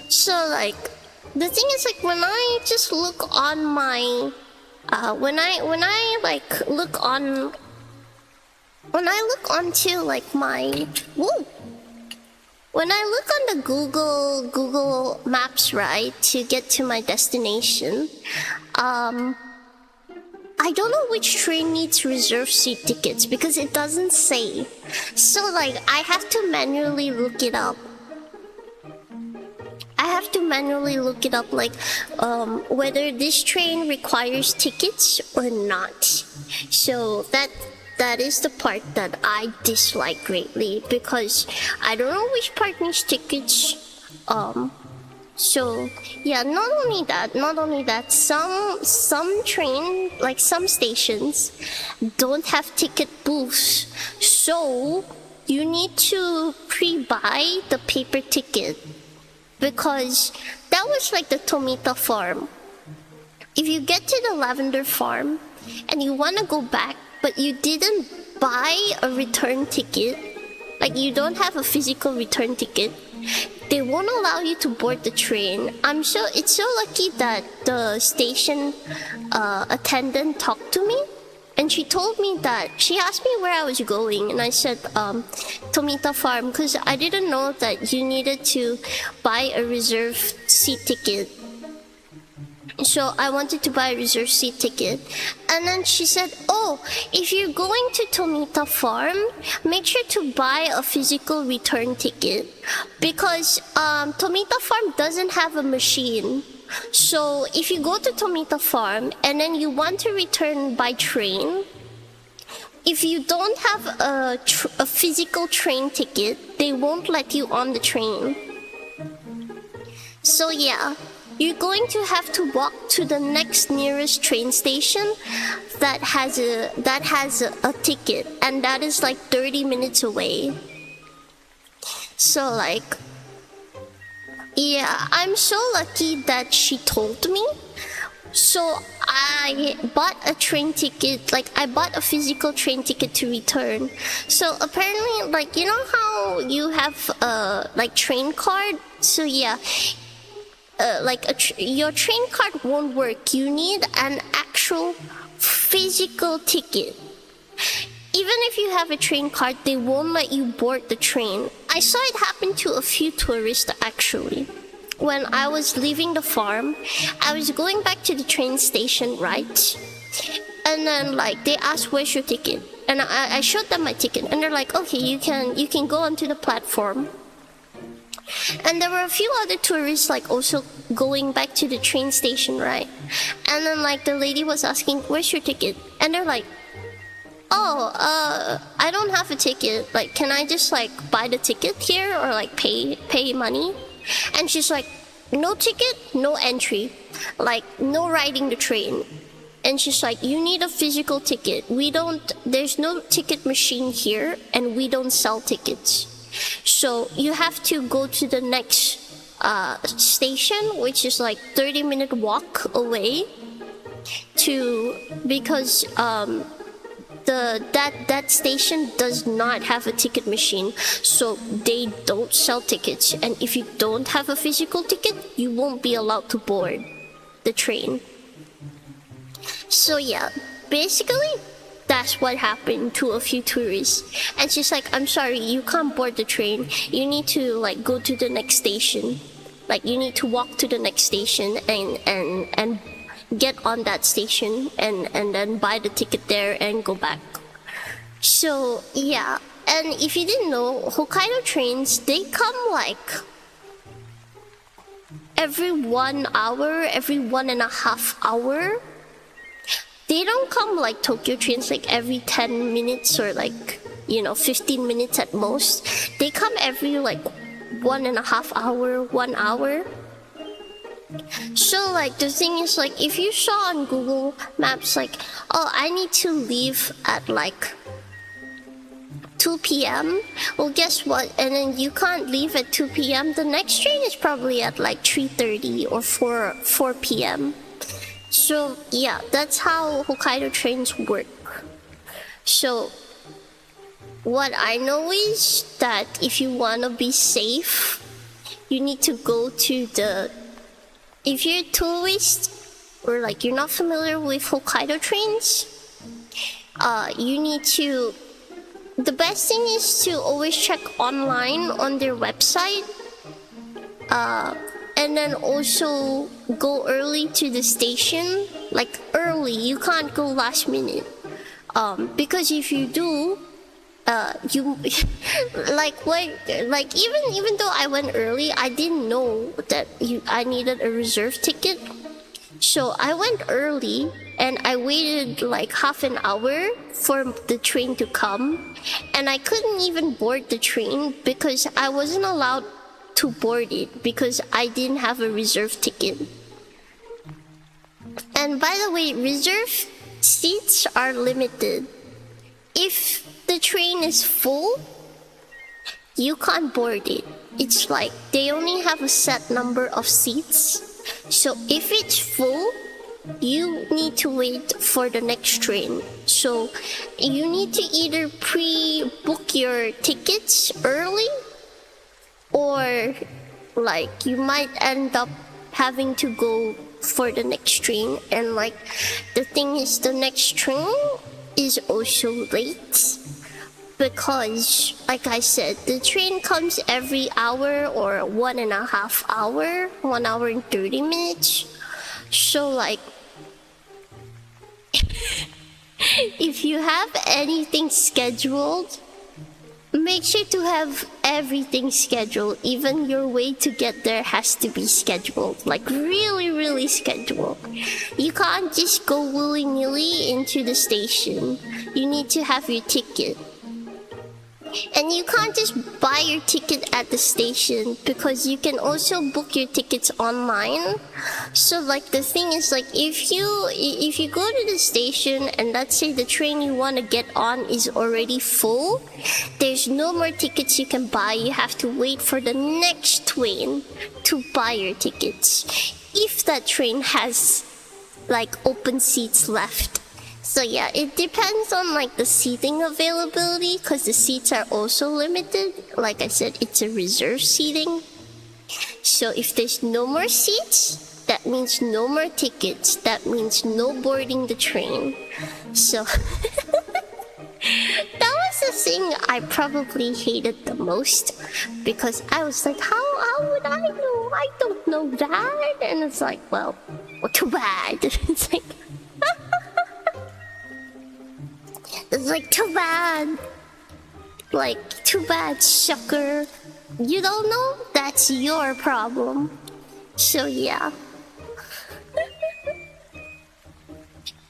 So like, the thing is like when I just look on my when I look onto like my when I look on the Google Maps, right, to get to my destination, I don't know which train needs reserve seat tickets because it doesn't say. So like I have to manually look it up. Like whether this train requires tickets or not. So that is the part that I dislike greatly because I don't know which part needs tickets. So yeah, not only that, some train, like some stations, don't have ticket booths. So you need to pre-buy the paper ticket. Because that was like the Tomita farm. If you get to the lavender farm and you want to go back, but you didn't buy a return ticket, like you don't have a physical return ticket, they won't allow you to board the train. It's so lucky that the station attendant talked to me. And she told me that, she asked me where I was going, and I said, Tomita Farm, because I didn't know that you needed to buy a reserve seat ticket. So I wanted to buy a reserve seat ticket. And then she said, oh, if you're going to Tomita Farm, make sure to buy a physical return ticket. Because Tomita Farm doesn't have a machine. So if you go to Tomita Farm and then you want to return by train, if you don't have a physical train ticket, they won't let you on the train. So yeah, you're going to have to walk to the next nearest train station that has a ticket, and that is like 30 minutes away. So like, yeah, I'm so lucky that she told me. So I bought a train ticket, like I bought a physical train ticket to return. So apparently, like, you know how you have like train card? So yeah, your train card won't work. You need an actual physical ticket. Even if you have a train card, they won't let you board the train. I saw it happen to a few tourists actually. When I was leaving the farm, I was going back to the train station, right? And then like they asked, where's your ticket? And I showed them my ticket, and they're like, okay, you can go onto the platform. And there were a few other tourists like also going back to the train station, right? And then like the lady was asking, where's your ticket? And they're like, oh, I don't have a ticket. Like, can I just like buy the ticket here or like pay money? And she's like, no ticket, no entry. Like, no riding the train. And she's like, you need a physical ticket. There's no ticket machine here, and we don't sell tickets. So you have to go to the next station, which is like 30-minute walk away because that station does not have a ticket machine, so they don't sell tickets. And if you don't have a physical ticket, you won't be allowed to board the train. So yeah, basically that's what happened to a few tourists. And she's like, I'm sorry, you can't board the train. You need to like go to the next station. Like you need to walk to the next station and get on that station and then buy the ticket there and go back. So yeah, and if you didn't know, Hokkaido trains, they come like every 1 hour, every 1.5 hour. They don't come like Tokyo trains like every 10 minutes or like, 15 minutes at most. They come every like 1.5 hour, 1 hour. So like the thing is like if you saw on Google Maps like, oh, I need to leave at like 2 p.m. Well, guess what? And then you can't leave at 2 p.m. The next train is probably at like 3:30 or 4 p.m. So yeah, that's how Hokkaido trains work. So what I know is that if you want to be safe, you need to go to the... If you're a tourist or like you're not familiar with Hokkaido trains, you need to... The best thing is to always check online on their website. And then also go early to the station. Like early, you can't go last minute. Because if you do, you even though I went early, I didn't know that I needed a reserve ticket. So I went early and I waited like half an hour for the train to come, and I couldn't even board the train because I wasn't allowed to board it because I didn't have a reserve ticket. And by the way, reserve seats are limited. If the train is full, you can't board it. It's like they only have a set number of seats. So if it's full, you need to wait for the next train. So you need to either pre-book your tickets early, or like you might end up having to go for the next train. And like the thing is, the next train is also late because, like I said, the train comes every hour or 1.5 hour, 1 hour and 30 minutes. So like if you have anything scheduled, make sure to have everything scheduled. Even your way to get there has to be scheduled, like really, really scheduled. You can't just go willy-nilly into the station. You need to have your ticket. And you can't just buy your ticket at the station because you can also book your tickets online. So like the thing is like if you go to the station and let's say the train you want to get on is already full, there's no more tickets you can buy. You have to wait for the next train to buy your tickets, if that train has like open seats left. So yeah, it depends on like the seating availability because the seats are also limited. Like I said, it's a reserve seating. So if there's no more seats, that means no more tickets. That means no boarding the train. So that was the thing I probably hated the most, because I was like, how would I know? I don't know that. And it's like, well too bad. It's like too bad. Like, too bad, sucker. You don't know? That's your problem. So yeah.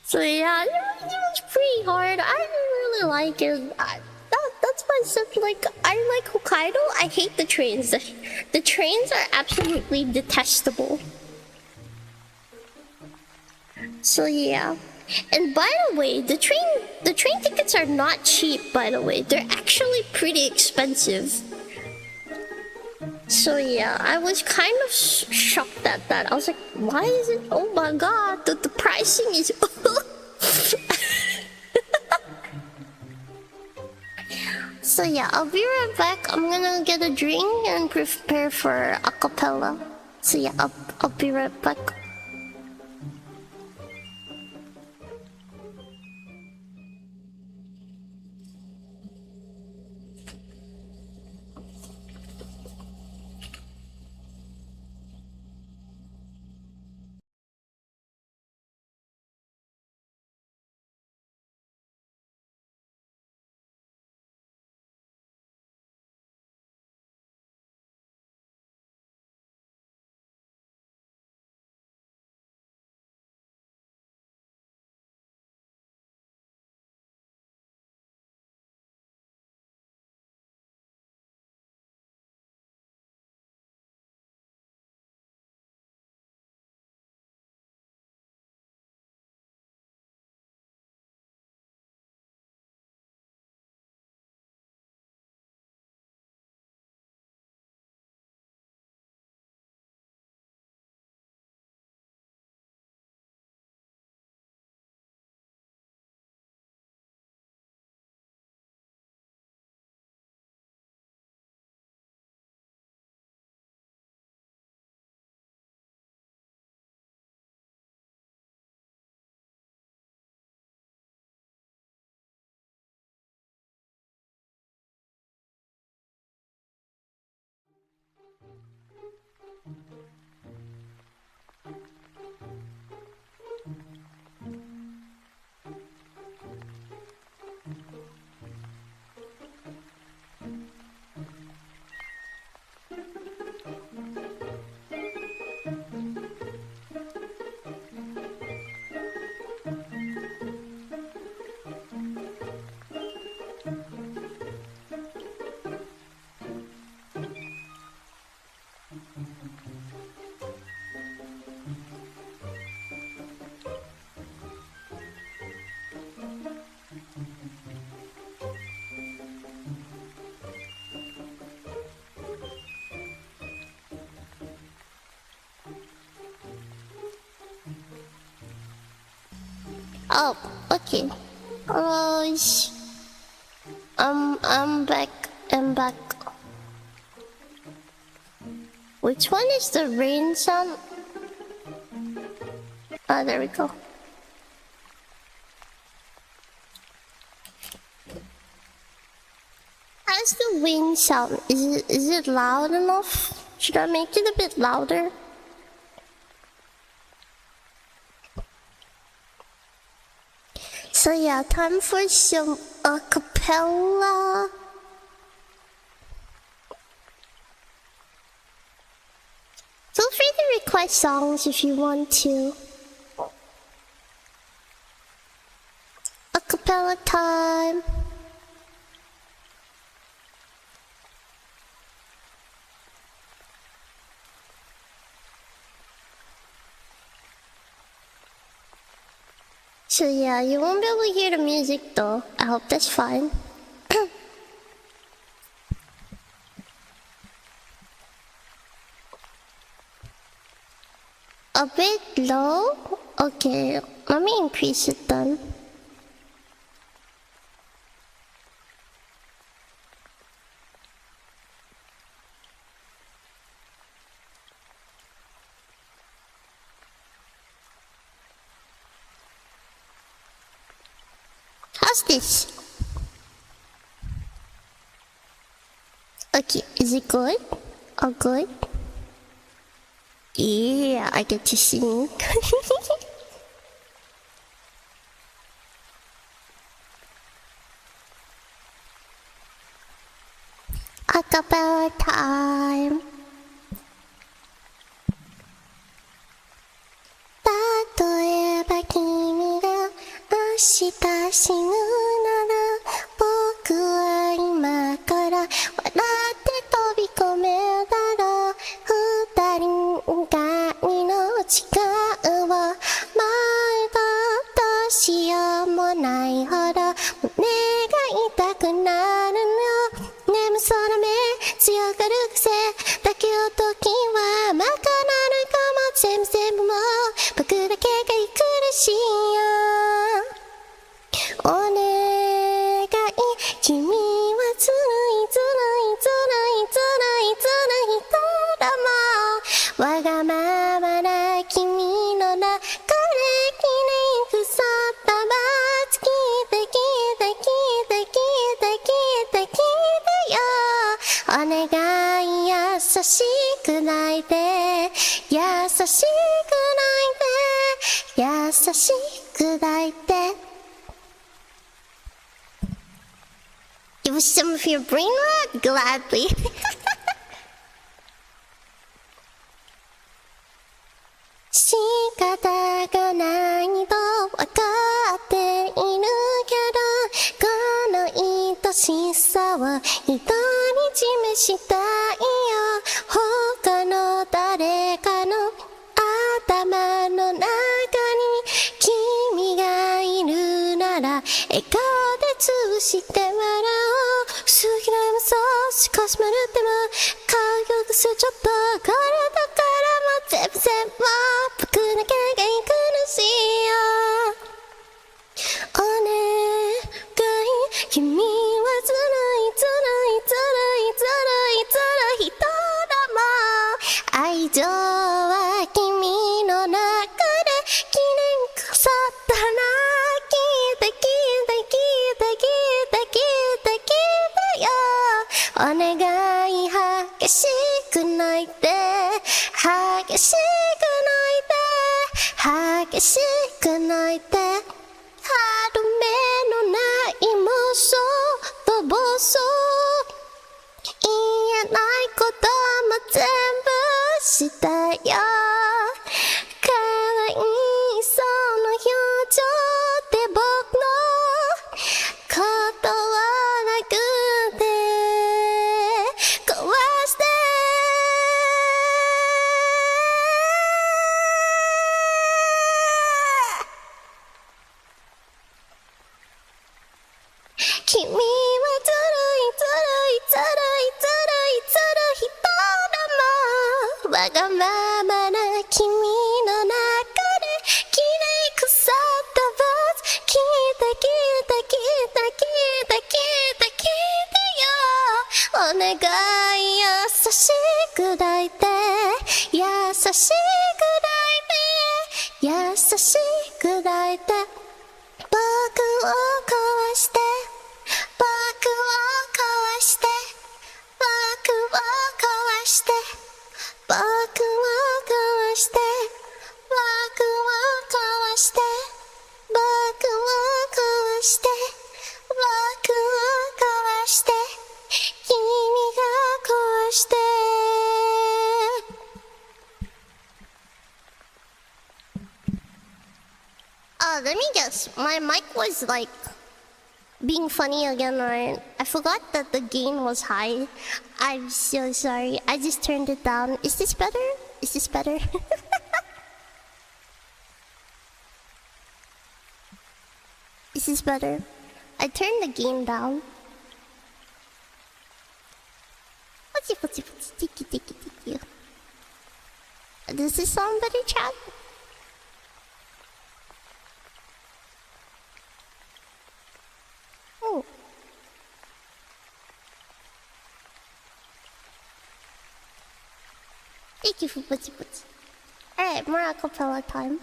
So yeah, it was pretty hard. I didn't really like it. That's why I said, like, I like Hokkaido. I hate the trains. The trains are absolutely detestable. So yeah. And by the way, the train tickets are not cheap, by the way. They're actually pretty expensive. So yeah, I was kind of shocked at that. I was like, why is it? Oh my god, the pricing is... So yeah, I'll be right back. I'm gonna get a drink and prepare for acapella. So yeah, I'll be right back. Oh, okay. I'm back. I'm back. Which one is the rain sound? Ah, there we go. How's the wind sound? Is it loud enough? Should I make it a bit louder? So yeah, time for some acapella. Feel free to request songs if you want to. Acapella time. So yeah, you won't be able to hear the music though. I hope that's fine. A bit low? Okay, let me increase it then. How's this? Okay, is it good? Oh, good? Yeah, I get to sing. Acapella time. 例えば君が明日死ぬなら僕は今から笑って飛び込めたら二人が命がを前だどうしようもないほど胸が痛くなるの眠そうな目強がる癖だけを時はまかなるかも全部もう僕だけが苦しいよお願い君はずるいずるいずるいずるいずるいずるい人だもわがままな君の中できれい腐ったバツ聞いて聞いて聞いて聞いて聞いて聞いてよお願い優しくないで優しくないで優しくないでGive us some of your brain rot gladly. 仕方がないと分かっているけどこの愛しさは人に示したいよ他の誰かの頭の中に君がいるなら笑顔で潰して笑おう過ぎないもそう少しまるっても顔がすちょっとこれだからも全部僕だけが苦しいよお願い君はずるいずるいずるいずるいずるい人だもん愛情は君の中で記念こそったな聞いて聞いて聞いて聞いて聞いて聞いてよお願い激しく泣いて激しく泣いて激しく泣いて春目のない妄想と暴走言えないことも全部したよかわいそうな表情で僕のことはなくて壊してわがままな君の中で綺麗腐ったバーズ聞いて聞いて聞いて聞いて聞いて聞いてよお願い優しく抱いて優しく抱いて優しく抱いて僕を壊して僕を壊して僕を壊して僕を壊して僕を壊して僕を壊して僕を壊して君が壊してlet me guess. My mic was like being funny again, right? I forgot that the gain was high. I'm so sorry. I just turned it down. Is this better? Is this better? Is this better? I turned the gain down. Does this sound better, chat? Oh. Thank you for putty putty. Alright, more acapella time.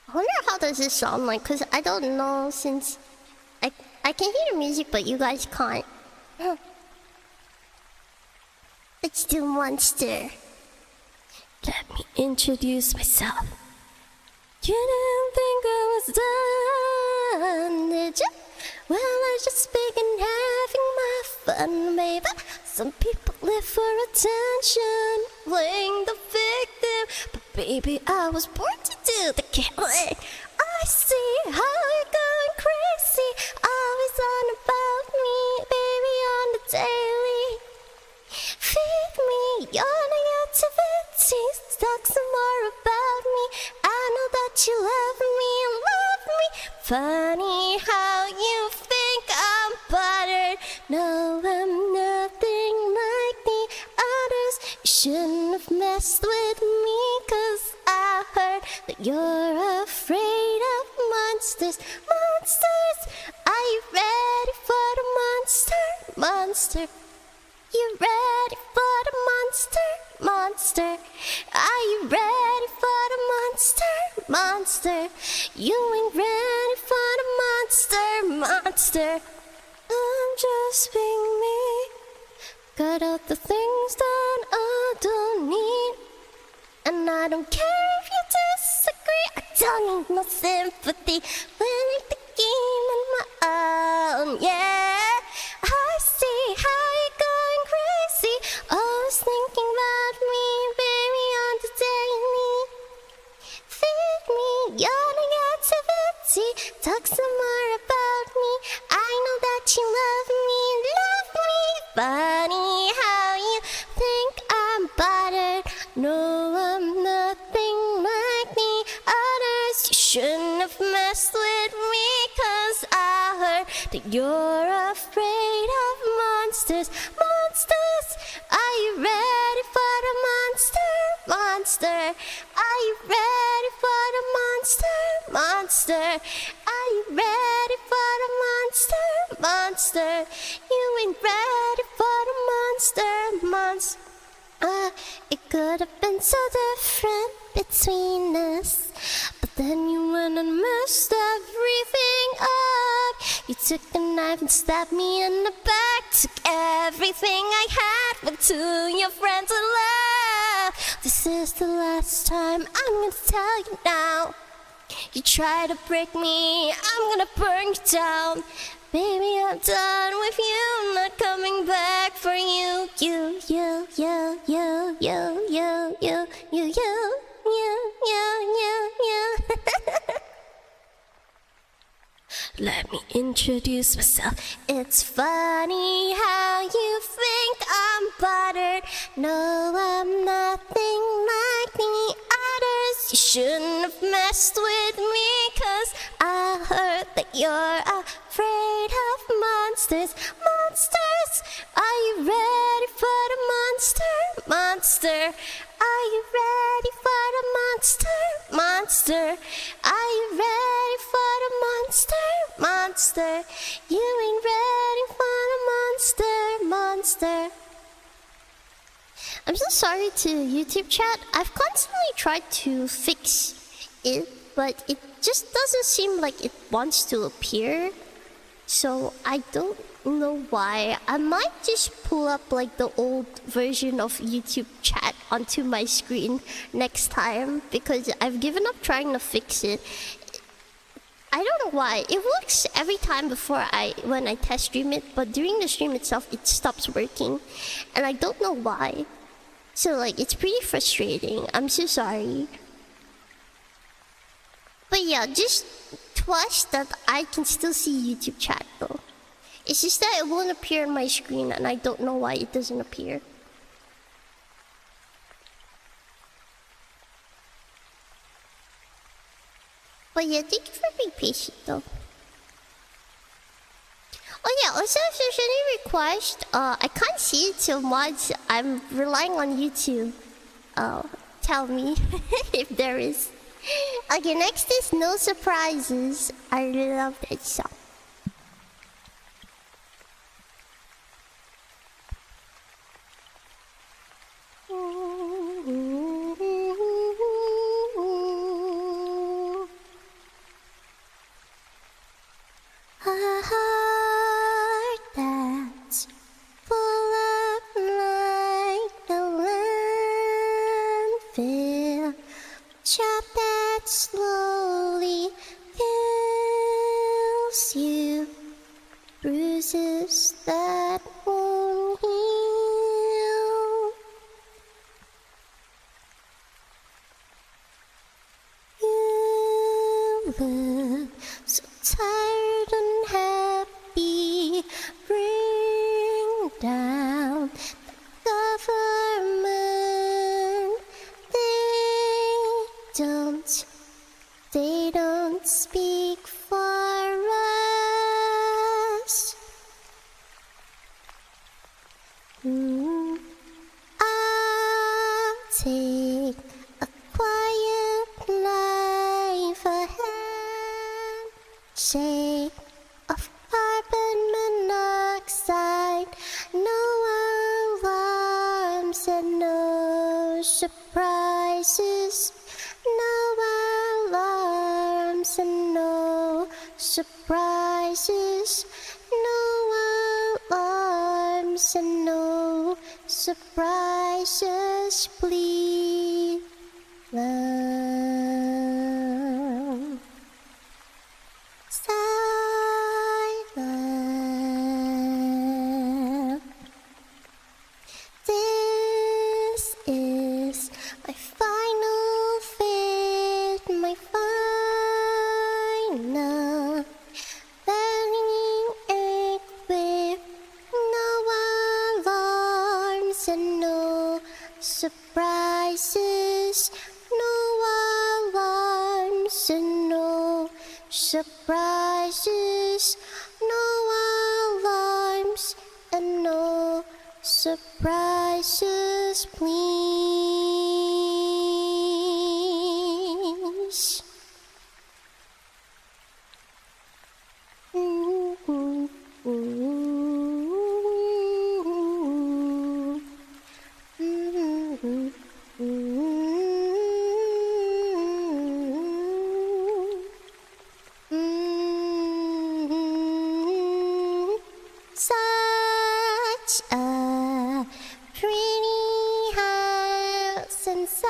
I wonder how does this sound like, cause I don't know since I can hear the music but you guys can't. Let's do monster. Let me introduce myself. You didn't think I was done, did you? Well, I just began having my fun, baby. Some people live for attention, playing the victim. But baby, I was born to do the killing. I see how you're going crazy, always on about me, baby, on the daily. Feed me your negativities, talk some more about me. I know that you love me and love me. Funny how you think I'm buttered. No, I'm nothing like the others. You shouldn't have messed with me, cause I heard that you're afraid of monsters. Monsters, are you ready for the monster? Monster, you ready for the monster? Monster, are you ready for the monster? Monster, you ain't ready for the monster. Monster, I'm just being me. Cut out the things that I don't need. And I don't care if you disagree. I don't need no sympathy. Winning the game on my own, yeah. I see how you're going crazy, always thinking about me, baby, on the daily. Feed me your negativity, talk some more about me. I know that you love me, love me. Funny how you think I'm buttered. No, I'm nothing like the others. You shouldn't have messed with me, cause I heard that you're afraid of monsters. Monsters, are you ready for the monster? Monster, are you ready for the monster? Monster, are you ready for the monster? Monster, you ain't ready for the monster. Monster. It could have been so different between us, but then you went and messed everything up. You took a knife and stabbed me in the back, took everything I had, went to your friends and left. This is the last time, I'm gonna tell you now. You try to break me, I'm gonna burn you down. Baby, I'm done with you, not coming back for you. You. Let me introduce myself. It's funny how you think I'm buttered. No, I'm nothing like the others. You shouldn't have messed with me, 'cause I heard that you're afraid of monsters. Monsters, are you ready for the monster? Monster, are you ready for the monster? Monster, are you ready for the monster? Monster, you ain't ready for the monster. Monster. I'm so sorry to YouTube chat. I've constantly tried to fix it, but it just doesn't seem like it wants to appear. So I don't know why. I might just pull up like the old version of YouTube chat onto my screen next time, because I've given up trying to fix it. I don't know why. It works every time when I test stream it, but during the stream itself it stops working, and I don't know why. So like, it's pretty frustrating. I'm so sorry. But yeah, just trust that I can still see YouTube chat though. It's just that it won't appear on my screen, and I don't know why it doesn't appear. But yeah, thank you for being patient though. Oh yeah, also if there's any request, I can't see it, so mods, I'm relying on you to tell me if there is. Okay, next is No Surprises. I really love that song. Slowly kills you, bruises that won't heal. You look so tired and happy. Bring down the government. They don't speak for us. I'll take a quiet life ahead. Shake of carbon monoxide. No alarms and no surprises. No alarms and no surprises. No alarms and no surprises, please. Love. Silence. This is my final fate, my final burning egg with no alarms and no surprises. No alarms and no surprises. No alarms and no surprises, please. Such a pretty house and such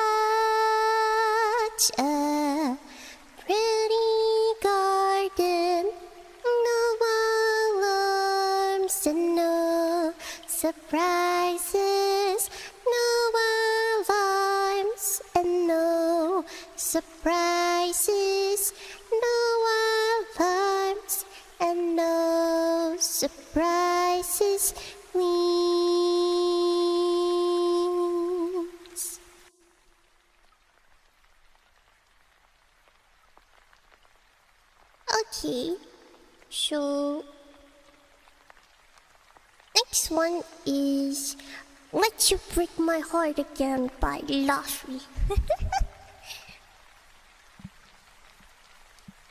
a pretty garden. No alarms and no surprises. No alarms and no surprises. No alarms and no surprises, please. Okay, so next one is Let You Break My Heart Again by Luffy.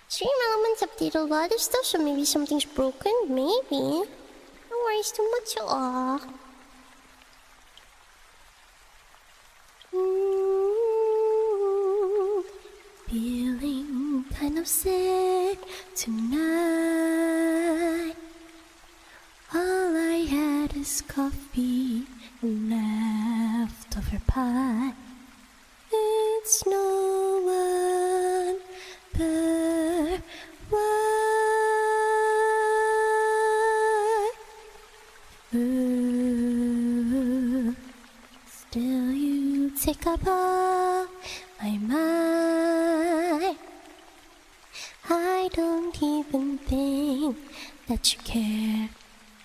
Stream elements update a lot of stuff, so maybe something's broken. Maybe. No worries too much. Aw. Feeling kind of sick tonight. All I had is coffee and leftover pie. It's no one but why? Still you take up all my mind. I don't even think that you care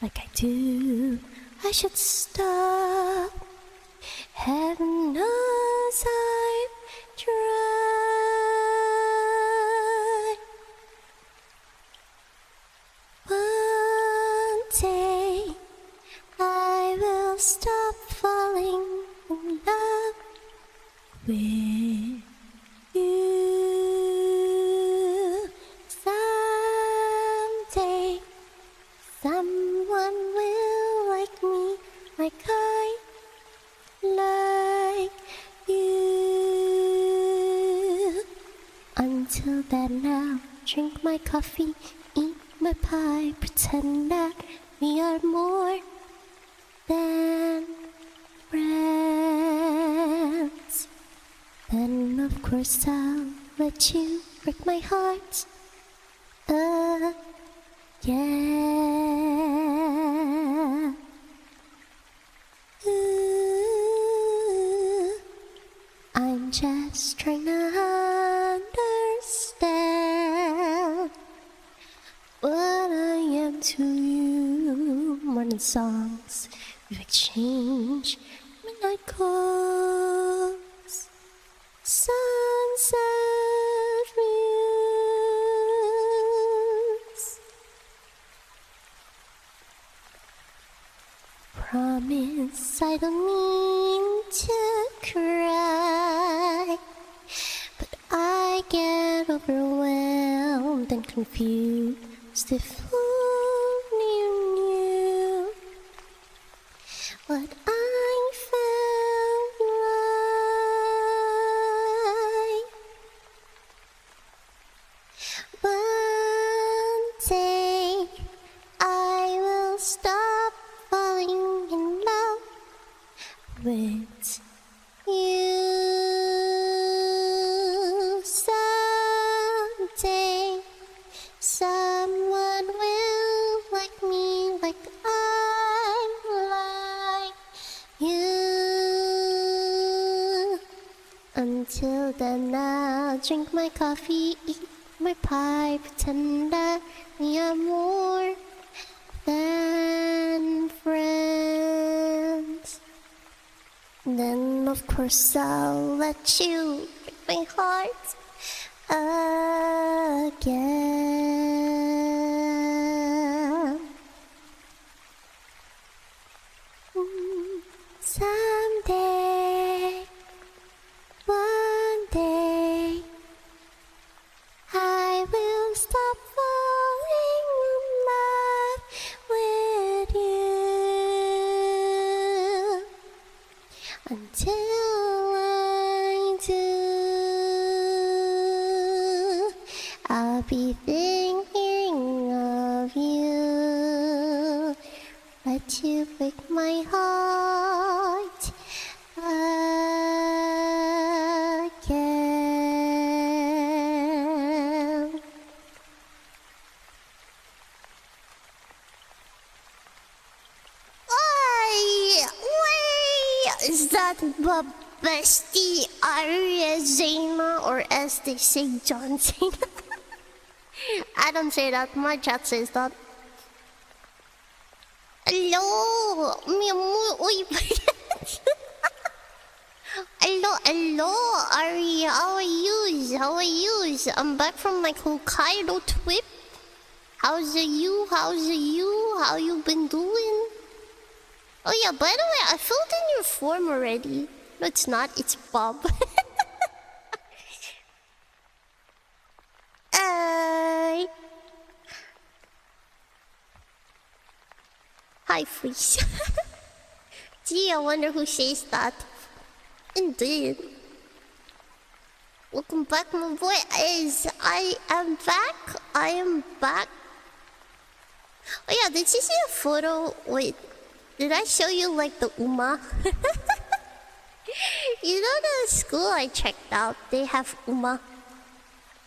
like I do. I should stop. Heaven knows I've tried. One day I will stop falling in love with you. Someday someone will like me, like I like you. Until then, I'll drink my coffee, eat my pie, pretend that we are more than friends. Then, of course, I'll let you break my heart again. I'm just trying to understand what I am to you. More than songs we've exchanged, midnight calls, sunset views. Promise I don't mean to cry, but I get overwhelmed and confused if only you knew what I felt like. One day I will stop falling in love with you. Someday someone will like me, like I like you. Until then, I'll drink my coffee, eat my pie, pretend that we are more than friends. Then, of course, I'll let you break my heart again. Someday, one day, I will stop falling in love with you. Until I do, I'll be thinking of you. Let you break my heart again. Is that the bestie Arizona, or as they say, John Cena? I don't say that, my chat says that. Hello, mi amor, uy, hello, Ari, how are you? I'm back from my Hokkaido trip. How's you? How you been doing? Oh yeah, by the way, I filled in your form already. No, it's not. It's Bob. Hi, Freeze. Gee, I wonder who says that. Indeed. Welcome back, my boy. I am back. Oh yeah, did you see a photo? Wait, did I show you like the Uma? You know the school I checked out, they have Uma.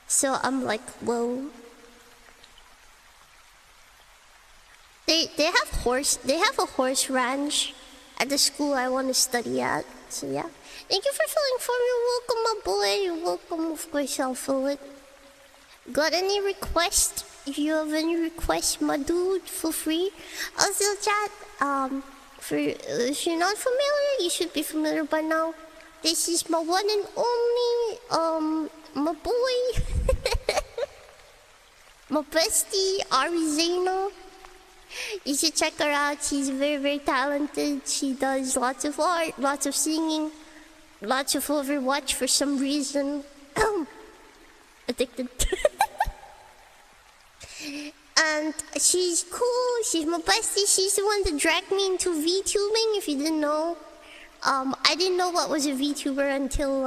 So I'm like, whoa. They have a horse ranch at the school I want to study at. So yeah. Thank you for filling form. You're welcome, my boy. You're welcome. Of course, I'll fill it. Got any requests? If you have any requests, my dude, feel free. Also, chat. If you're not familiar, you should be familiar by now. This is my one and only, my boy, my bestie, Arizona. You should check her out. She's very, very talented. She does lots of art, lots of singing, lots of Overwatch for some reason. Addicted. And she's cool. She's my bestie. She's the one that dragged me into VTubing, if you didn't know. I didn't know what was a VTuber until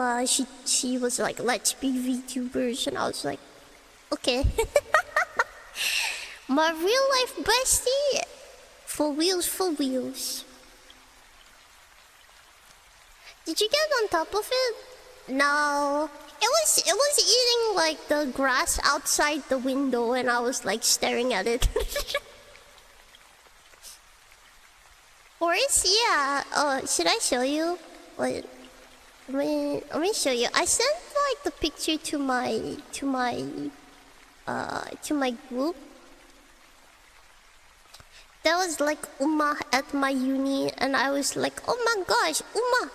she was like, let's be VTubers. And I was like, okay. My real life bestie. For wheels, for wheels. Did you get on top of it? No. It was eating like the grass outside the window and I was like staring at it. Horse? Yeah. Should I show you? Wait. Let me show you. I sent like the picture to my group. That was like Uma at my uni and I was like, oh my gosh, Uma.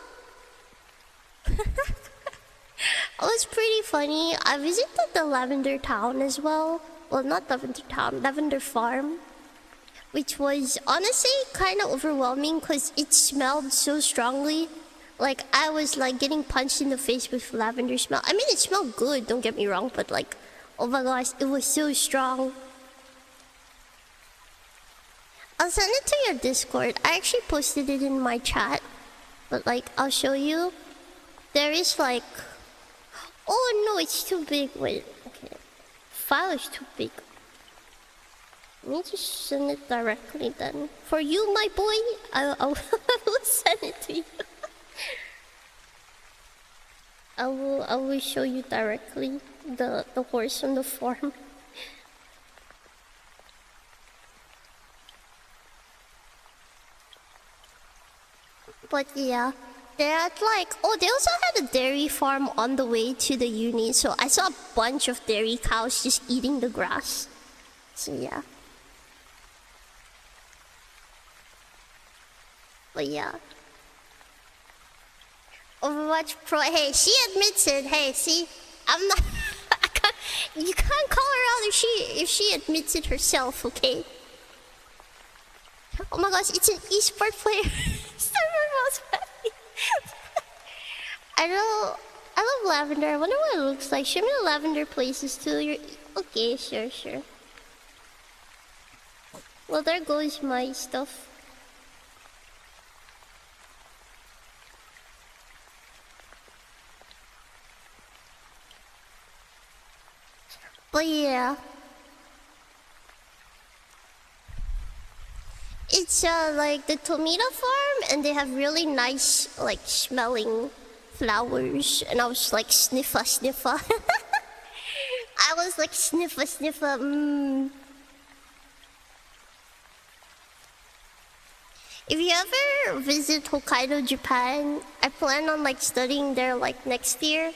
It was pretty funny. I visited the lavender town as well. Well, not lavender town, lavender farm. Which was honestly kind of overwhelming because it smelled so strongly. Like I was like getting punched in the face with lavender smell. I mean, it smelled good, don't get me wrong, but like, oh my gosh, it was so strong. I'll send it to your Discord. I actually posted it in my chat. But like, I'll show you. There is like... Oh no, it's too big. Wait, okay. File is too big. Let me just send it directly then. For you, my boy, I will send it to you. I will show you directly the horse on the farm. But yeah, they're at like, oh, they also had a dairy farm on the way to the uni, so I saw a bunch of dairy cows just eating the grass. So yeah. But yeah. Overwatch Pro, hey, she admits it. Hey, see, I'm not, you can't call her out if she admits it herself, okay? Oh my gosh, it's an esport player. I love lavender. I wonder what it looks like. Show me the lavender places too. Okay, sure. Well, there goes my stuff. But yeah. It's like the tomato farm and they have really nice like smelling flowers and I was like sniffer. I was like sniffer. If you ever visit Hokkaido, Japan, I plan on like studying there like next year.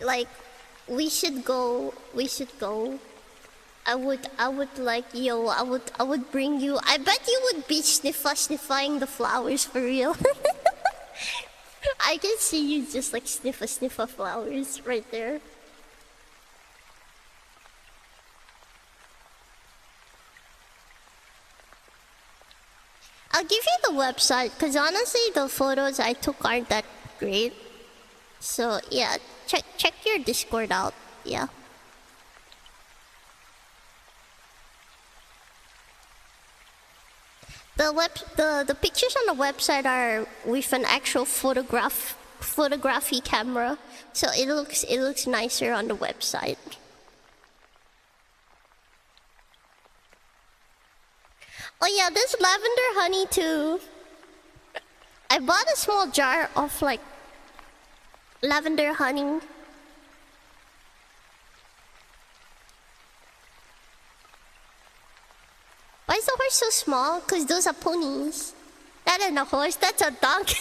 Like we should go. I would like, yo, I would bring you. I bet you would be sniffing the flowers for real. I can see you just like sniffer flowers right there. I'll give you the website, because honestly the photos I took aren't that great. So yeah, check your Discord out. Yeah. The pictures on the website are with an actual photography camera, so it looks nicer on the website. Oh yeah, there's lavender honey too. I bought a small jar of like lavender honey. Why is the horse so small? Because those are ponies. That isn't a horse, that's a donkey.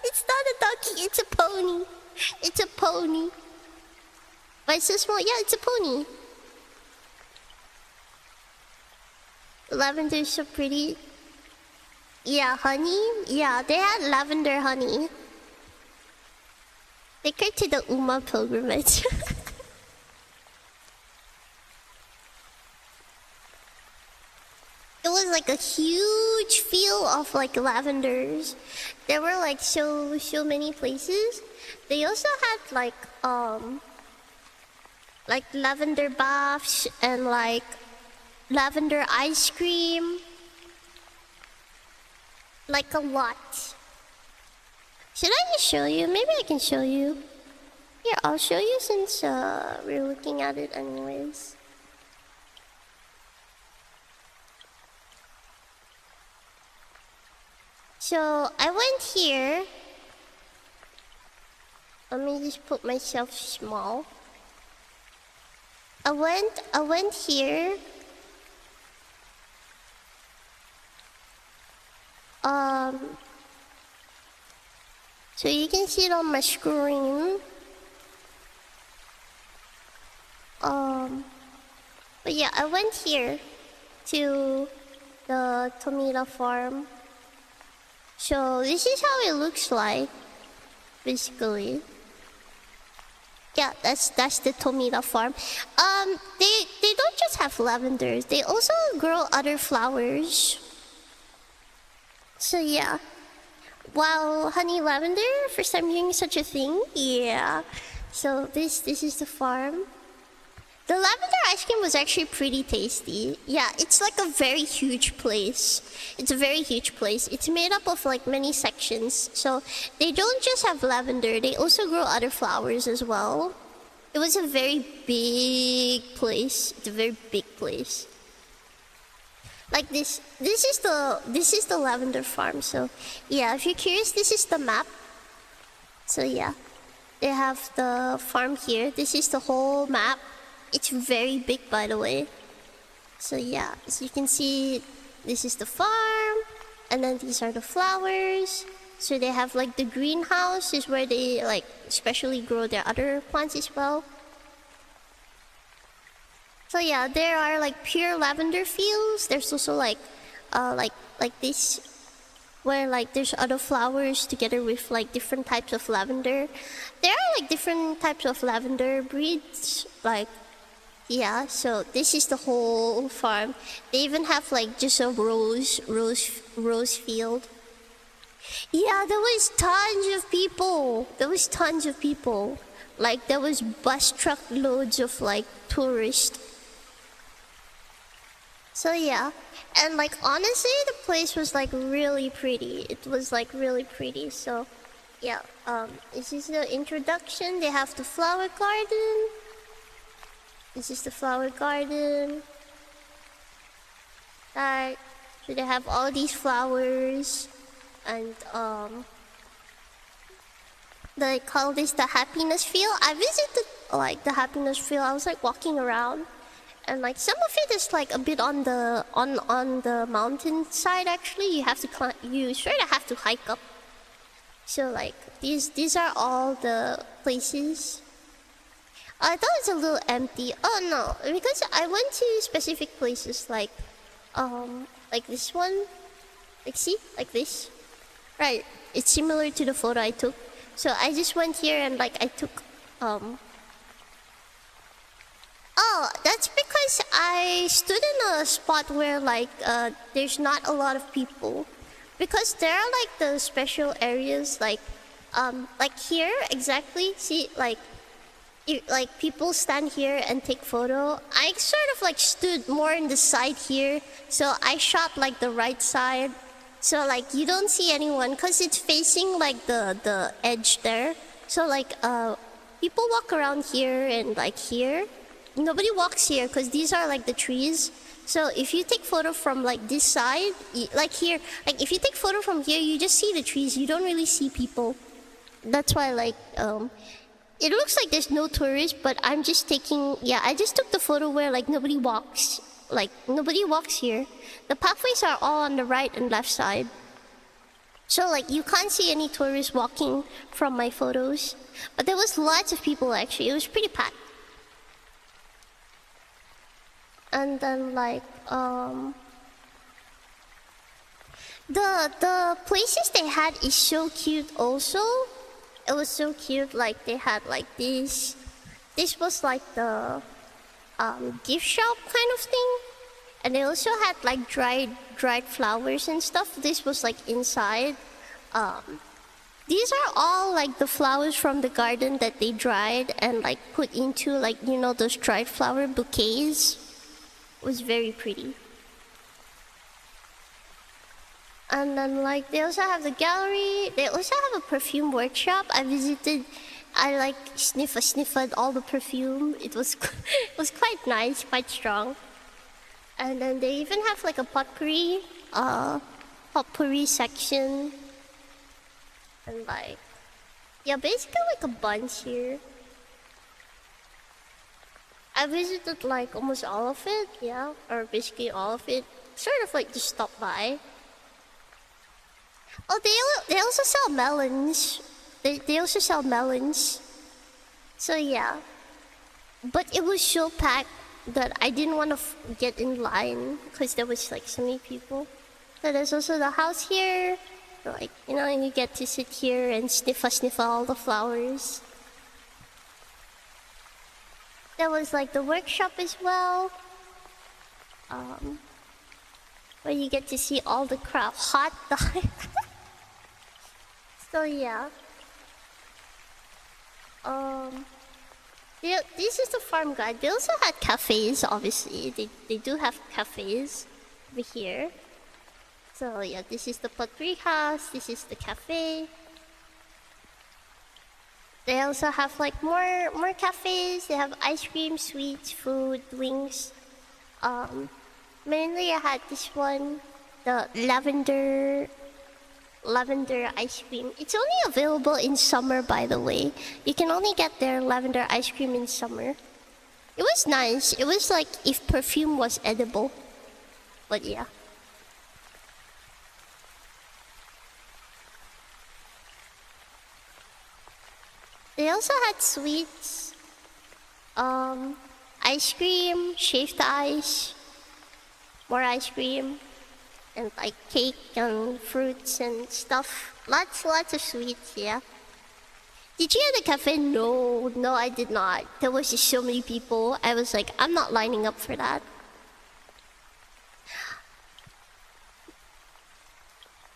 It's not a donkey, it's a pony. It's a pony. Why is it so small? Yeah, it's a pony. Lavender is so pretty. Yeah, honey. Yeah, they had lavender honey. Take her to the Uma pilgrimage. It was like a huge field of like lavenders. There were like so many places. They also had like lavender baths and like lavender ice cream. Like a lot. Should I just show you? Maybe I can show you. Here, I'll show you since we're looking at it anyways. So I went here. Let me just put myself small. I went here. So you can see it on my screen. But yeah, I went here to the tomato farm. So this is how it looks like, basically. Yeah, that's the tomato farm. They don't just have lavenders. They also grow other flowers. So yeah. Wow, honey lavender, first time hearing such a thing. Yeah. So this is the farm. The lavender ice cream was actually pretty tasty. Yeah, it's like a very huge place. It's a very huge place. It's made up of like many sections. So they don't just have lavender, they also grow other flowers as well. It was a very big place. It's a very big place. Like this is the lavender farm. So yeah, if you're curious, this is the map. So yeah, they have the farm here. This is the whole map. It's very big, by the way. So yeah, so you can see this is the farm, and then these are the flowers. So they have like the greenhouse is where they like especially grow their other plants as well. So yeah, there are like pure lavender fields. There's also like this, where like there's other flowers together with like different types of lavender. There are like different types of lavender breeds, like yeah. So this is the whole farm. They even have like just a rose field. Yeah, there was tons of people. Like there was bus truck loads of like tourists. So yeah, and like honestly, the place was like really pretty. It was like really pretty. So yeah, this is the introduction. They have the flower garden. This is the flower garden. Right. So they have all these flowers, and they call this the happiness field. I visited like the happiness field. I was like walking around. And like some of it is like a bit on the mountain side. Actually, you have to climb. You sort of have to hike up. So like these are all the places. I thought it's a little empty. Oh no, because I went to specific places like this one. Like see, like this. Right. It's similar to the photo I took. So I just went here and like I took Oh, that's because I stood in a spot where like there's not a lot of people. Because there are like the special areas like here exactly. See like people stand here and take photo. I sort of like stood more in the side here, so I shot like the right side. So like you don't see anyone because it's facing like the edge there. So like people walk around here and like here. Nobody walks here because these are like the trees. So if you take photo from like this side, like here, like if you take photo from here, you just see the trees. You don't really see people. That's why like it looks like there's no tourists, but I'm just taking, yeah, I just took the photo where like nobody walks. Like nobody walks here. The pathways are all on the right and left side. So like you can't see any tourists walking from my photos. But there was lots of people actually. It was pretty packed. And then like the places they had is so cute also. It was so cute, like they had like this was like the gift shop kind of thing. And they also had like dried flowers and stuff. This was like inside. These are all like the flowers from the garden that they dried and like put into like, you know, those dried flower bouquets. It was very pretty. And then like they also have the gallery. They also have a perfume workshop. I visited. I like sniffed all the perfume. It was quite nice, quite strong. And then they even have like a potpourri section. And like, yeah, basically like a bunch here. I visited like almost all of it, yeah, or basically all of it. Sort of like just stopped by. Oh, they also sell melons. They also sell melons. So yeah, but it was so packed that I didn't want to get in line because there was like so many people. So there's also the house here, like, you know, and you get to sit here and sniff all the flowers. There was like the workshop as well, where you get to see all the craft hot dog. So yeah. This is the farm guide. They also had cafes, obviously. They do have cafes over here. So yeah, this is the potpourri house. This is the cafe. They also have like more cafes. They have ice cream, sweets, food, wings. Mainly I had this one, the lavender ice cream. It's only available in summer, by the way. You can only get their lavender ice cream in summer. It was nice. It was like if perfume was edible. But yeah. They also had sweets, ice cream, shaved ice, more ice cream, and like cake and fruits and stuff. Lots of sweets, yeah. Did you have the cafe? No, I did not. There was just so many people. I was like, I'm not lining up for that.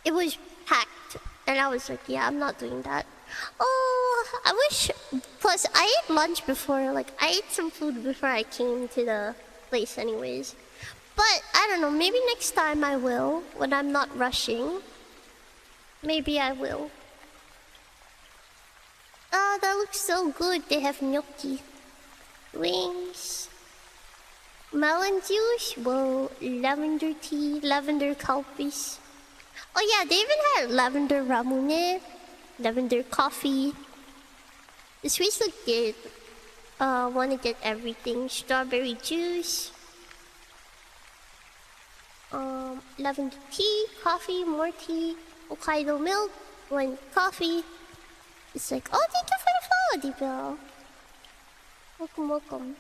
It was packed, and I was like, yeah, I'm not doing that. Oh, I wish. Plus, I ate lunch before. Like, I ate some food before I came to the place, anyways. But I don't know. Maybe next time I will, when I'm not rushing. Maybe I will. Oh, that looks so good. They have gnocchi, wings, melon juice. Whoa, lavender tea, lavender kalpis. Oh yeah, they even had lavender ramune. Lavender coffee. The sweets look good. Wanna get everything. Strawberry juice. Lavender tea, coffee, more tea, HOKKIADO milk, one coffee. It's like, oh, thank you for the flower, Deepa. Welcome.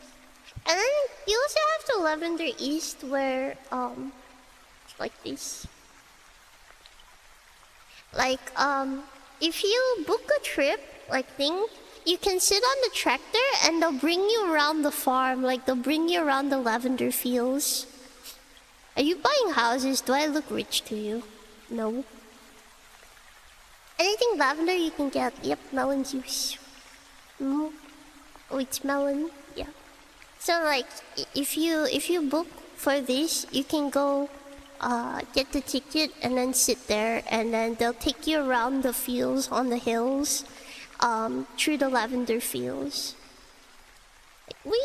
And then you also have the Lavender East where, like this. Like, if you book a trip, like thing, you can sit on the tractor and they'll bring you around the farm. Like, they'll bring you around the lavender fields. Are you buying houses? Do I look rich to you? No. Anything lavender you can get. Yep, melon juice. Oh, it's melon. Yeah. So like, if you book for this, you can go get the ticket and then sit there, and then they'll take you around the fields on the hills, through the lavender fields. Whee!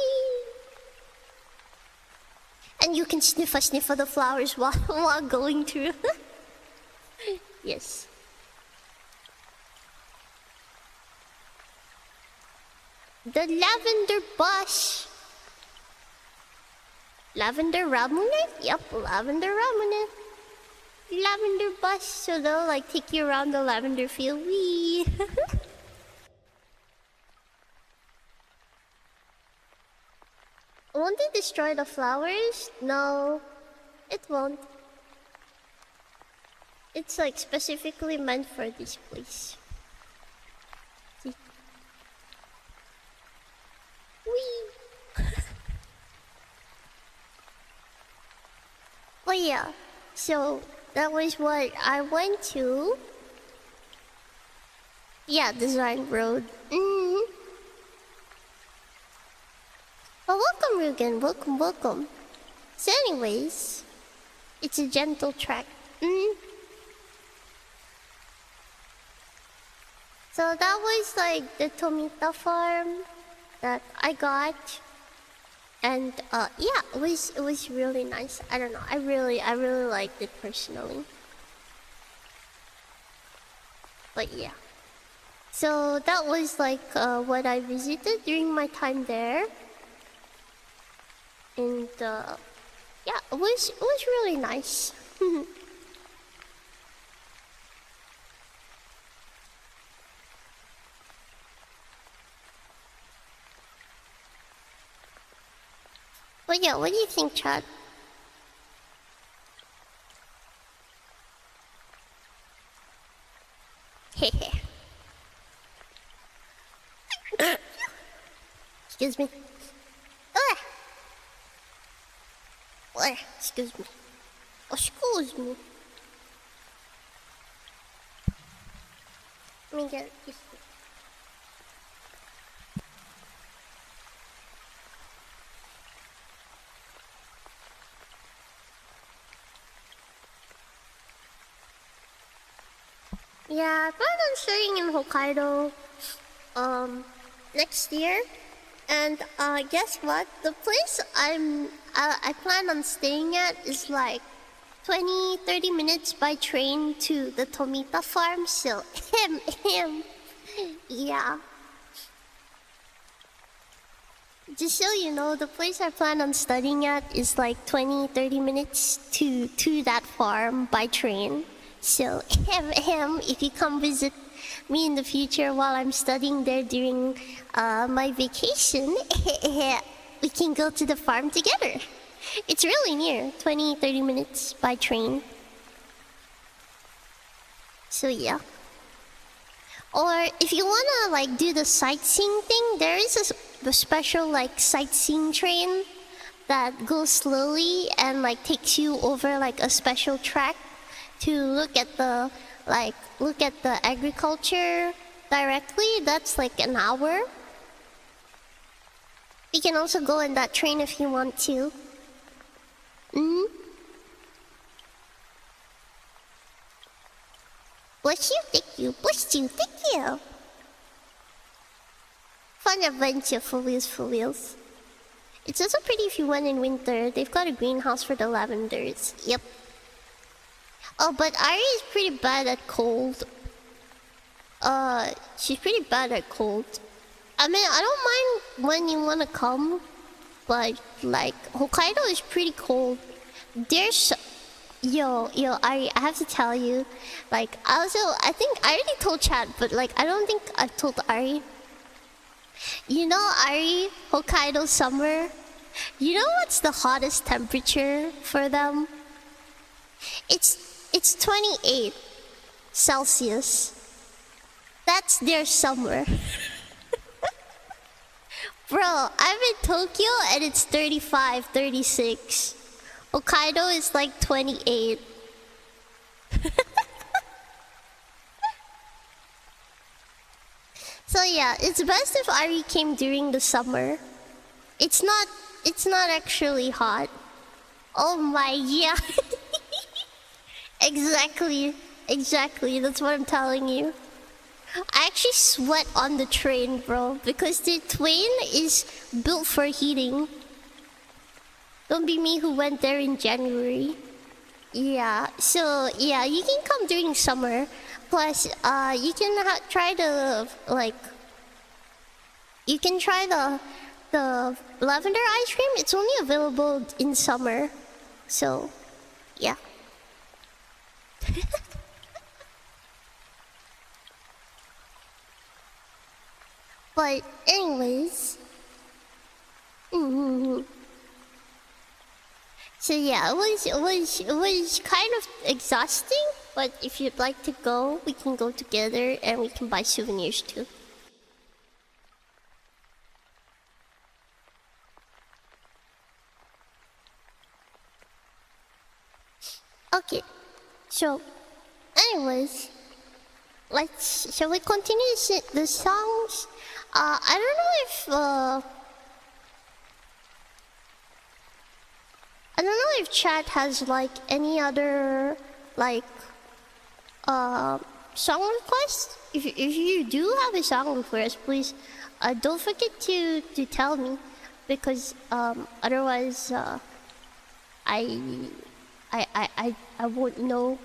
And you can sniff of the flowers while going through. Yes. The lavender bus. Lavender ramune? Yep, lavender ramune. Lavender bus. So they'll like take you around the lavender field. Wee. Won't it destroy the flowers? No, it won't. It's like specifically meant for this place. See? Whee! Oh yeah, so that was what I went to. Yeah, Design Road. Well, welcome, Rugen. Welcome. So anyways, it's a gentle track. So that was like the Tomita farm that I got. And yeah, it was really nice. I don't know. I really liked it personally. But yeah. So that was like what I visited during my time there. And yeah, it was really nice. But yeah, what do you think, Chad? Hehe. Excuse me. Excuse me. Excuse me. Let me get this. Yeah, I plan on studying in Hokkaido next year. And guess what? The place I plan on staying at is like 20-30 minutes by train to the Tomita farm. So yeah. Just so you know, the place I plan on studying at is like 20-30 minutes to that farm by train. So if you come visit me in the future while I'm studying there during my vacation, we can go to the farm together. It's really near, 20-30 minutes by train. So yeah. Or if you wanna like do the sightseeing thing, there is a special like sightseeing train that goes slowly and like takes you over like a special track to look at the agriculture directly. That's like an hour. You can also go in that train if you want to. Bless you, thank you. Bless you, thank you. Fun adventure, for wheels. It's also pretty if you went in winter. They've got a greenhouse for the lavenders. Yep. Oh, but Ari is pretty bad at cold. She's pretty bad at cold. I mean, I don't mind when you wanna come, but like Hokkaido is pretty cold. There's yo Ari, I have to tell you, like I think I already told Chad, but like I don't think I've told Ari. You know, Ari, Hokkaido summer, you know what's the hottest temperature for them? It's 28 Celsius. That's their summer. Bro, I'm in Tokyo and it's 35, 36. Hokkaido is like 28. So yeah, it's best if Ari came during the summer. It's not actually hot. Oh my, yeah. Exactly, that's what I'm telling you. I actually sweat on the train, bro, because the train is built for heating. Don't be me who went there in January. Yeah, so yeah, you can come during summer. Plus, you can try the you can try the lavender ice cream. It's only available in summer, so yeah. But anyways, so yeah, it was kind of exhausting. But if you'd like to go, we can go together and we can buy souvenirs too. Okay, so anyways, shall we continue the songs? I don't know if chat has like any other like song request. If you do have a song request, please don't forget to tell me, because otherwise I won't know.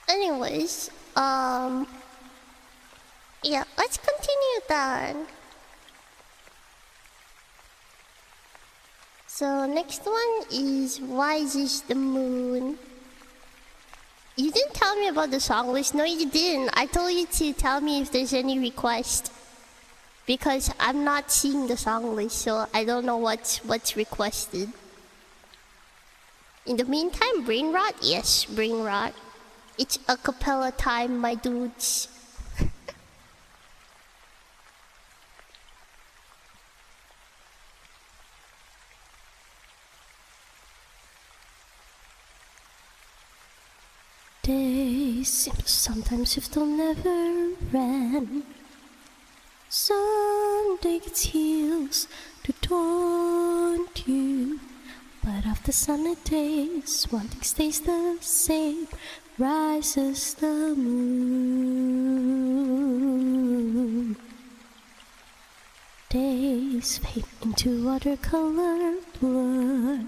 Anyways, yeah, let's continue then. So next one is Why Is This the Moon? You didn't tell me about the song list. No, you didn't. I told you to tell me if there's any request, because I'm not seeing the song list, so I don't know what's requested. In the meantime, brain rot? Yes, brain rot. It's a cappella time, my dudes. Days seem to sometimes if they'll never end. Someday gets heels to taunt you, but after sunny days, one thing stays the same. Rises the moon. Days fade into watercolor blur.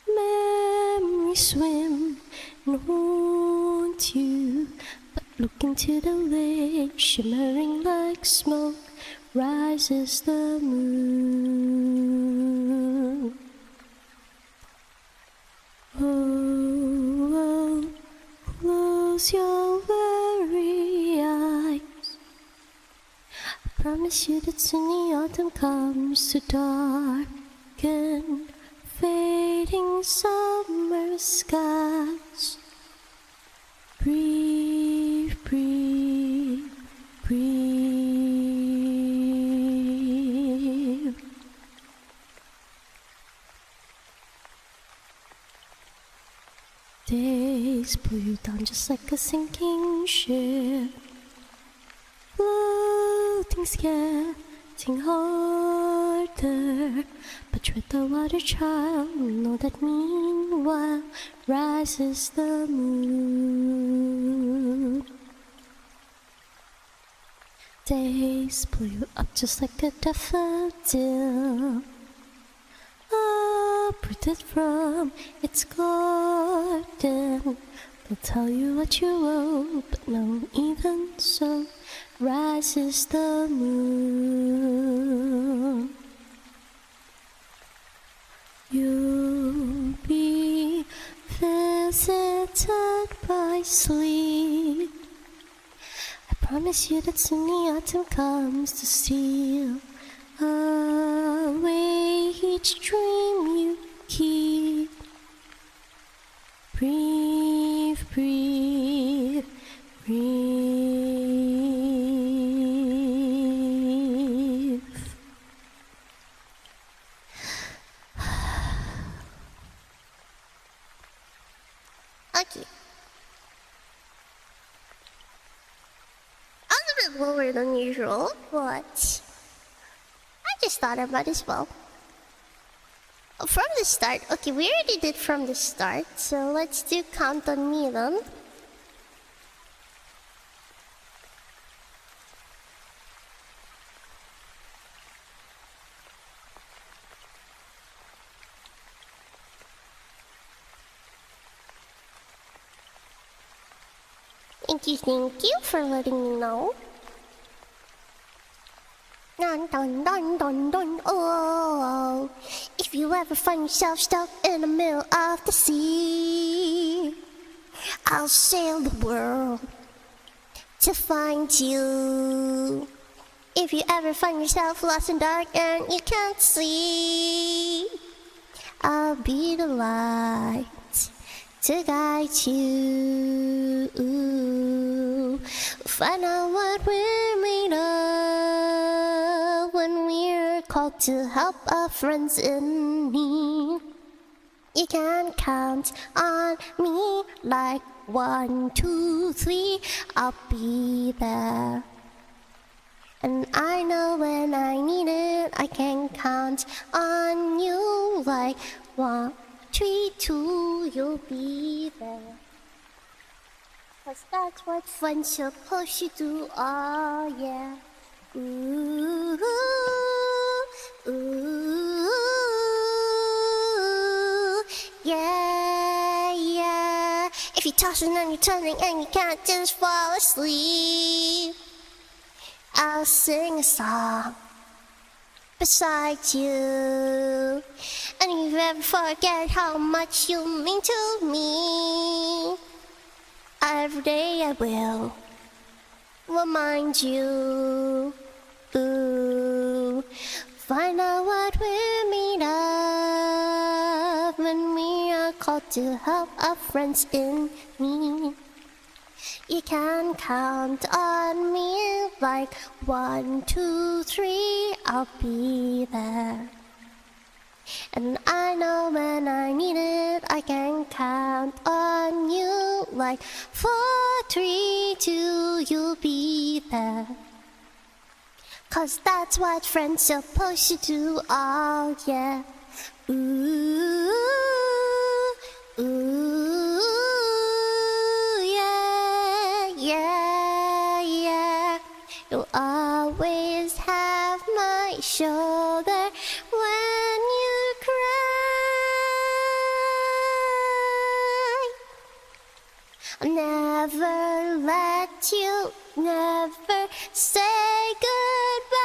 Memories swim and haunt you, but look into the lake, shimmering like smoke. Rises the moon. Oh, close your weary eyes. I promise you that soon the autumn comes to darken fading summer skies. Breathe, breathe, breathe. Days pull you down just like a sinking ship, floating, getting harder. But tread the water, child, know that meanwhile rises the moon. Days pull you up just like a daffodil, uprooted from its garden. They'll tell you what you owe, but no, even so, rises the moon. You'll be visited by sleep. I promise you that soon the autumn comes to steal away each dream you keep. Breathe, breathe, breathe. Okay. I'm a bit lower than usual, but I just thought I might as well. From the start, okay, we already did from the start, so let's do count on me then. Thank you for letting me know. Dun dun dun dun dun, oh. If you ever find yourself stuck in the middle of the sea, I'll sail the world to find you. If you ever find yourself lost in dark and you can't see, I'll be the light to guide you. Find out what we're made of when we're called to help our friends in need. You can count on me like 1, 2, 3, I'll be there. And I know when I need it, I can count on you like 1, 3, 2, you'll be there. 'Cause that's what friends supposed to do, oh yeah. Ooh, ooh, yeah, yeah. If you're tossing and you're turning and you can't just fall asleep, I'll sing a song beside you. And if you ever forget how much you mean to me, every day I will remind you. Ooh, find out what we're made of when we are called to help our friends in need. You can count on me like 1, 2, 3, I'll be there. And I know when I need it, I can count on you like 4, 3, 2, you'll be there. 'Cause that's what friends supposed to do, oh yeah. Ooh, ooh, yeah, yeah, yeah. You'll always have my shoulder when you cry. I'll never let you, never say goodbye.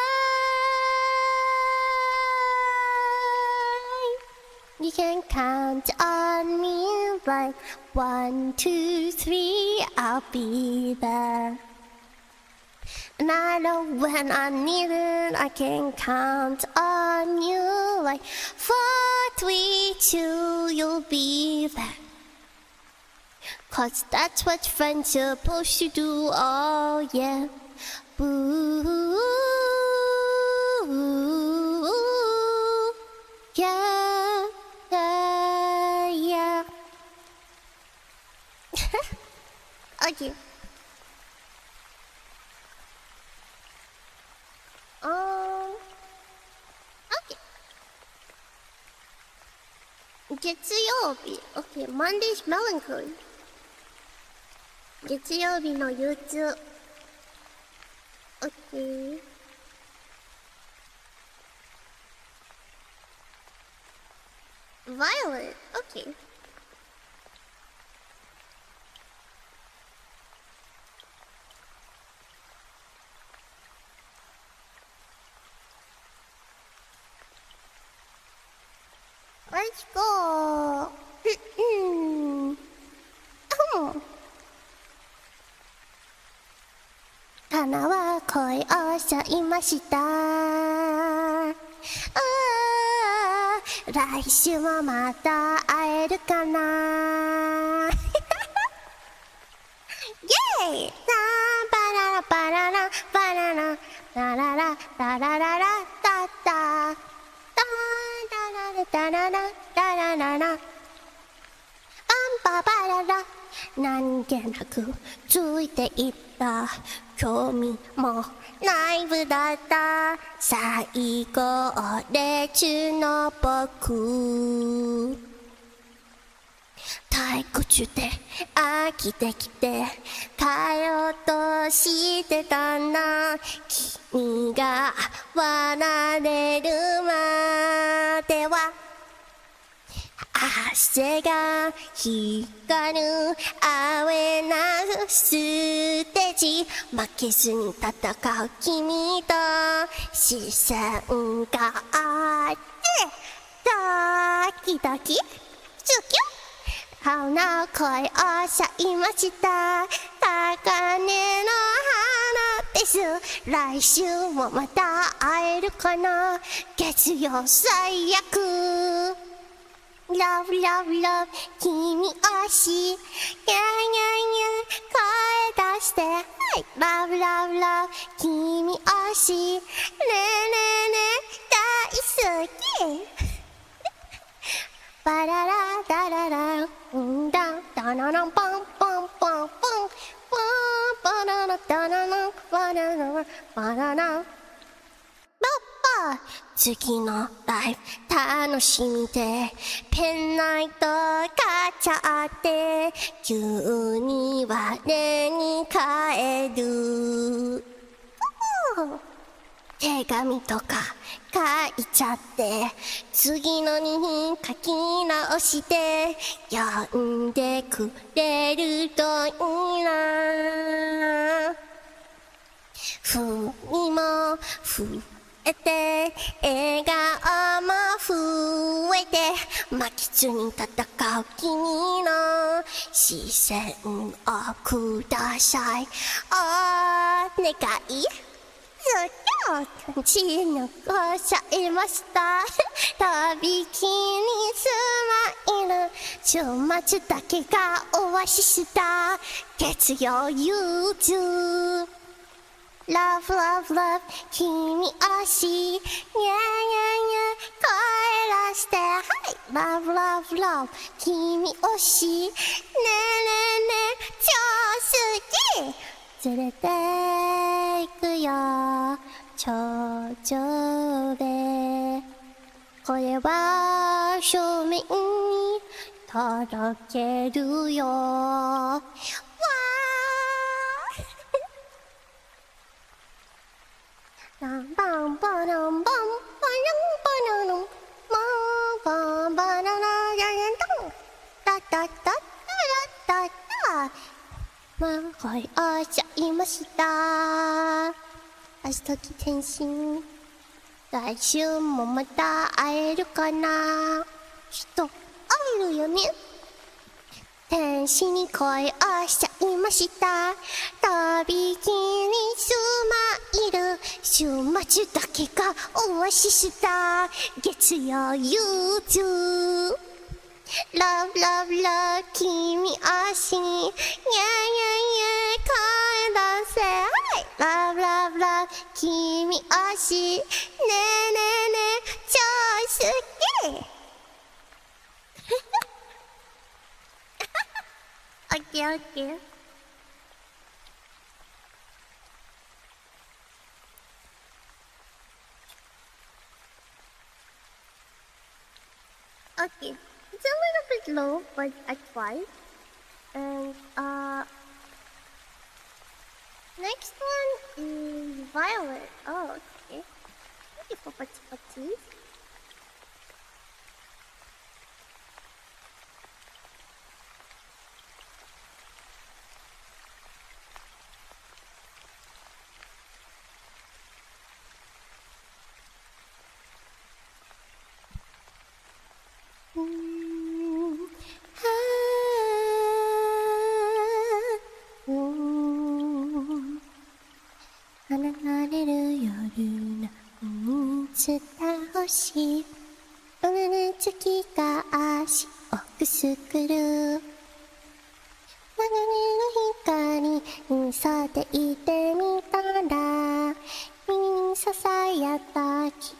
You can count on me like 1, 2, 3, I'll be there. And I know when I need it, I can count on you like 4, 3, 2, you'll be there. 'Cause that's what friends supposed to do, oh yeah. Ooh, yeah, yeah, yeah. Okay. Okay. 月曜日 Okay, Monday's melancholy. 月曜日の憂鬱 Okay. Violet. Okay. Let's go. Kana wa koi o shaimashita. 来週もまた会えるかなイェイバララバララバラララララララララタタタラララララララバンババララ何気なくついていった興味もない部だった最高列中の僕退屈で飽きてきて帰ろうとしてたんだ君が笑れるまでは汗が光るアウェーなステージ負けずに戦う君と視線があってドキドキキュキュ花恋をしゃいました高嶺の花です来週もまた会えるかな月曜最悪Love, love, love 君推しニャーニャーニャー声出して、はい、Love, love, love 君推しねえねえねえ大好きバララダララうんだダナナンポンポンポンポンポンバナナダナナバナナバナナ次のライブ楽しみでペンライト買っちゃって急に我に返る手紙とか書いちゃって次のに書き直して読んでくれるといいなふにもふ笑顔も増えて負けずに戦う君の視線をくださいお願いち抜こしゃいましたとびきにスマイル週末だけがオアシスだ月曜ユーズLove, love, love 君推しニャーニャーニャー声出してはい Love, love, love 君推しねえねえねえ超好き連れて行くよ頂上でこれは正面に届けるよわバンバンバランバンバランバランバンバラララランタタタタタタま恋をしちゃいました明日き天心来週もまた会えるかなきっと会えるよね天使に恋をしちゃいましたとびきにスマイル週末だけがオアシスだ月曜ユーズ Love, love, love 君推しニャーニャーニャー声出せはい Love, love, love 君推しねえねえねえ超好きOkay, okay. Okay, it's a little bit low, but I tried. And next one is violet. Oh, okay. Thank you for participating. 月が足をくすぐる流れの光に沿っていてみたら耳にささやったき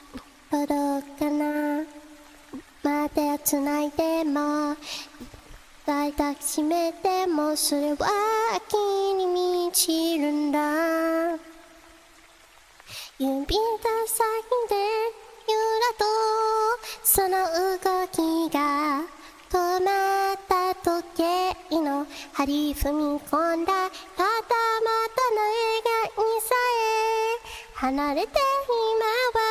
届かなま手をつないでも抱きしめてもそれは秋に満ちるんだ指が先でゆらとその動きが止まった時計の針踏み込んだただまたの笑顔にさえ離れて今は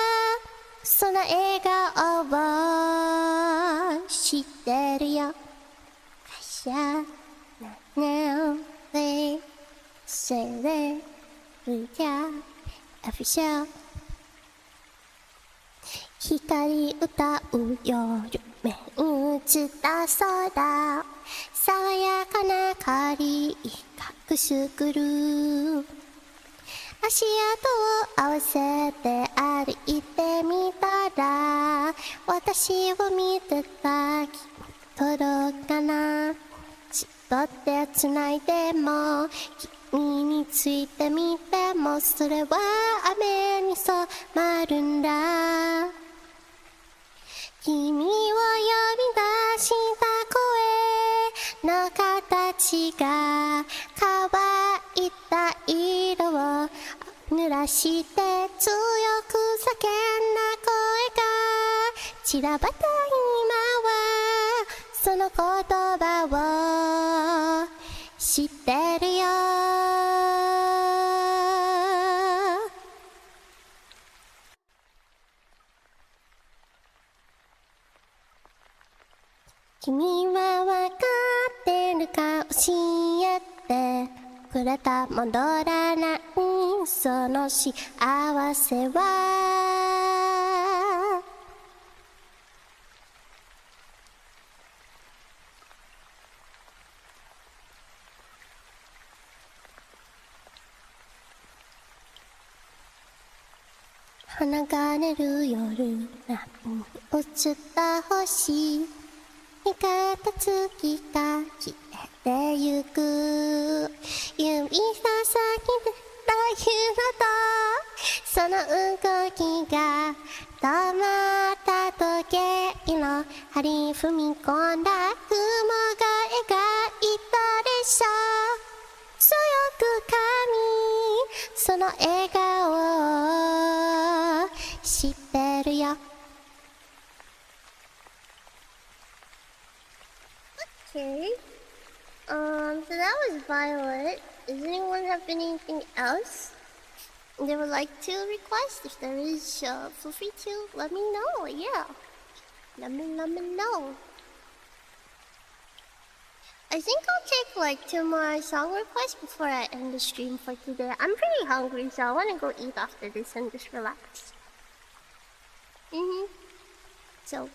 その笑顔を知ってるよShall now they say they will get every show 光歌う夜目に映った空爽やかな光くすぐる足跡を合わせて歩いてみたら私を見てた届かなちょっと手つないでも君についてみてもそれは雨に染まるんだ君を呼び出した声の形が乾いた色を濡らして強く叫んだ声が散らばった今はその言葉を知ってるよ君はわかってるか教えてくれた戻らないその幸せは花が出る夜波に映った星日が経つ月が消えてゆく指さ先でゆらとその動きが止まった時計の針踏み込んだ雲が描いたでしょ強く髪その笑顔を知ってるよOkay. So that was Violet. Does anyone have anything else they would like to request? If there is, feel free to let me know. Yeah. Let me know. I think I'll take like 2 more song requests before I end the stream for today. I'm pretty hungry, so I want to go eat after this and just relax. So,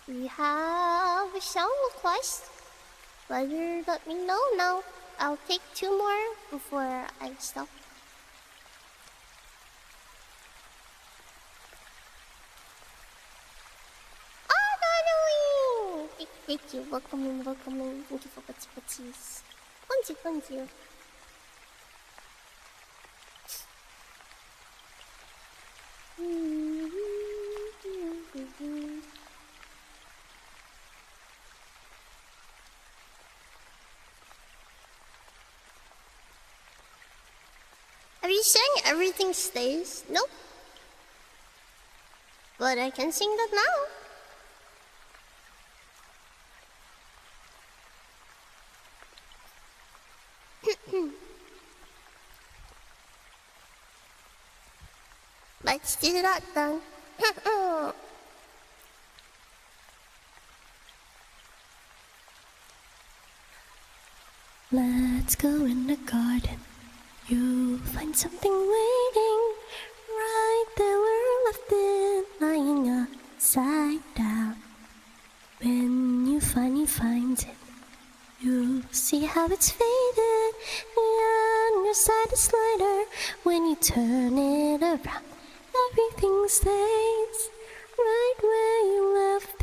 we have a song request. Better let me know now. I'll take 2 more before I stop. Oh, Halloween! Thank you. Welcome in. Thank you for patches. Konju. Are you saying everything stays? Nope. But I can sing that now. But still not done. Let's go in the garden. You'll find something waiting right there where I left it, lying upside down. When you finally find it, you'll see how it's faded. The underside is lighter when you turn it around. Everything stays right where you left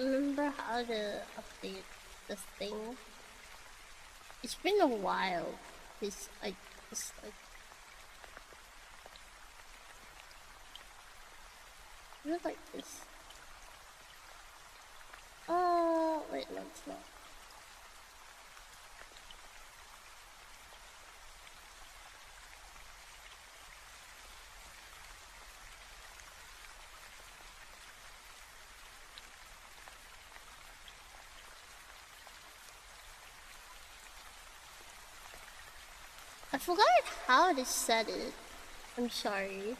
remember how to update this thing. It's been a while. It's like do it like this. Oh, wait, no, it's not. I forgot how to set it. I'm sorry.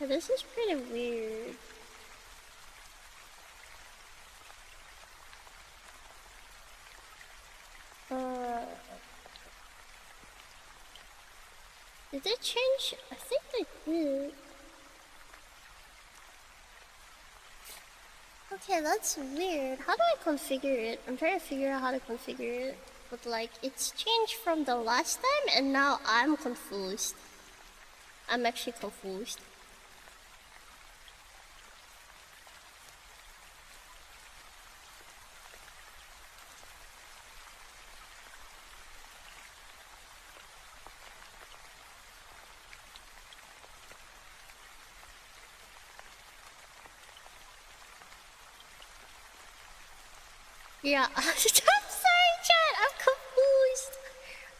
This is pretty weird. Did they change? I think they did. Okay, that's weird. How do I configure it? I'm trying to figure out how to configure it. But like, it's changed from the last time and now I'm confused. I'm actually confused. Yeah, I'm sorry, chat.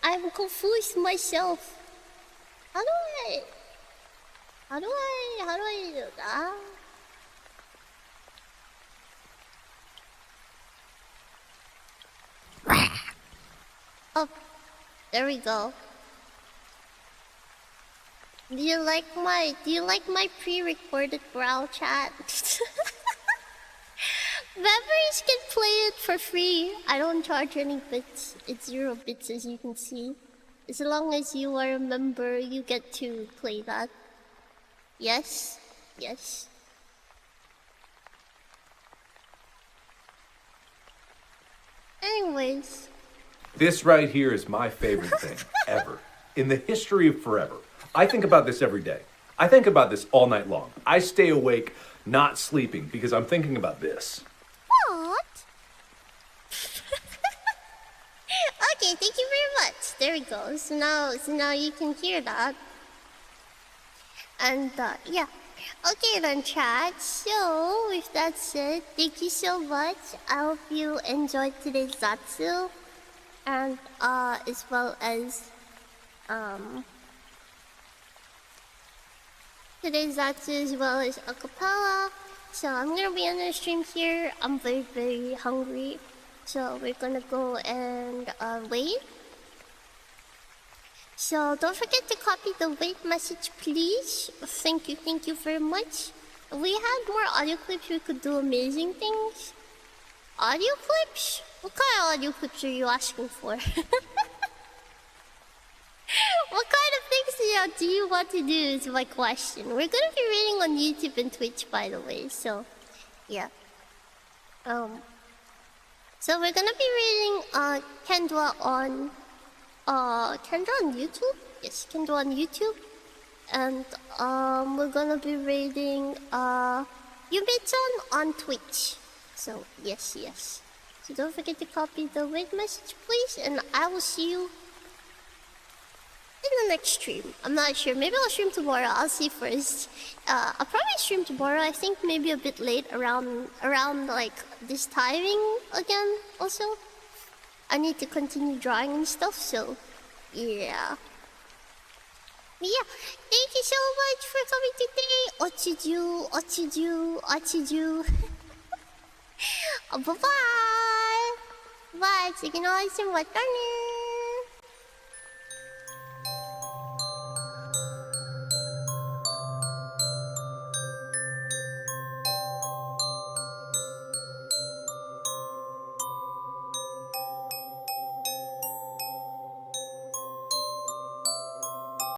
I'm confused myself. How do I do that? Oh, there we go. Do you like my pre-recorded growl, chat? Members can play it for free. I don't charge any bits. It's 0 bits, as you can see. As long as you are a member, you get to play that. Yes, yes. Anyways. This right here is my favorite thing ever. In the history of forever. I think about this every day. I think about this all night long. I stay awake, not sleeping, because I'm thinking about this. What? Okay, thank you very much. There we go. So now you can hear that. And yeah. Okay then, chat. So with that said, thank you so much. I hope you enjoyed today's Zatsu. And as well as today's Zatsu as well as acapella. So I'm gonna be on the stream here. I'm very, very hungry. So we're gonna go and wait. So don't forget to copy the wait message, please. Thank you very much. If we had more audio clips, we could do amazing things. Audio clips? What kind of audio clips are you asking for? What kind of things do you want to do is my question. We're gonna be reading on YouTube and Twitch, by the way, so yeah. So we're gonna be reading Kendra on YouTube? Yes, Kendra on YouTube. And we're gonna be reading Yume-chan on Twitch. So yes. So don't forget to copy the wait message, please, and I will see you in the next stream. I'm not sure. Maybe I'll stream tomorrow. I'll see first. I'll probably stream tomorrow. I think maybe a bit late, around like this timing again. Also, I need to continue drawing and stuff. So, yeah. Yeah. Thank you so much for coming today. Ochiju. Bye bye. Bye. 次の配信またね